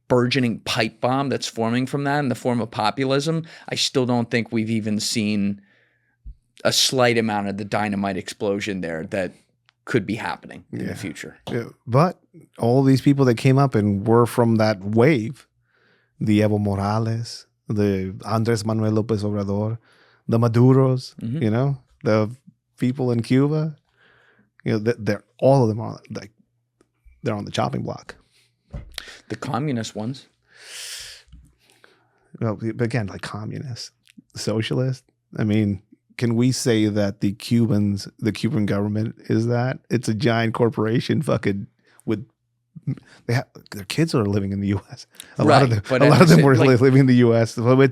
burgeoning pipe bomb that's forming from that in the form of populism, I still don't think we've even seen a slight amount of the dynamite explosion there that could be happening in the future. Yeah. But all these people that came up and were from that wave, the Evo Morales, the Andrés Manuel López Obrador, the Maduros, you know, the people in Cuba, you know, they're all of them are like, they're on the chopping block. The communist ones. Well, again, like communists, socialists. I mean, can we say that the Cuban government is that? It's a giant corporation fucking with, their kids are living in the U.S. A lot of them were living in the U.S. So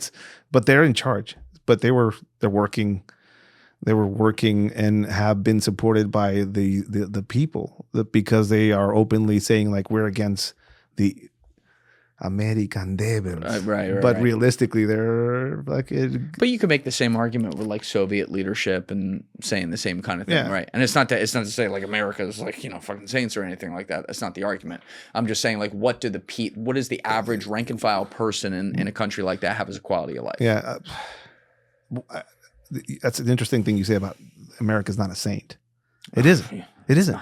but they're in charge. But they're working and have been supported by the people because they are openly saying like we're against the American devils. Right. But realistically, they're like. But you could make the same argument with like Soviet leadership and saying the same kind of thing, right? And it's not to say like America is like, you know, fucking saints or anything like that. That's not the argument. I'm just saying like what does the average rank and file person in a country like that have as a quality of life? Yeah, that's an interesting thing you say about America's not a saint. It isn't. It isn't.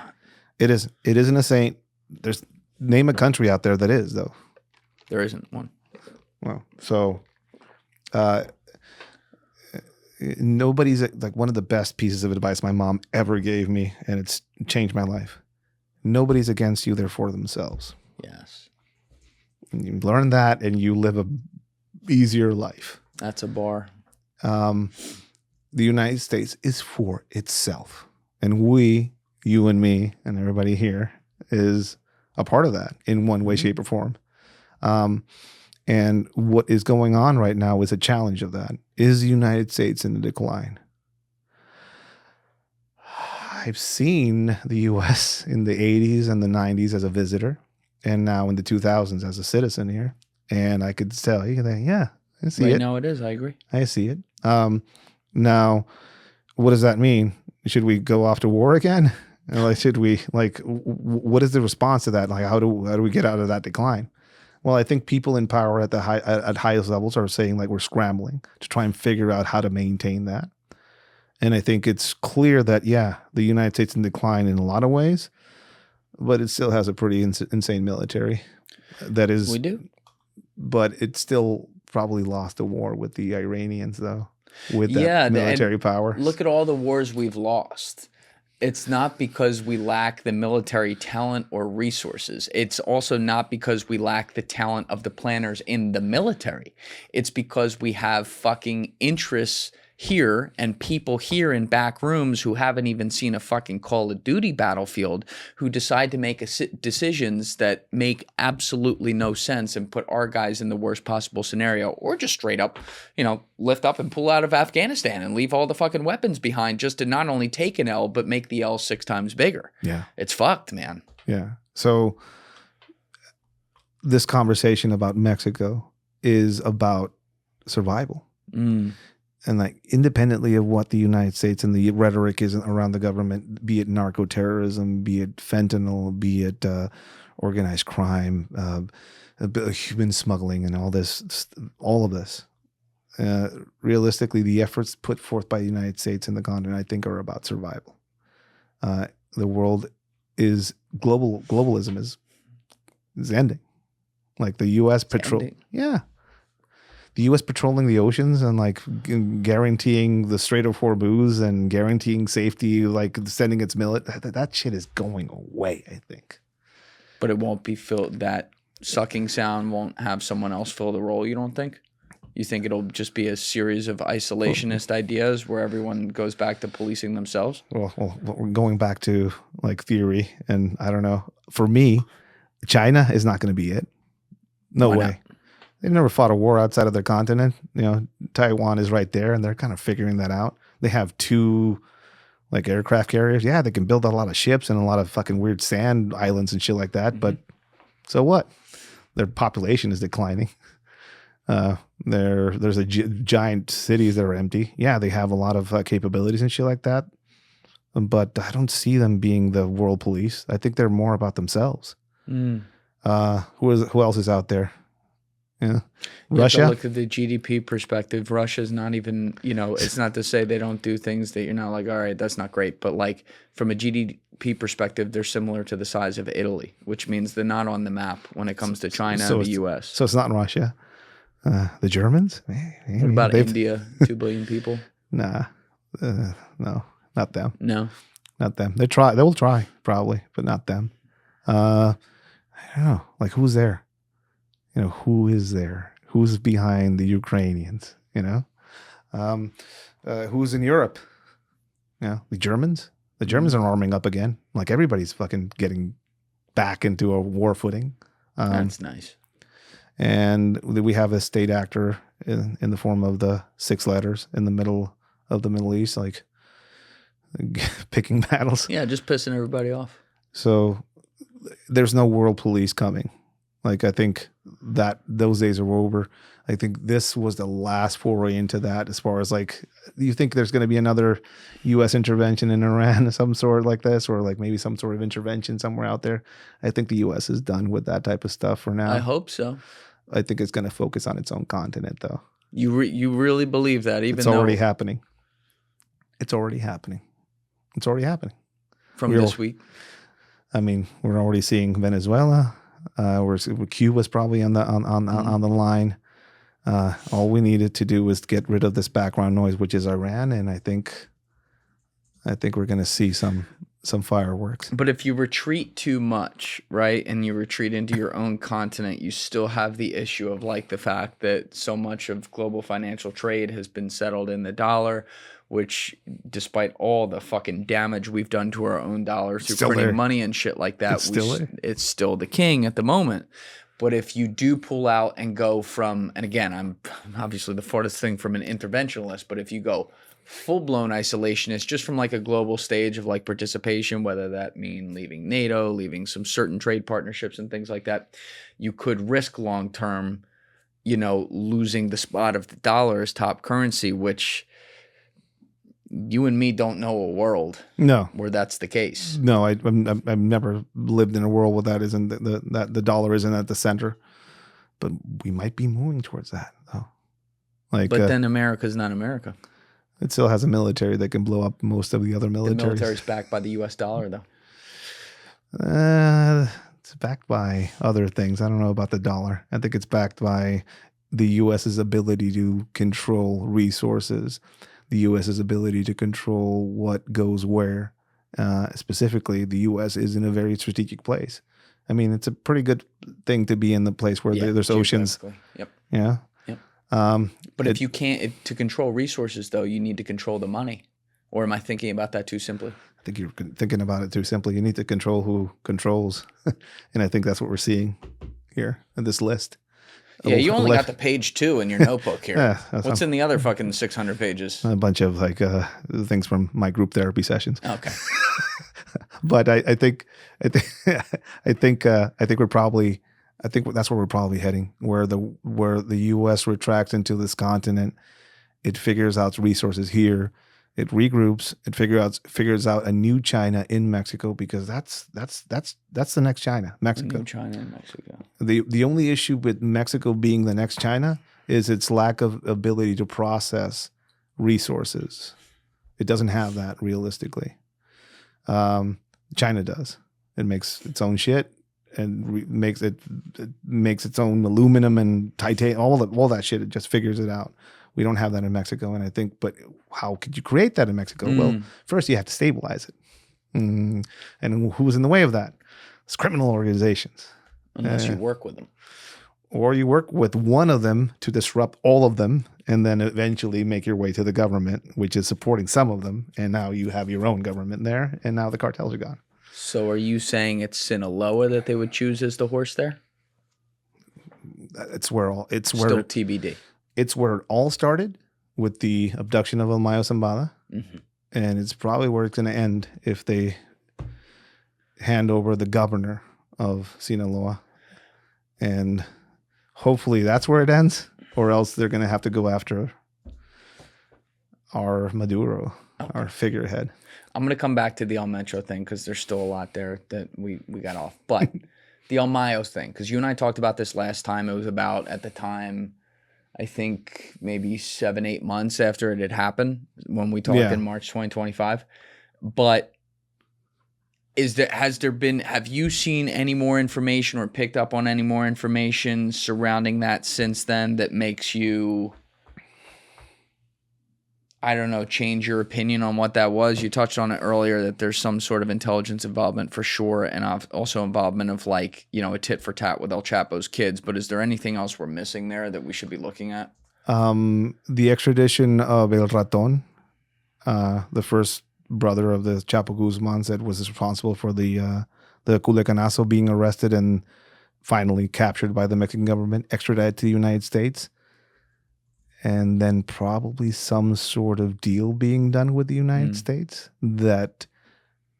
It isn't. It isn't a saint. Name a country out there that is though. There isn't one. Well, so nobody's like one of the best pieces of advice my mom ever gave me, and it's changed my life. Nobody's against you; they're for themselves. Yes. And you learn that, and you live a easier life. That's a bar. the United States is for itself. And we, you and me, and everybody here is a part of that in one way, shape, or form. And what is going on right now is a challenge of that. Is the United States in the decline? I've seen the U.S. in the 80s and the 90s as a visitor, and now in the 2000s as a citizen here. And I could tell you that, yeah, I see it. Right now it is. I agree. I see it. Now, what does that mean? Should we go off to war again? Like, should we, like, what is the response to that? Like, how do we get out of that decline? Well, I think people in power at the highest levels are saying, like, we're scrambling to try and figure out how to maintain that. And I think it's clear that, yeah, the United States is in decline in a lot of ways, but it still has a pretty insane military. That is, We do. But it still probably lost a war with the Iranians, though, with that military power. Look at all the wars we've lost. It's not because we lack the military talent or resources. It's also not because we lack the talent of the planners in the military. It's because we have fucking interests here and people here in back rooms who haven't even seen a fucking Call of Duty battlefield who decide to make decisions that make absolutely no sense and put our guys in the worst possible scenario, or just straight up, lift up and pull out of Afghanistan and leave all the fucking weapons behind just to not only take an L, but make the L 6 times bigger. Yeah. It's fucked, man. Yeah. So this conversation about Mexico is about survival. And like independently of what the United States and the rhetoric is around the government, be it narco-terrorism, be it fentanyl, be it organized crime, human smuggling, and all of this. Realistically, the efforts put forth by the United States and the continent, I think, are about survival. The world is globalism is ending. Like the U.S. patrol, yeah. The U.S. patrolling the oceans and like guaranteeing the Strait of Hormuz and guaranteeing safety, like sending its military, that shit is going away, I think. But it won't be filled. That sucking sound won't have someone else fill the role, you don't think? You think it'll just be a series of isolationist ideas where everyone goes back to policing themselves? Well, we're going back to like theory, and I don't know. For me, China is not going to be it. No way. They've never fought a war outside of their continent. Taiwan is right there, and they're kind of figuring that out. They have 2 like aircraft carriers. Yeah, they can build a lot of ships and a lot of fucking weird sand islands and shit like that. But so what? Their population is declining. There's giant cities that are empty. Yeah, they have a lot of capabilities and shit like that. But I don't see them being the world police. I think they're more about themselves. Who else is out there? Yeah. Russia. Look at the GDP perspective. Russia's not even, it's not to say they don't do things that you're not like, all right, that's not great. But like from a GDP perspective, they're similar to the size of Italy, which means they're not on the map when it comes to China and the US. So it's not Russia. The Germans? What about India? 2 billion people? Nah. No, not them. No. Not them. They will try probably, but not them. I don't know. Like who's there? Who is there? Who's behind the Ukrainians? Who's in Europe? The Germans. The Germans are arming up again. Like everybody's fucking getting back into a war footing. That's nice. And we have a state actor in the form of the 6 letters in the middle of the Middle East, like picking battles. Yeah, just pissing everybody off. So there's no world police coming. Like I think that those days are over. I think this was the last foray into that. As far as like, you think there's going to be another U.S. intervention in Iran, some sort like this, or like maybe some sort of intervention somewhere out there? I think the U.S. is done with that type of stuff for now. I hope so. I think it's going to focus on its own continent, though. You really believe that? Even it's already happening. It's already happening. It's already happening. From this week. I mean, we're already seeing Venezuela. Cuba's probably on the line. All we needed to do was get rid of this background noise, which is Iran, and I think we're going to see some fireworks. But if you retreat too much, right, and you retreat into your own continent, you still have the issue of like the fact that so much of global financial trade has been settled in the dollar. which despite all the fucking damage we've done to our own dollar through Still printing there. money and shit like that, It's it's still the king at the moment. But if you do pull out and go from, and again, I'm obviously the farthest thing from an interventionalist, but if you go full-blown isolationist just from like a global stage of like participation, whether that mean leaving NATO, leaving some certain trade partnerships and things like that, you could risk long-term, losing the spot of the dollar as top currency, which you and me don't know a world where that's the case. No, I've never lived in a world where that isn't that the dollar isn't at the center, but we might be moving towards that though. But then America's not America. It still has a military that can blow up most of the other militaries. The military's backed by the U.S. dollar, though. It's backed by other things. I don't know about the dollar. I think it's backed by the U.S.'s ability to control resources, the U.S.'s ability to control what goes where. Specifically, the U.S. is in a very strategic place. I mean, it's a pretty good thing to be in the place where there's oceans. Yep. Yeah. But if you can't, to control resources, though, you need to control the money. Or am I thinking about that too simply? I think you're thinking about it too simply. You need to control who controls. And I think that's what we're seeing here in this list. Yeah, you only got the page 2 in your notebook here. Yeah, What's in the other fucking 600 pages? A bunch of like things from my group therapy sessions. Okay. But I think we're probably, I think that's where we're probably heading, where the U.S. retracts into this continent. It figures out resources here. It regroups. It figures out a new China in Mexico, because that's the next China, Mexico. New China in Mexico. The only issue with Mexico being the next China is its lack of ability to process resources. It doesn't have that realistically. China does. It makes its own shit and makes its own aluminum and titanium, all that shit. It just figures it out. We don't have that in Mexico, and I think, but how could you create that in Mexico? Well, first you have to stabilize it. And who's in the way of that? It's criminal organizations. Unless you work with them. Or you work with one of them to disrupt all of them, and then eventually make your way to the government, which is supporting some of them. And now you have your own government there, and now the cartels are gone. So are you saying it's Sinaloa that they would choose as the horse there? Still TBD. It's where it all started with the abduction of El Mayo Zambada. Mm-hmm. And it's probably where it's going to end if they hand over the governor of Sinaloa. And hopefully that's where it ends, or else they're going to have to go after our Maduro, our figurehead. I'm going to come back to the El Mencho thing, because there's still a lot there that we got off. But the El Mayo thing, because you and I talked about this last time. It was about, at the time, I think maybe 7-8 months after it had happened, when we talked in March 2025. But have you seen any more information or picked up on any more information surrounding that since then that makes you, I don't know, change your opinion on what that was? You touched on it earlier, that there's some sort of intelligence involvement for sure, and also involvement of like, a tit for tat with El Chapo's kids. But is there anything else we're missing there that we should be looking at? The extradition of El Raton, the first brother of the Chapo Guzman, said was responsible for the Culecanazo being arrested and finally captured by the Mexican government, extradited to the United States. And then probably some sort of deal being done with the United States that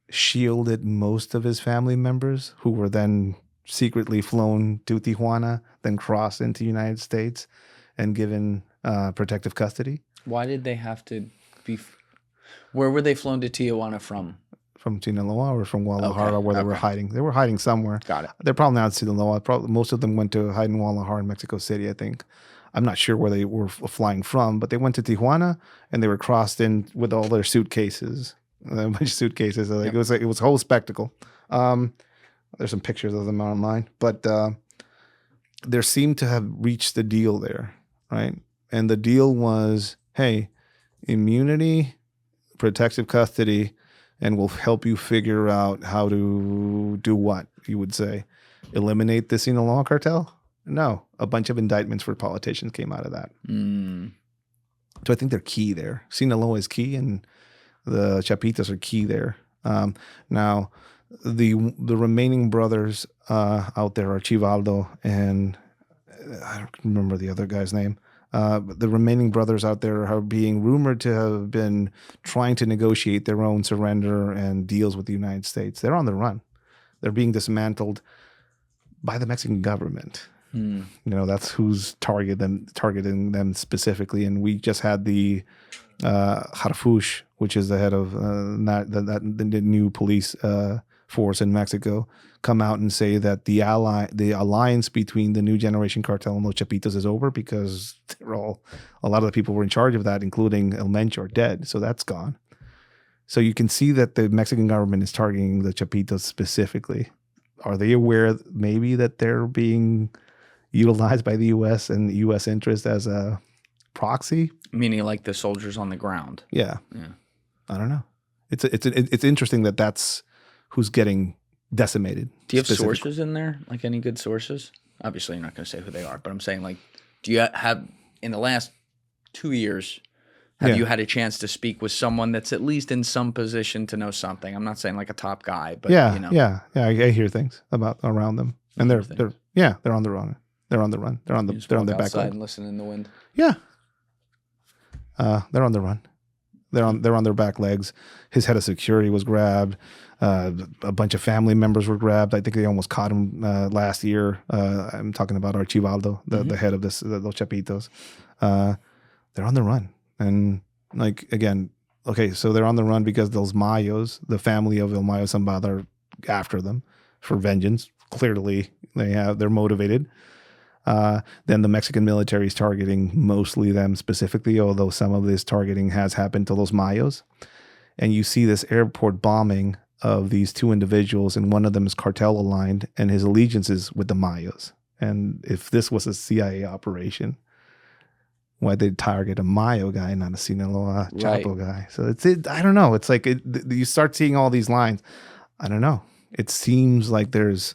shielded most of his family members, who were then secretly flown to Tijuana, then crossed into the United States and given protective custody. Why did they have to be... Where were they flown to Tijuana from? From Sinaloa or from Guadalajara, where they were hiding. They were hiding somewhere. Got it. They're probably not in Sinaloa. Most of them went to hide in Guadalajara in Mexico City, I think. I'm not sure where they were flying from, but they went to Tijuana and they were crossed in with all their suitcases, a bunch of suitcases. It was a whole spectacle. There's some pictures of them online, but there seemed to have reached the deal there, right? And the deal was, hey, immunity, protective custody, and we'll help you figure out how to do what, you would say. Eliminate the Sinaloa cartel? No, a bunch of indictments for politicians came out of that. So I think they're key there. Sinaloa is key, and the Chapitos are key there. Now, the remaining brothers out there are Chivaldo and I don't remember the other guy's name. But the remaining brothers out there are being rumored to have been trying to negotiate their own surrender and deals with the United States. They're on the run. They're being dismantled by the Mexican government. You know, that's who's targeting them specifically. And we just had the Harfuch, which is the head of the new police force in Mexico, come out and say that the alliance between the new generation cartel and Los Chapitos is over because a lot of the people who were in charge of that, including El Mencho, are dead. So that's gone. So you can see that the Mexican government is targeting the Chapitos specifically. Are they aware maybe that they're being utilized by the U.S. and U.S. interest as a proxy? Meaning like the soldiers on the ground. Yeah. I don't know. It's interesting that that's who's getting decimated. Do you have sources in there? Like any good sources? Obviously, you're not going to say who they are, but I'm saying, like, do you have, in the last 2 years, have you had a chance to speak with someone that's at least in some position to know something? I'm not saying like a top guy, but you know. I hear things around them, and they're on the run. They're on the run. They're on their back leg. And listen in the wind. Yeah. They're on the run. They're on their back legs. His head of security was grabbed. A bunch of family members were grabbed. I think they almost caught him last year. I'm talking about Archivaldo, the head of Los Chapitos. They're on the run. And like, again, okay, so they're on the run because those Mayos, the family of El Mayo Zambada, are after them for vengeance. Clearly, they're motivated. Then the Mexican military is targeting mostly them specifically, although some of this targeting has happened to Los Mayos. And you see this airport bombing of these two individuals, and one of them is cartel aligned, and his allegiance is with the Mayos. And if this was a CIA operation, why'd they target a Mayo guy, not a Sinaloa Chapo guy? So I don't know. It's like you start seeing all these lines. I don't know. It seems like the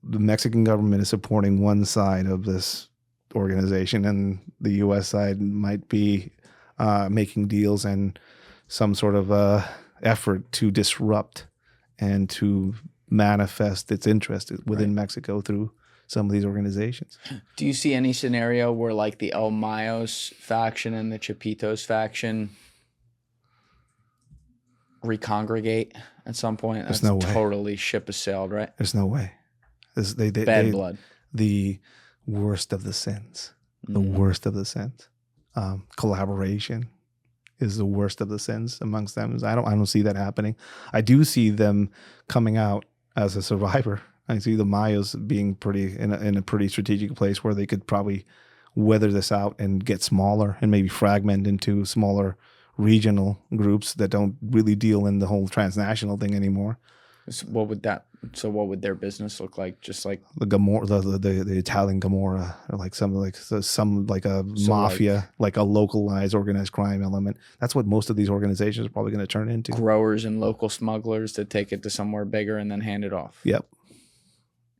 Mexican government is supporting one side of this organization, and the U.S. side might be making deals and some sort of effort to disrupt and to manifest its interest within Mexico through some of these organizations. Do you see any scenario where like the El Mayos faction and the Chapitos faction recongregate at some point? There's no way. Totally ship has sailed, right? There's no way. Bad blood. The worst of the sins. The worst of the sins. Collaboration is the worst of the sins amongst them. I don't see that happening. I do see them coming out as a survivor. I see the Mayos being in a pretty strategic place where they could probably weather this out and get smaller and maybe fragment into smaller regional groups that don't really deal in the whole transnational thing anymore. So what would their business look like? Just like the Gomorrah, the Italian Gomorrah, or like some a mafia, like a localized organized crime element. That's what most of these organizations are probably going to turn into. Growers and local smugglers to take it to somewhere bigger and then hand it off. Yep.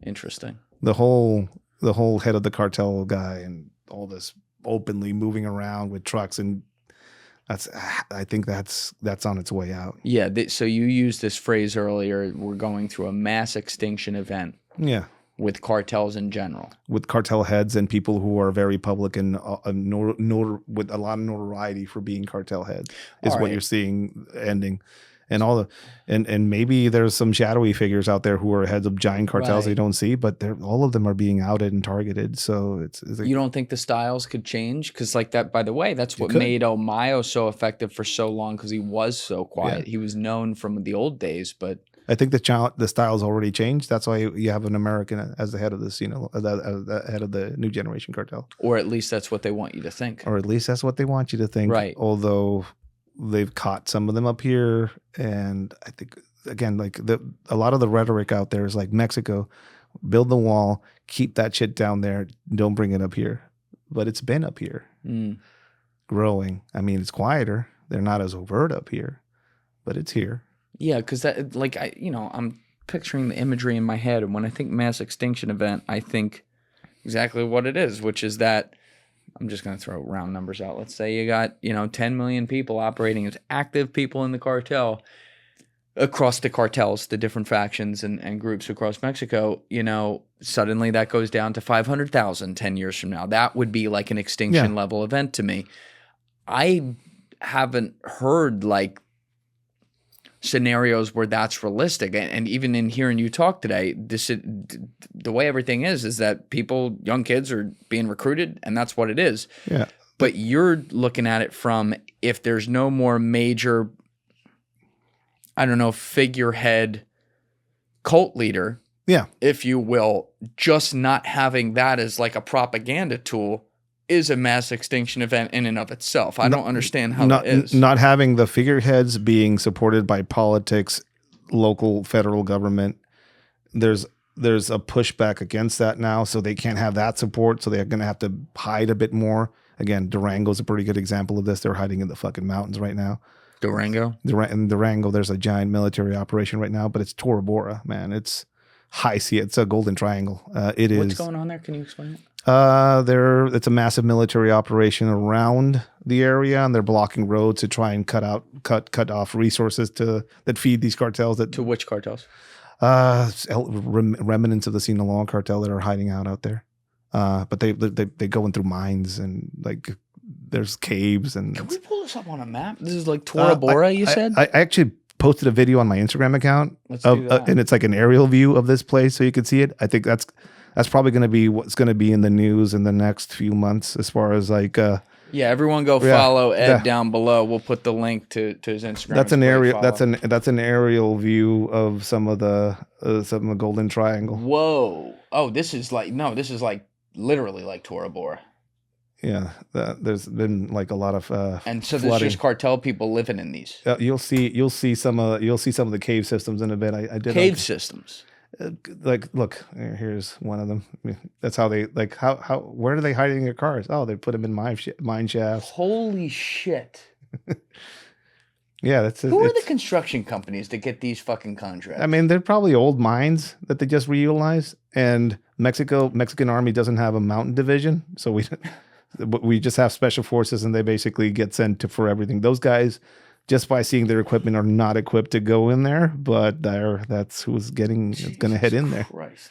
Interesting. The whole head of the cartel guy and all this openly moving around with trucks, and I think that's on its way out. Yeah. So you used this phrase earlier. We're going through a mass extinction event. Yeah. With cartels in general. With cartel heads and people who are very public and with a lot of notoriety for being cartel heads is what you're seeing ending. And and maybe there's some shadowy figures out there who are heads of giant cartels they don't see, but all of them are being outed and targeted. So it's like, you don't think the styles could change? Because like that, by the way, that's what made El Mayo so effective for so long, because he was so quiet. Yeah. He was known from the old days, but I think the style's already changed. That's why you have an American as the head of this, the head of the new generation cartel. Or at least that's what they want you to think. Or at least that's what they want you to think. Right. Although they've caught some of them up here, and I think again, like a lot of the rhetoric out there is like, Mexico, build the wall, keep that shit down there, don't bring it up here. But it's been up here, growing. I mean, it's quieter. They're not as overt up here, but it's here. Yeah, because that, like, I'm picturing the imagery in my head, and when I think mass extinction event, I think exactly what it is, which is that I'm just going to throw round numbers out. Let's say you got, 10 million people operating as active people in the cartel across the cartels, the different factions and groups across Mexico, suddenly that goes down to 500,000 10 years from now. That would be like an extinction level event to me. I haven't heard like scenarios where that's realistic. And even in hearing you talk today, the way everything is that young kids are being recruited, and that's what it is. Yeah. But you're looking at it from, if there's no more major, I don't know, figurehead cult leader, if you will, just not having that as like a propaganda tool is a mass extinction event in and of itself. I don't understand how that is. Not having the figureheads being supported by politics, local, federal government, there's a pushback against that now, so they can't have that support, so they're going to have to hide a bit more. Again, Durango's a pretty good example of this. They're hiding in the fucking mountains right now. Durango? In Durango, there's a giant military operation right now, but it's Tora Bora, man. It's high sea. It's a golden triangle. What's going on there? Can you explain it? It's a massive military operation around the area, and they're blocking roads to try and cut off resources that feed these cartels. To which cartels? Remnants of the Sinaloa cartel that are hiding out there. But they go in through mines, and like there's caves. And can we pull this up on a map? This is like Tora Bora, you said? I actually posted a video on my Instagram account. Let's do that. And it's like an aerial view of this place, so you can see it. I think that's probably going to be what's going to be in the news in the next few months, as far as like. Everyone go follow Ed down below. We'll put the link to his Instagram. That's an aerial. That's an aerial view of some of the Golden Triangle. Whoa! Oh, this is like literally like Tora Bora. Yeah, there's been like a lot of and so flooding. There's just cartel people living in these. You'll see some of the cave systems in a bit. I did cave systems. Look, here's one of them. That's how they where are they hiding their cars? Oh, they put them in mine shafts. Holy shit. Yeah, that's Who are the construction companies that get these fucking contracts? I mean, they're probably old mines that they just reutilize. And Mexican Army doesn't have a mountain division, so we just have special forces, and they basically get sent for everything. Those guys, just by seeing their equipment, are not equipped to go in there, but that's who's going to head in there. Christ.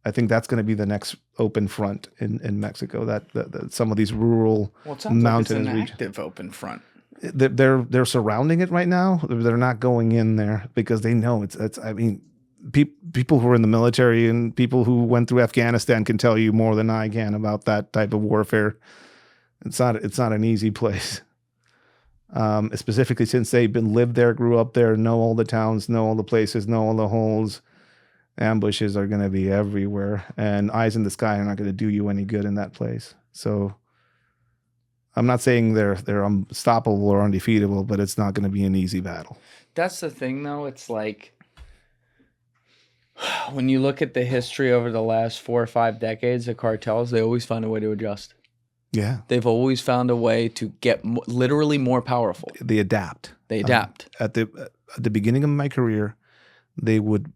I think that's going to be the next open front in Mexico. That some of these rural mountainous regions. Active open front. They're surrounding it right now. They're not going in there because they know it's. I mean, people who are in the military and people who went through Afghanistan can tell you more than I can about that type of warfare. It's not an easy place. Specifically since they've lived there, grew up there, know all the towns, know all the places, know all the holes. Ambushes are going to be everywhere, and eyes in the sky are not going to do you any good in that place. So I'm not saying they're unstoppable or undefeatable, but it's not going to be an easy battle. That's the thing, though. It's like when you look at the history over the last 4 or 5 decades of cartels, they always find a way to adjust. Yeah. They've always found a way to get literally more powerful. They adapt. At the beginning of my career, they would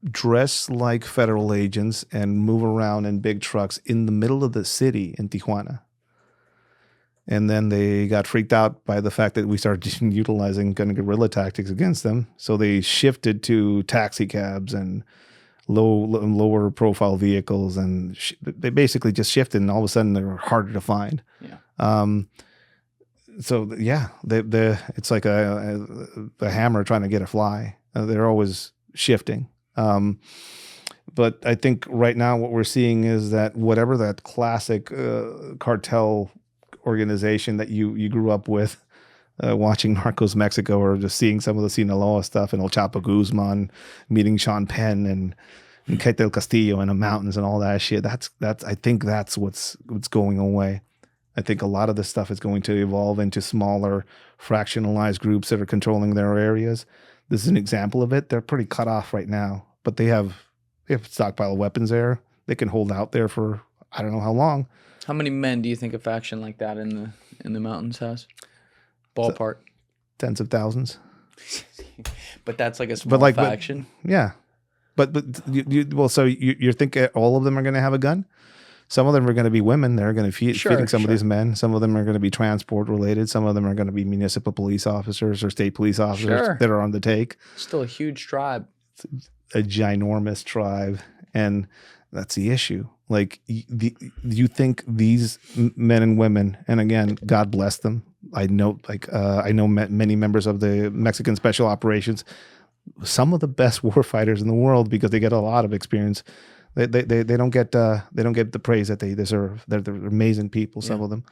dress like federal agents and move around in big trucks in the middle of the city in Tijuana. And then they got freaked out by the fact that we started utilizing kind of guerrilla tactics against them. So they shifted to taxi cabs and lower profile vehicles, and they basically just shifted, and all of a sudden they were harder to find. Yeah. So yeah, it's like a hammer trying to get a fly. They're always shifting. But I think right now what we're seeing is that whatever that classic cartel organization that you grew up with, watching Narcos Mexico, or just seeing some of the Sinaloa stuff and El Chapo Guzman, meeting Sean Penn and Cartel Castillo in the mountains and all that shit. That's I think that's what's going away. I think a lot of this stuff is going to evolve into smaller, fractionalized groups that are controlling their areas. This is an example of it. They're pretty cut off right now, but they have a stockpile of weapons there. They can hold out there for I don't know how long. How many men do you think a faction like that in the mountains has? Ballpark. Tens of thousands. But that's like a small faction. Yeah. But you think all of them are going to have a gun? Some of them are going to be women. They're going to feeding some of sure. these men. Some of them are going to be transport related. Some of them are going to be municipal police officers or state police officers Sure. that are on the take. Still a huge tribe. A ginormous tribe. And that's the issue. Like, you think these men and women, and again, God bless them. I know, many members of the Mexican Special Operations, some of the best war fighters in the world, because they get a lot of experience. They don't get the praise that they deserve. They're amazing people. Some of them,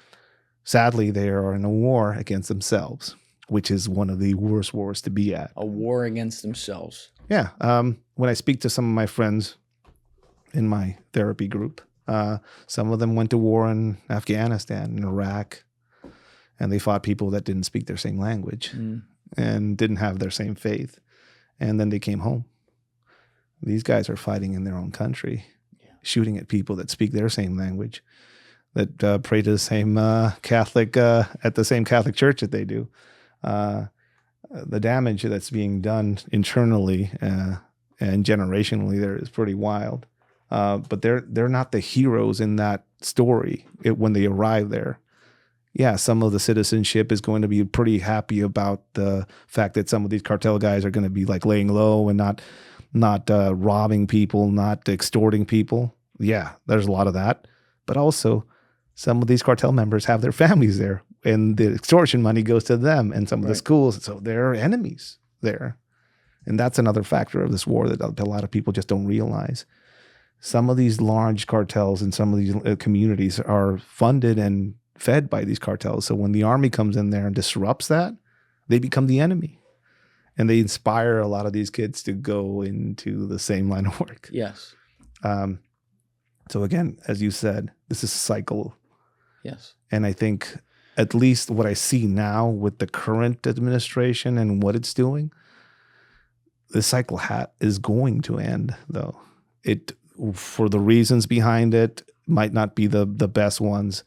sadly, they are in a war against themselves, which is one of the worst wars to be at. A war against themselves. Yeah. When I speak to some of my friends in my therapy group, some of them went to war in Afghanistan, in Iraq, and they fought people that didn't speak their same language and didn't have their same faith. And then they came home. These guys are fighting in their own country, shooting at people that speak their same language, that pray to the same Catholic, at the same Catholic church that they do. The damage that's being done internally and generationally there is pretty wild. But they're not the heroes in that story when they arrive there. Yeah, some of the citizenship is going to be pretty happy about the fact that some of these cartel guys are going to be like laying low and not robbing people, not extorting people. Yeah, there's a lot of that. But also, some of these cartel members have their families there, and the extortion money goes to them and some of the schools. So they're enemies there. And that's another factor of this war that a lot of people just don't realize. Some of these large cartels and some of these communities are funded and fed by these cartels. So when the army comes in there and disrupts that, they become the enemy. And they inspire a lot of these kids to go into the same line of work. Yes. So again, as you said, this is a cycle. Yes. And I think at least what I see now with the current administration and what it's doing, the cycle is going to end, though. It, for the reasons behind it, might not be the best ones.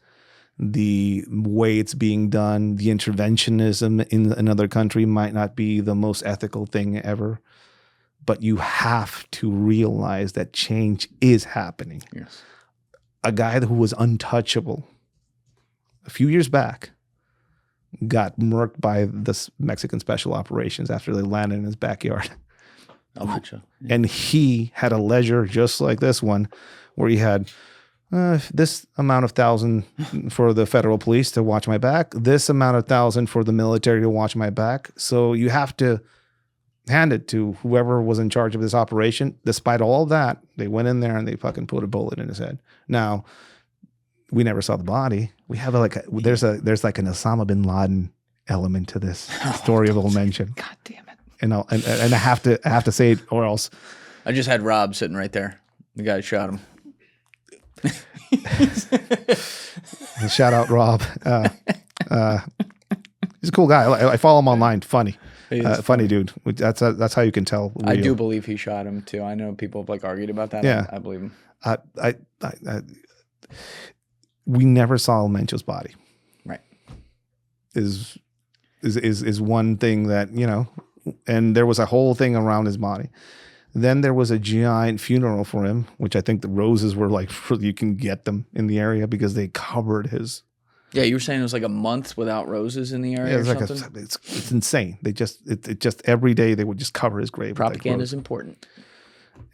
The way it's being done, the interventionism in another country might not be the most ethical thing ever. But you have to realize that change is happening. Yes. A guy who was untouchable a few years back got murked by the Mexican Special Operations after they landed in his backyard. Mencho. And he had a ledger just like this one, where he had this amount of thousand for the federal police to watch my back, this amount of thousand for the military to watch my back. So you have to hand it to whoever was in charge of this operation. Despite all that, they went in there and they fucking put a bullet in his head. Now, we never saw the body. We have there's like an Osama bin Laden element to this story of old Mencho. God damn it. And I have to say it, or else. I just had Rob sitting right there. The guy who shot him. Shout out Rob. He's a cool guy. I follow him online. Funny dude. That's how you can tell. I do believe he shot him too. I know people have argued about that. Yeah, I believe him. We never saw Mencho's body. Right. Is one thing that, and there was a whole thing around his body. Then there was a giant funeral for him, which I think the roses were like, you can get them in the area because they covered his. Yeah, you were saying it was like a month without roses in the area or something? It's insane. They just every day they would just cover his grave. Propaganda is important.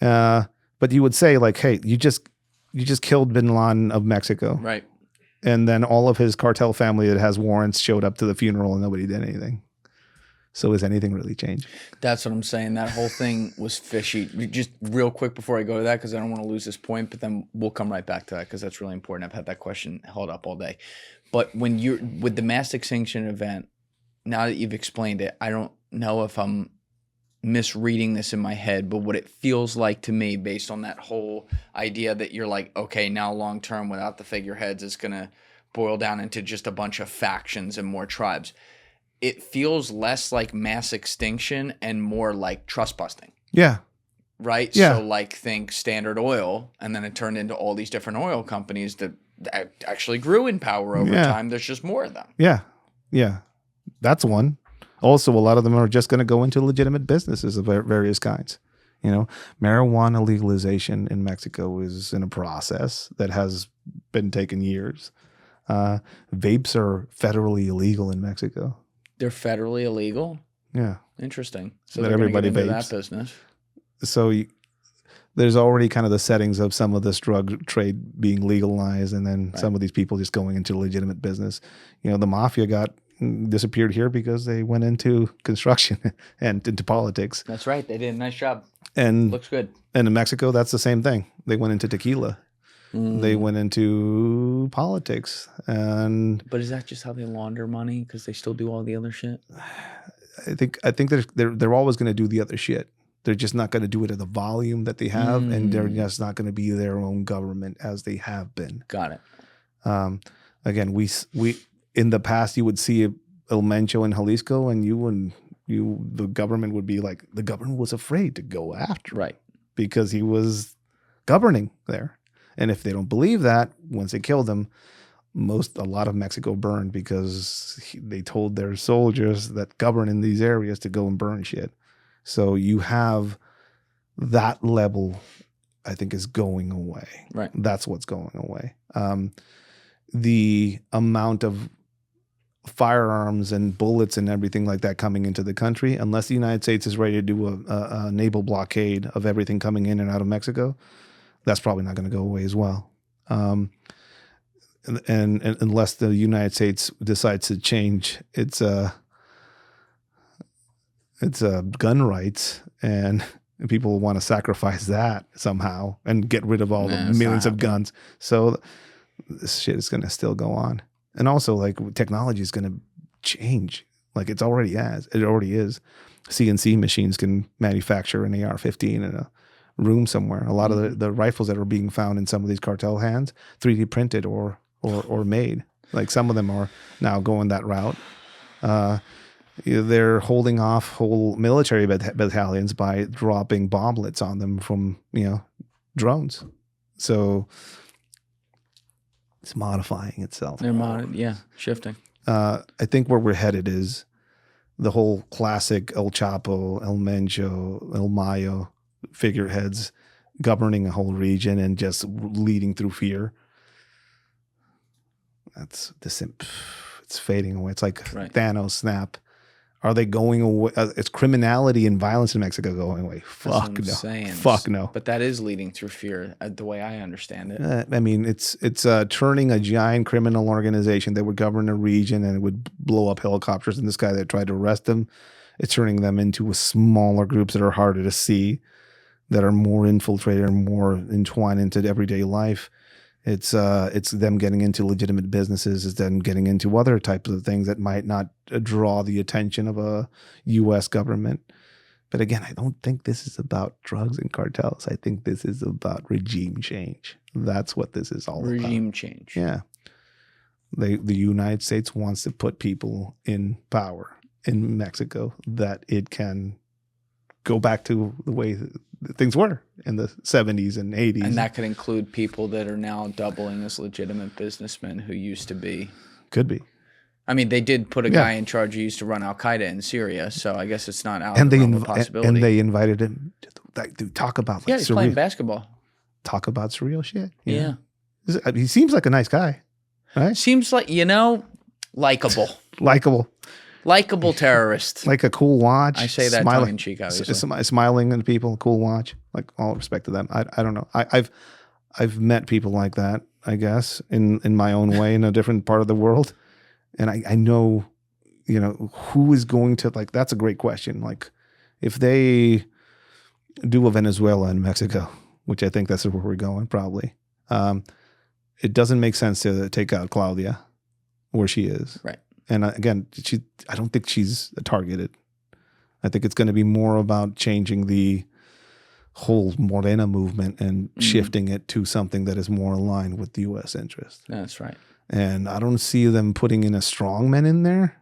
But you would say like, hey, you just killed bin Laden of Mexico. Right. And then all of his cartel family that has warrants showed up to the funeral and nobody did anything. So has anything really changed? That's what I'm saying. That whole thing was fishy. Just real quick before I go to that, because I don't want to lose this point, but then we'll come right back to that because that's really important. I've had that question held up all day. But when you're with the mass extinction event, now that you've explained it, I don't know if I'm misreading this in my head, but what it feels like to me based on that whole idea that you're like, okay, now long term without the figureheads, it's going to boil down into just a bunch of factions and more tribes. It feels less like mass extinction and more like trust busting. Yeah. Right? Yeah. So like think Standard Oil, and then it turned into all these different oil companies that actually grew in power over time. There's just more of them. Yeah. Yeah. That's one. Also, a lot of them are just going to go into legitimate businesses of various kinds. You know, marijuana legalization in Mexico is in a process that has been taking years. Vapes are federally illegal in Mexico. They're federally illegal. Yeah. Interesting. So That they're going to everybody get into vapes. that business. So there's already kind of the settings of some of this drug trade being legalized, and then some of these people just going into legitimate business. You know, the mafia disappeared here because they went into construction and into politics. That's right. They did a nice job. And Looks good. And in Mexico, that's the same thing. They went into tequila. They went into politics. But is that just how they launder money? Because they still do all the other shit? I think they're always going to do the other shit. They're just not going to do it at the volume that they have, and they're just not going to be their own government as they have been. Got it. Again, we in the past you would see El Mencho in Jalisco, and the government would be like, the government was afraid to go after him because he was governing there. And if they don't believe that, once they killed him, a lot of Mexico burned because they told their soldiers that govern in these areas to go and burn shit. So you have that level, I think, is going away. Right. That's what's going away. The amount of firearms and bullets and everything like that coming into the country, unless the United States is ready to do a naval blockade of everything coming in and out of Mexico, that's probably not going to go away as well. And unless the United States decides to change its gun rights, and people want to sacrifice that somehow and get rid of all the millions of guns. So this shit is going to still go on. And also, like, technology is going to change. Like, it already is. CNC machines can manufacture an AR-15 in a room somewhere. A lot of the rifles that are being found in some of these cartel hands, 3D printed or made. Like, some of them are now going that route. They're holding off whole military battalions by dropping bomblets on them from, drones. So it's modifying itself. They're shifting. I think where we're headed is the whole classic El Chapo, El Mencho, El Mayo figureheads governing a whole region and just leading through fear. It's fading away. It's like Thanos snap. Are they going away? It's criminality and violence in Mexico going away. Fuck no. Fuck no. But that is leading through fear, the way I understand it. I mean, it's turning a giant criminal organization that would govern a region and it would blow up helicopters. And this guy that tried to arrest them, it's turning them into smaller groups that are harder to see, that are more infiltrated and more entwined into everyday life. It's them getting into legitimate businesses. It's them getting into other types of things that might not draw the attention of a U.S. government. But again, I don't think this is about drugs and cartels. I think this is about regime change. That's what this is all about. Regime change. Yeah. The United States wants to put people in power in Mexico that it can go back to the way things were in the 70s and 80s. And that could include people that are now doubling as legitimate businessmen who used to be. Could be. I mean, they did put a guy in charge who used to run Al-Qaeda in Syria, so I guess it's not out of the realm of possibility. And they invited him to talk about he's playing basketball. Talk about surreal shit. Yeah. He seems like a nice guy, right? Seems like, likable. Likeable terrorist. Like a cool watch. I say that tongue in cheek, obviously. Smiling at people, cool watch. Like, all respect to them. I don't know. I've met people like that, I guess, in my own way in a different part of the world. And I know, who is going to, like, that's a great question. Like, if they do a Venezuela in Mexico, which I think that's where we're going probably, it doesn't make sense to take out Claudia where she is. Right. And again, I don't think she's targeted. I think it's going to be more about changing the whole Morena movement and shifting it to something that is more aligned with the U.S. interest. That's right. And I don't see them putting in a strongman in there.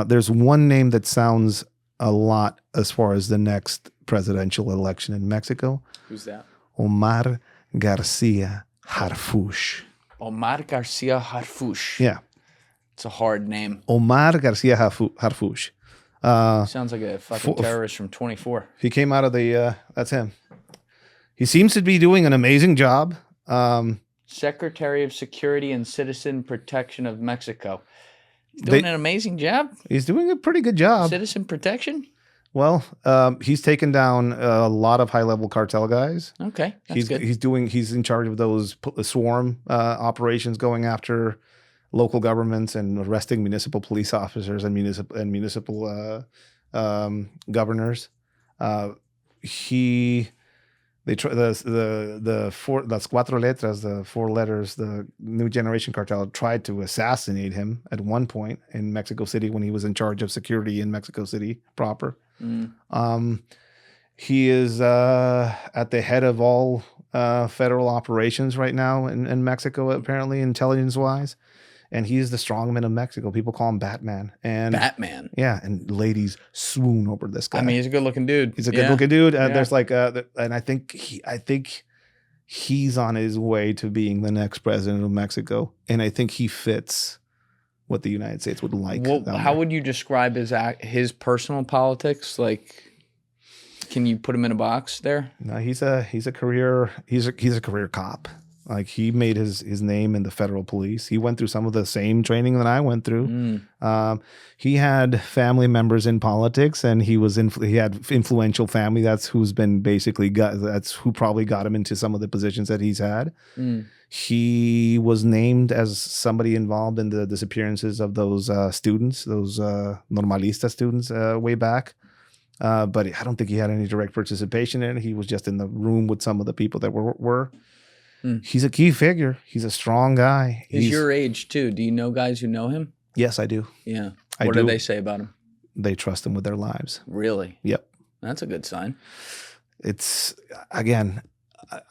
There's one name that sounds a lot as far as the next presidential election in Mexico. Who's that? Omar Garcia Harfuch. Omar Garcia Harfuch. Yeah. It's a hard name. Omar Garcia Harfuch. Sounds like a fucking terrorist from 24. He came out of the. That's him. He seems to be doing an amazing job. Secretary of Security and Citizen Protection of Mexico. He's doing an amazing job. He's doing a pretty good job. Citizen protection? Well, he's taken down a lot of high-level cartel guys. Okay, that's good. He's in charge of those swarm operations, going after local governments and arresting municipal police officers and municipal governors. Las cuatro letras, the 4 letters, the New Generation Cartel tried to assassinate him at one point in Mexico City when he was in charge of security in Mexico City proper. He is at the head of all federal operations right now in Mexico, apparently, intelligence-wise. And he's the strongman of Mexico. People call him Batman. And Batman. Yeah, and ladies swoon over this guy. I mean, he's a good-looking dude. He's a good-looking dude. There's like, and I think he's on his way to being the next president of Mexico, and I think he fits what the United States would like. Well, how would you describe his personal politics? Like, can you put him in a box there? No, he's a career cop. Like, he made his name in the federal police. He went through some of the same training that I went through. He had family members in politics, and he had influential family. That's who's been that's who probably got him into some of the positions that he's had. He was named as somebody involved in the disappearances of those students, those normalista students way back. But I don't think he had any direct participation in it. He was just in the room with some of the people that were. He's a key figure. He's a strong guy. He's your age too. Do you know guys who know him? Yes, I do. Yeah. What do they say about him? They trust him with their lives. Really? Yep. That's a good sign. It's, again,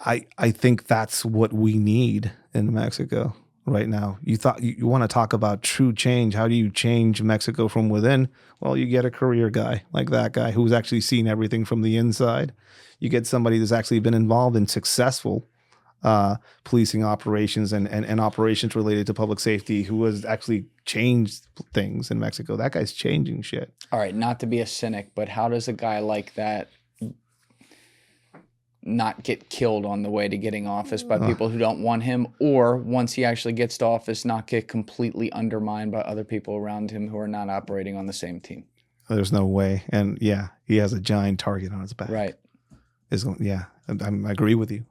I think that's what we need in Mexico right now. You want to talk about true change. How do you change Mexico from within? Well, you get a career guy like that guy who's actually seen everything from the inside. You get somebody who's actually been involved in successful policing operations and operations related to public safety, who has actually changed things in Mexico. That guy's changing shit. All right, not to be a cynic, but how does a guy like that not get killed on the way to getting office by people who don't want him, or once he actually gets to office, not get completely undermined by other people around him who are not operating on the same team? There's no way. And yeah, he has a giant target on his back. Right. I agree with you.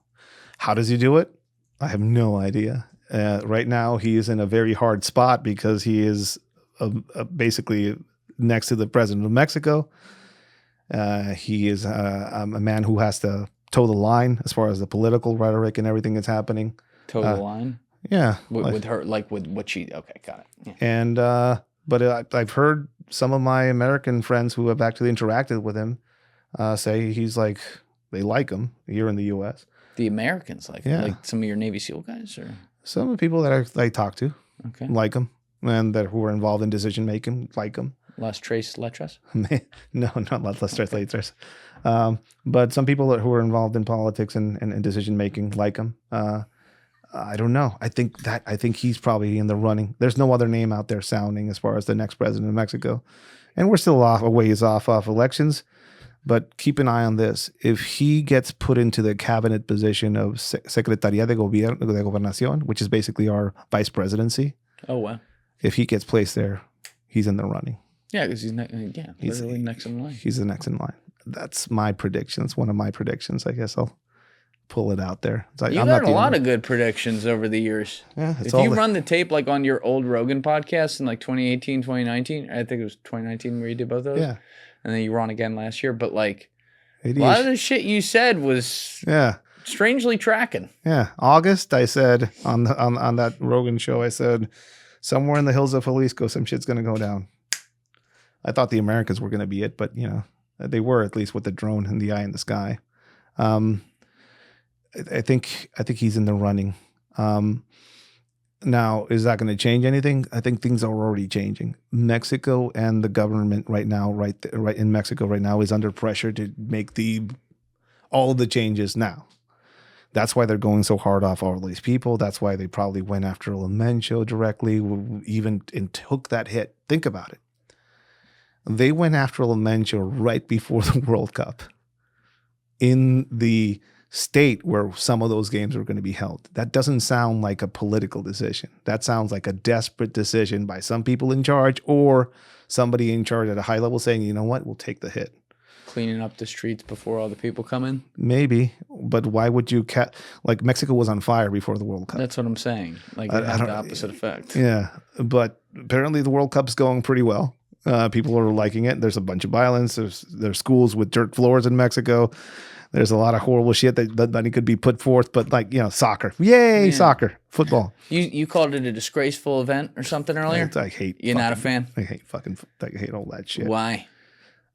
How does he do it? I have no idea. Right now, he is in a very hard spot because he is basically next to the president of Mexico. He is a man who has to toe the line as far as the political rhetoric and everything that's happening. Toe the line? Yeah. With her, like with what she, okay, got it. Yeah. And, but I've heard some of my American friends who have actually interacted with him say he's like, they like him here in the U.S. The Americans like some of your Navy SEAL guys, or some of the people that I talk to like him, and who are involved in decision making like him. Las Tres Letras? No, not Las Tres Letras. But some people who are involved in politics and decision making like him. I don't know. I think he's probably in the running. There's no other name out there sounding as far as the next president of Mexico, and we're still a ways off elections. But keep an eye on this. If he gets put into the cabinet position of Secretaría de Gobernación, which is basically our vice presidency. Oh, wow. If he gets placed there, he's in the running. Yeah, because he's literally next in line. He's the next in line. That's my prediction. It's one of my predictions. I guess I'll pull it out there. Like, You've had a lot of good predictions over the years. Yeah, if you run the tape like on your old Rogan podcast in like 2018, 2019, I think it was 2019 where you did both those. Yeah. And then you were on again last year, but like a lot of the shit you said was strangely tracking. Yeah, August, I said on that Rogan show, I said somewhere in the hills of Jalisco, some shit's gonna go down. I thought the Americans were gonna be it, but they were, at least with the drone and the eye in the sky. I think he's in the running. Now, is that going to change anything? I think things are already changing. Mexico and the government right now, right in Mexico right now, is under pressure to make all of the changes now. That's why they're going so hard off all these people. That's why they probably went after Mencho directly, even and took that hit. Think about it. They went after Mencho right before the World Cup in the state where some of those games were going to be held. That doesn't sound like a political decision. That sounds like a desperate decision by some people in charge or somebody in charge at a high level saying, you know what, we'll take the hit. Cleaning up the streets before all the people come in? Maybe, but why would you like Mexico was on fire before the World Cup. That's what I'm saying. Like it had the opposite effect. Yeah, but apparently the World Cup's going pretty well. People are liking it. There's a bunch of violence. There's schools with dirt floors in Mexico. There's a lot of horrible shit that money could be put forth, but like, you know, soccer. Yay, soccer, football. You called it a disgraceful event or something earlier? I hate. You're not a fan? I hate all that shit. Why?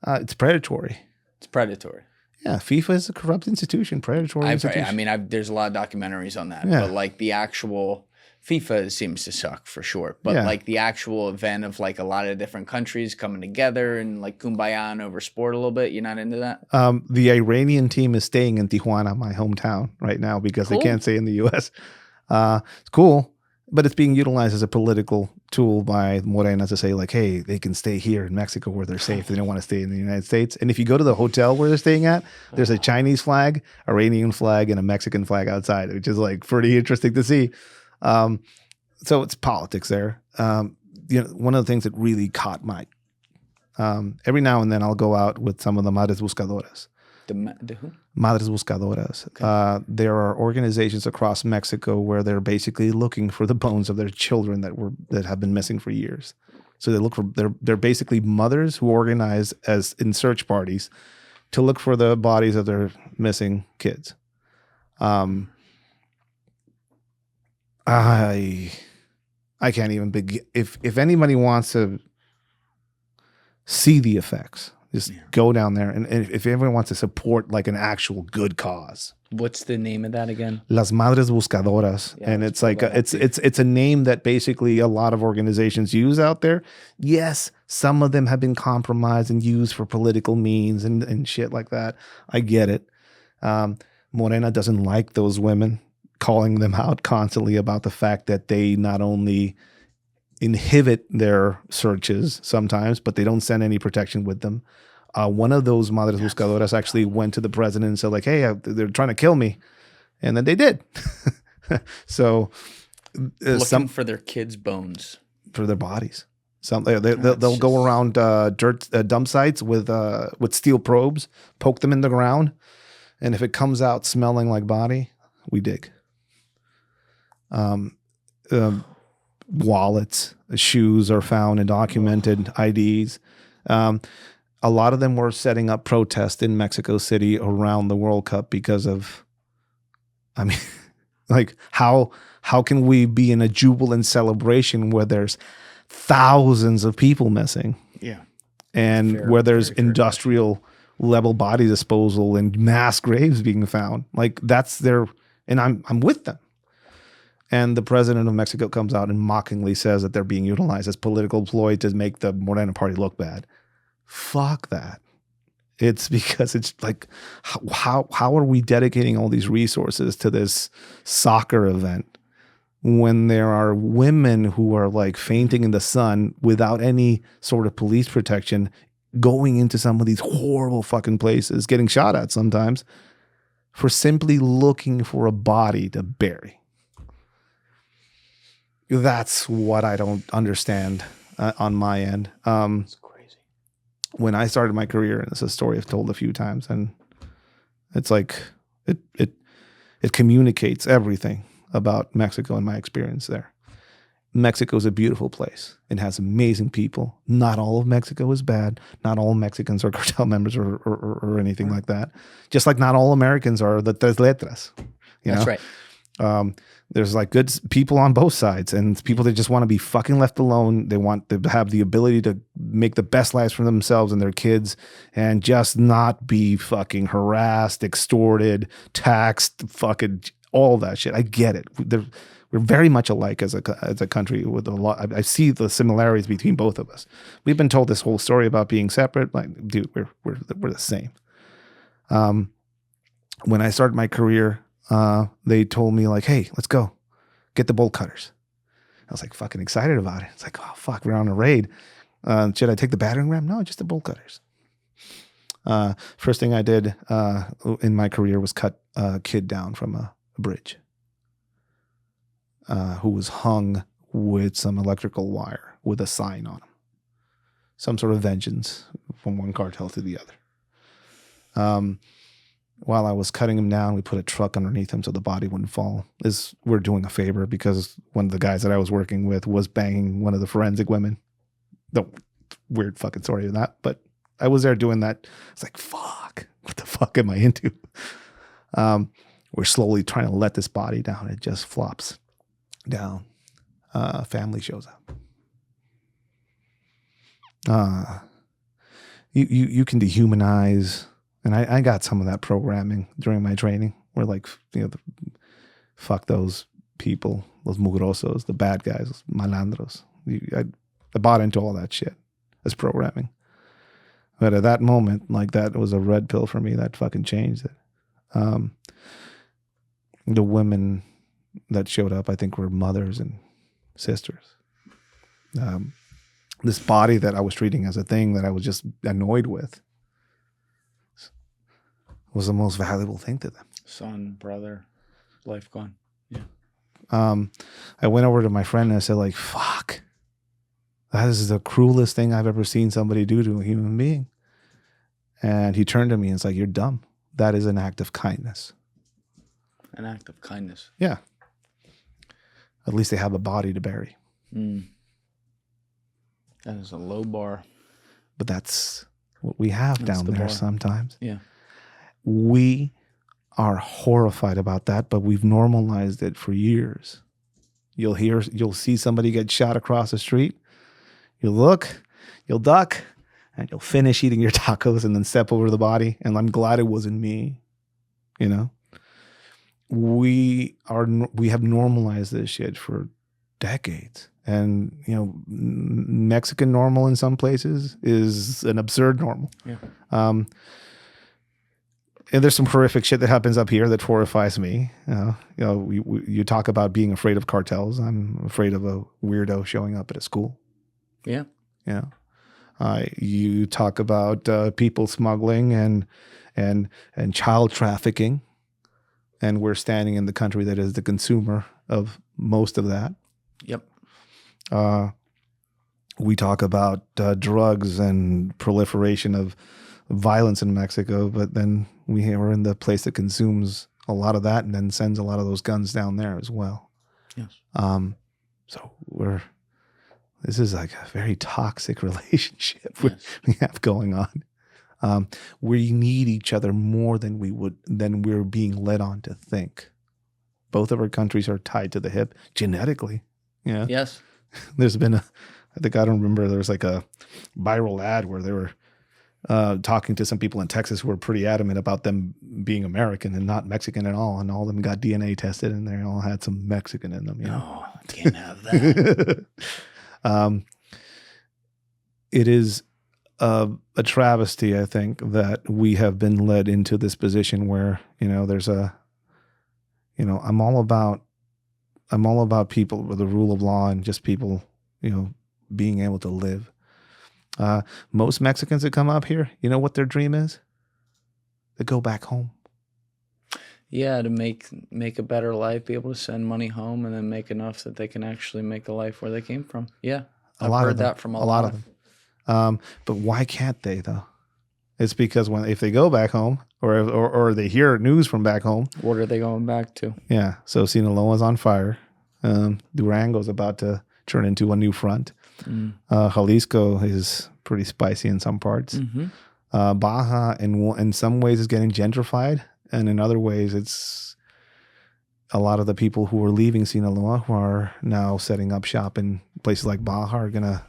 It's predatory. It's predatory. Yeah, FIFA is a corrupt institution, predatory institution. I mean, there's a lot of documentaries on that, Yeah. but like the actual FIFA seems to suck for sure. But Yeah. like the actual event of like a lot of different countries coming together and like kumbaya over sport a little bit, you're not into that? The Iranian team is staying in Tijuana, my hometown, right now because Cool. they can't stay in the U.S. It's cool, but it's being utilized as a political tool by Morena to say like, hey, they can stay here in Mexico where they're safe. They don't want to stay in the United States. And if you go to the hotel where they're staying at, there's a Chinese flag, Iranian flag, and a Mexican flag outside, which is like pretty interesting to see. So it's politics there. You know, one of the things that really caught my, every now and then I'll go out with some of the Madres Buscadoras. The who? Madres Buscadoras. Okay. There are organizations across Mexico where they're basically looking for the bones of their children that have been missing for years. So they look for they're basically mothers who organize as in search parties to look for the bodies of their missing kids. I can't even begin. If anybody wants to see the effects, just go down there. And if everyone wants to support like an actual good cause. What's the name of that again? Las Madres Buscadoras. Yeah, and it's like, it's a name that basically a lot of organizations use out there. Yes, some of them have been compromised and used for political means and shit like that. I get it. Morena doesn't like those women, calling them out constantly about the fact that they not only inhibit their searches sometimes, but they don't send any protection with them. One of those Madres Buscadoras actually went to the president and said like, hey, they're trying to kill me. And then they did. So Looking for their kids' bones. For their bodies. They'll go around dirt dump sites with steel probes, poke them in the ground. And if it comes out smelling like body, we dig. Wallets, shoes are found and documented, IDs. A lot of them were setting up protests in Mexico City around the World Cup because of, I mean, like how can we be in a jubilant celebration where there's thousands of people missing? Yeah. And where there's industrial level body disposal and mass graves being found. Like that's their, and I'm with them. And the president of Mexico comes out and mockingly says that they're being utilized as political ploy to make the Morena party look bad. Fuck that. It's because it's like, how are we dedicating all these resources to this soccer event when there are women who are like fainting in the sun without any sort of police protection, going into some of these horrible fucking places, getting shot at sometimes for simply looking for a body to bury. That's what I don't understand on my end. It's crazy. When I started my career, and it's a story I've told a few times, and it's like it communicates everything about Mexico and my experience there. Mexico is a beautiful place. It has amazing people. Not all of Mexico is bad. Not all Mexicans are cartel members or anything like that. Just like not all Americans are the tres letras. That's right. There's like good people on both sides and people that just want to be fucking left alone. They want to have the ability to make the best lives for themselves and their kids and just not be fucking harassed, extorted, taxed, fucking all that shit. I get it. We're very much alike as a country with a lot. I see the similarities between both of us. We've been told this whole story about being separate. Like, dude, we're the same. When I started my career, they told me like, hey, let's go get the bolt cutters. I was like fucking excited about it. It's like, oh fuck, we're on a raid. Should I take the battering ram? No, just the bolt cutters. First thing I did in my career was cut a kid down from a bridge who was hung with some electrical wire with a sign on him. Some sort of vengeance from one cartel to the other. While I was cutting him down, we put a truck underneath him so the body wouldn't fall. We're doing a favor because one of the guys that I was working with was banging one of the forensic women. The weird fucking story of that, but I was there doing that. It's like, fuck, what the fuck am I into? We're slowly trying to let this body down. It just flops down. Family shows up. You can dehumanize, and I got some of that programming during my training. Where like, fuck those people, those mugrosos, the bad guys, those malandros. I bought into all that shit as programming. But at that moment, like that was a red pill for me. That fucking changed it. The women that showed up, I think, were mothers and sisters. This body that I was treating as a thing that I was just annoyed with was the most valuable thing to them. Son, brother, life gone. Yeah. I went over to my friend and I said, like, fuck. That is the cruelest thing I've ever seen somebody do to a human being. And he turned to me and was like, you're dumb. That is an act of kindness. An act of kindness. Yeah. At least they have a body to bury. Mm. That is a low bar. But that's what we have down there sometimes. Yeah. We are horrified about that, but we've normalized it for years. You'll see somebody get shot across the street. You'll look, you'll duck, and you'll finish eating your tacos and then step over the body. And I'm glad it wasn't me. We have normalized this shit for decades. And, Mexican normal in some places is an absurd normal. Yeah. And there's some horrific shit that happens up here that horrifies me. You talk about being afraid of cartels. I'm afraid of a weirdo showing up at a school. Yeah. You talk about people smuggling and child trafficking, and we're standing in the country that is the consumer of most of that. Yep. We talk about drugs and proliferation of violence in Mexico, but then we are in the place that consumes a lot of that and then sends a lot of those guns down there as well. Yes. So this is like a very toxic relationship we have going on. We need each other more than we're being led on to think. Both of our countries are tied to the hip genetically. Yeah. Yes. There's been I don't remember, there was like a viral ad where they were talking to some people in Texas who were pretty adamant about them being American and not Mexican at all. And all of them got DNA tested and they all had some Mexican in them. No, can't have that. It is a travesty, I think, that we have been led into this position where, there's I'm all about people with the rule of law and just people, being able to live. Most Mexicans that come up here, you know what their dream is? They go back home. Yeah, to make a better life, be able to send money home, and then make enough that they can actually make a life where they came from. Yeah, I've heard that from a lot of them. But why can't they though? It's because if they go back home, or they hear news from back home, what are they going back to? Yeah, so Sinaloa's on fire. Durango's about to turn into a new front. Jalisco is pretty spicy in some parts. Mm-hmm. Baja, in some ways, is getting gentrified, and in other ways, it's a lot of the people who are leaving Sinaloa who are now setting up shop in places like Baja are gonna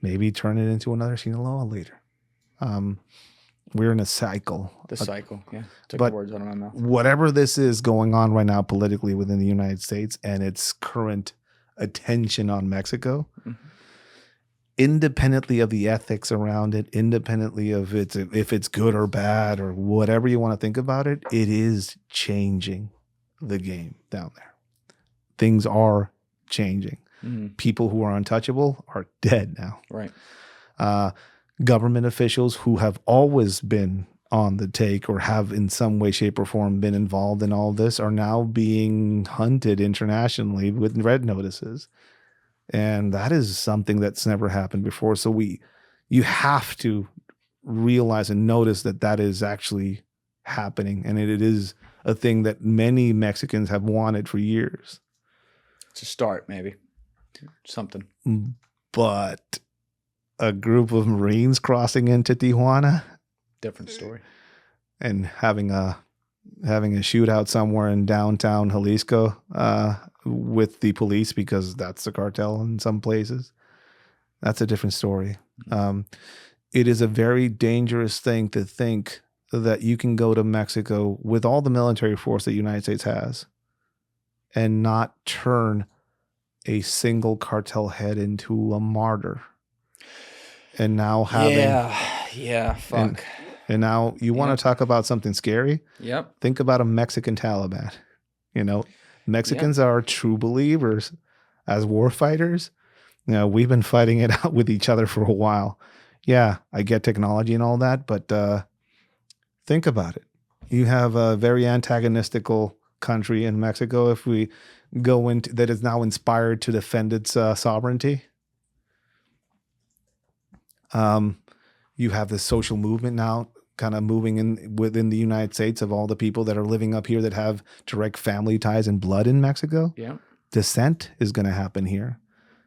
maybe turn it into another Sinaloa later. We're in a cycle. The cycle, yeah. Took but the words out of my mouth. Whatever this is going on right now politically within the United States and its current attention on Mexico, independently of the ethics around it, independently of if it's good or bad or whatever you want to think about it, it is changing the game down there. Things are changing. People who are untouchable are dead now. Right. Government officials who have always been on the take or have in some way, shape, or form been involved in all this are now being hunted internationally with red notices. And that is something that's never happened before. So you have to realize and notice that is actually happening. And it is a thing that many Mexicans have wanted for years. It's a start, maybe. Something. But a group of Marines crossing into Tijuana, Different story. and having a shootout somewhere in downtown Jalisco with the police, because that's the cartel in some places, that's a different story. It is a very dangerous thing to think that you can go to Mexico with all the military force that the United States has and not turn a single cartel head into a martyr. And now having... Yeah, fuck. And now you want to talk about something scary? Yep. Think about a Mexican Taliban. Mexicans are true believers as war fighters. We've been fighting it out with each other for a while. Yeah, I get technology and all that, but think about it. You have a very antagonistical country in Mexico. If we go into that, is now inspired to defend its sovereignty. You have this social movement now kind of moving in within the United States of all the people that are living up here that have direct family ties and blood in Mexico. Yeah. Dissent is going to happen here.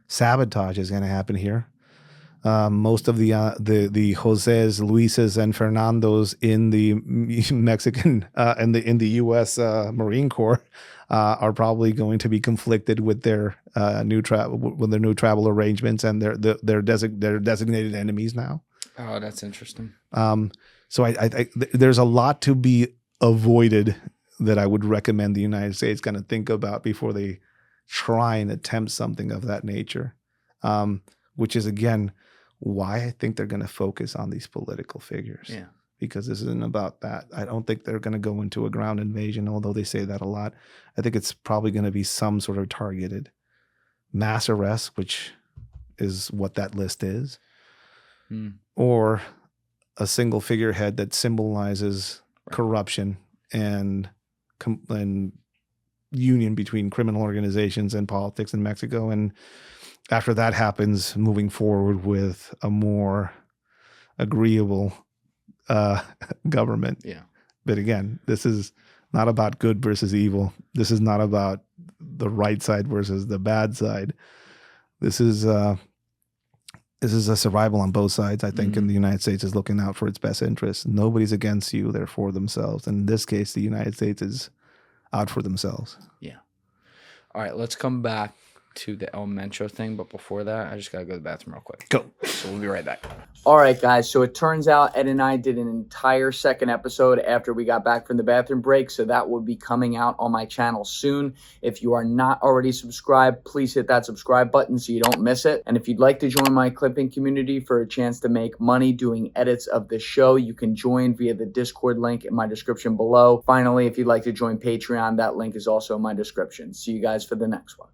Sabotage is going to happen here. Most of the Jose's, Luises, and Fernandos in the Mexican in the U.S. Marine Corps are probably going to be conflicted with their new travel arrangements and their designated enemies now. Oh, that's interesting. So I there's a lot to be avoided that I would recommend the United States kind of think about before they try and attempt something of that nature. Which is, again, why I think they're going to focus on these political figures. Yeah. Because this isn't about that. I don't think they're going to go into a ground invasion, although they say that a lot. I think it's probably going to be some sort of targeted mass arrest, which is what that list is, or a single figurehead that symbolizes corruption and union between criminal organizations and politics in Mexico. And after that happens, moving forward with a more agreeable government. Yeah. But again, this is not about good versus evil. This is not about the right side versus the bad side. This is a survival on both sides, I think, and the United States is looking out for its best interests. Nobody's against you. They're for themselves. And in this case, the United States is out for themselves. Yeah. All right, let's come back to the El Mencho thing, but before that, I just gotta go to the bathroom real quick. Go. So we'll be right back. All right, guys. So it turns out Ed and I did an entire second episode after we got back from the bathroom break. So that will be coming out on my channel soon. If you are not already subscribed, please hit that subscribe button so you don't miss it. And if you'd like to join my clipping community for a chance to make money doing edits of the show, you can join via the Discord link in my description below. Finally, if you'd like to join Patreon, that link is also in my description. See you guys for the next one.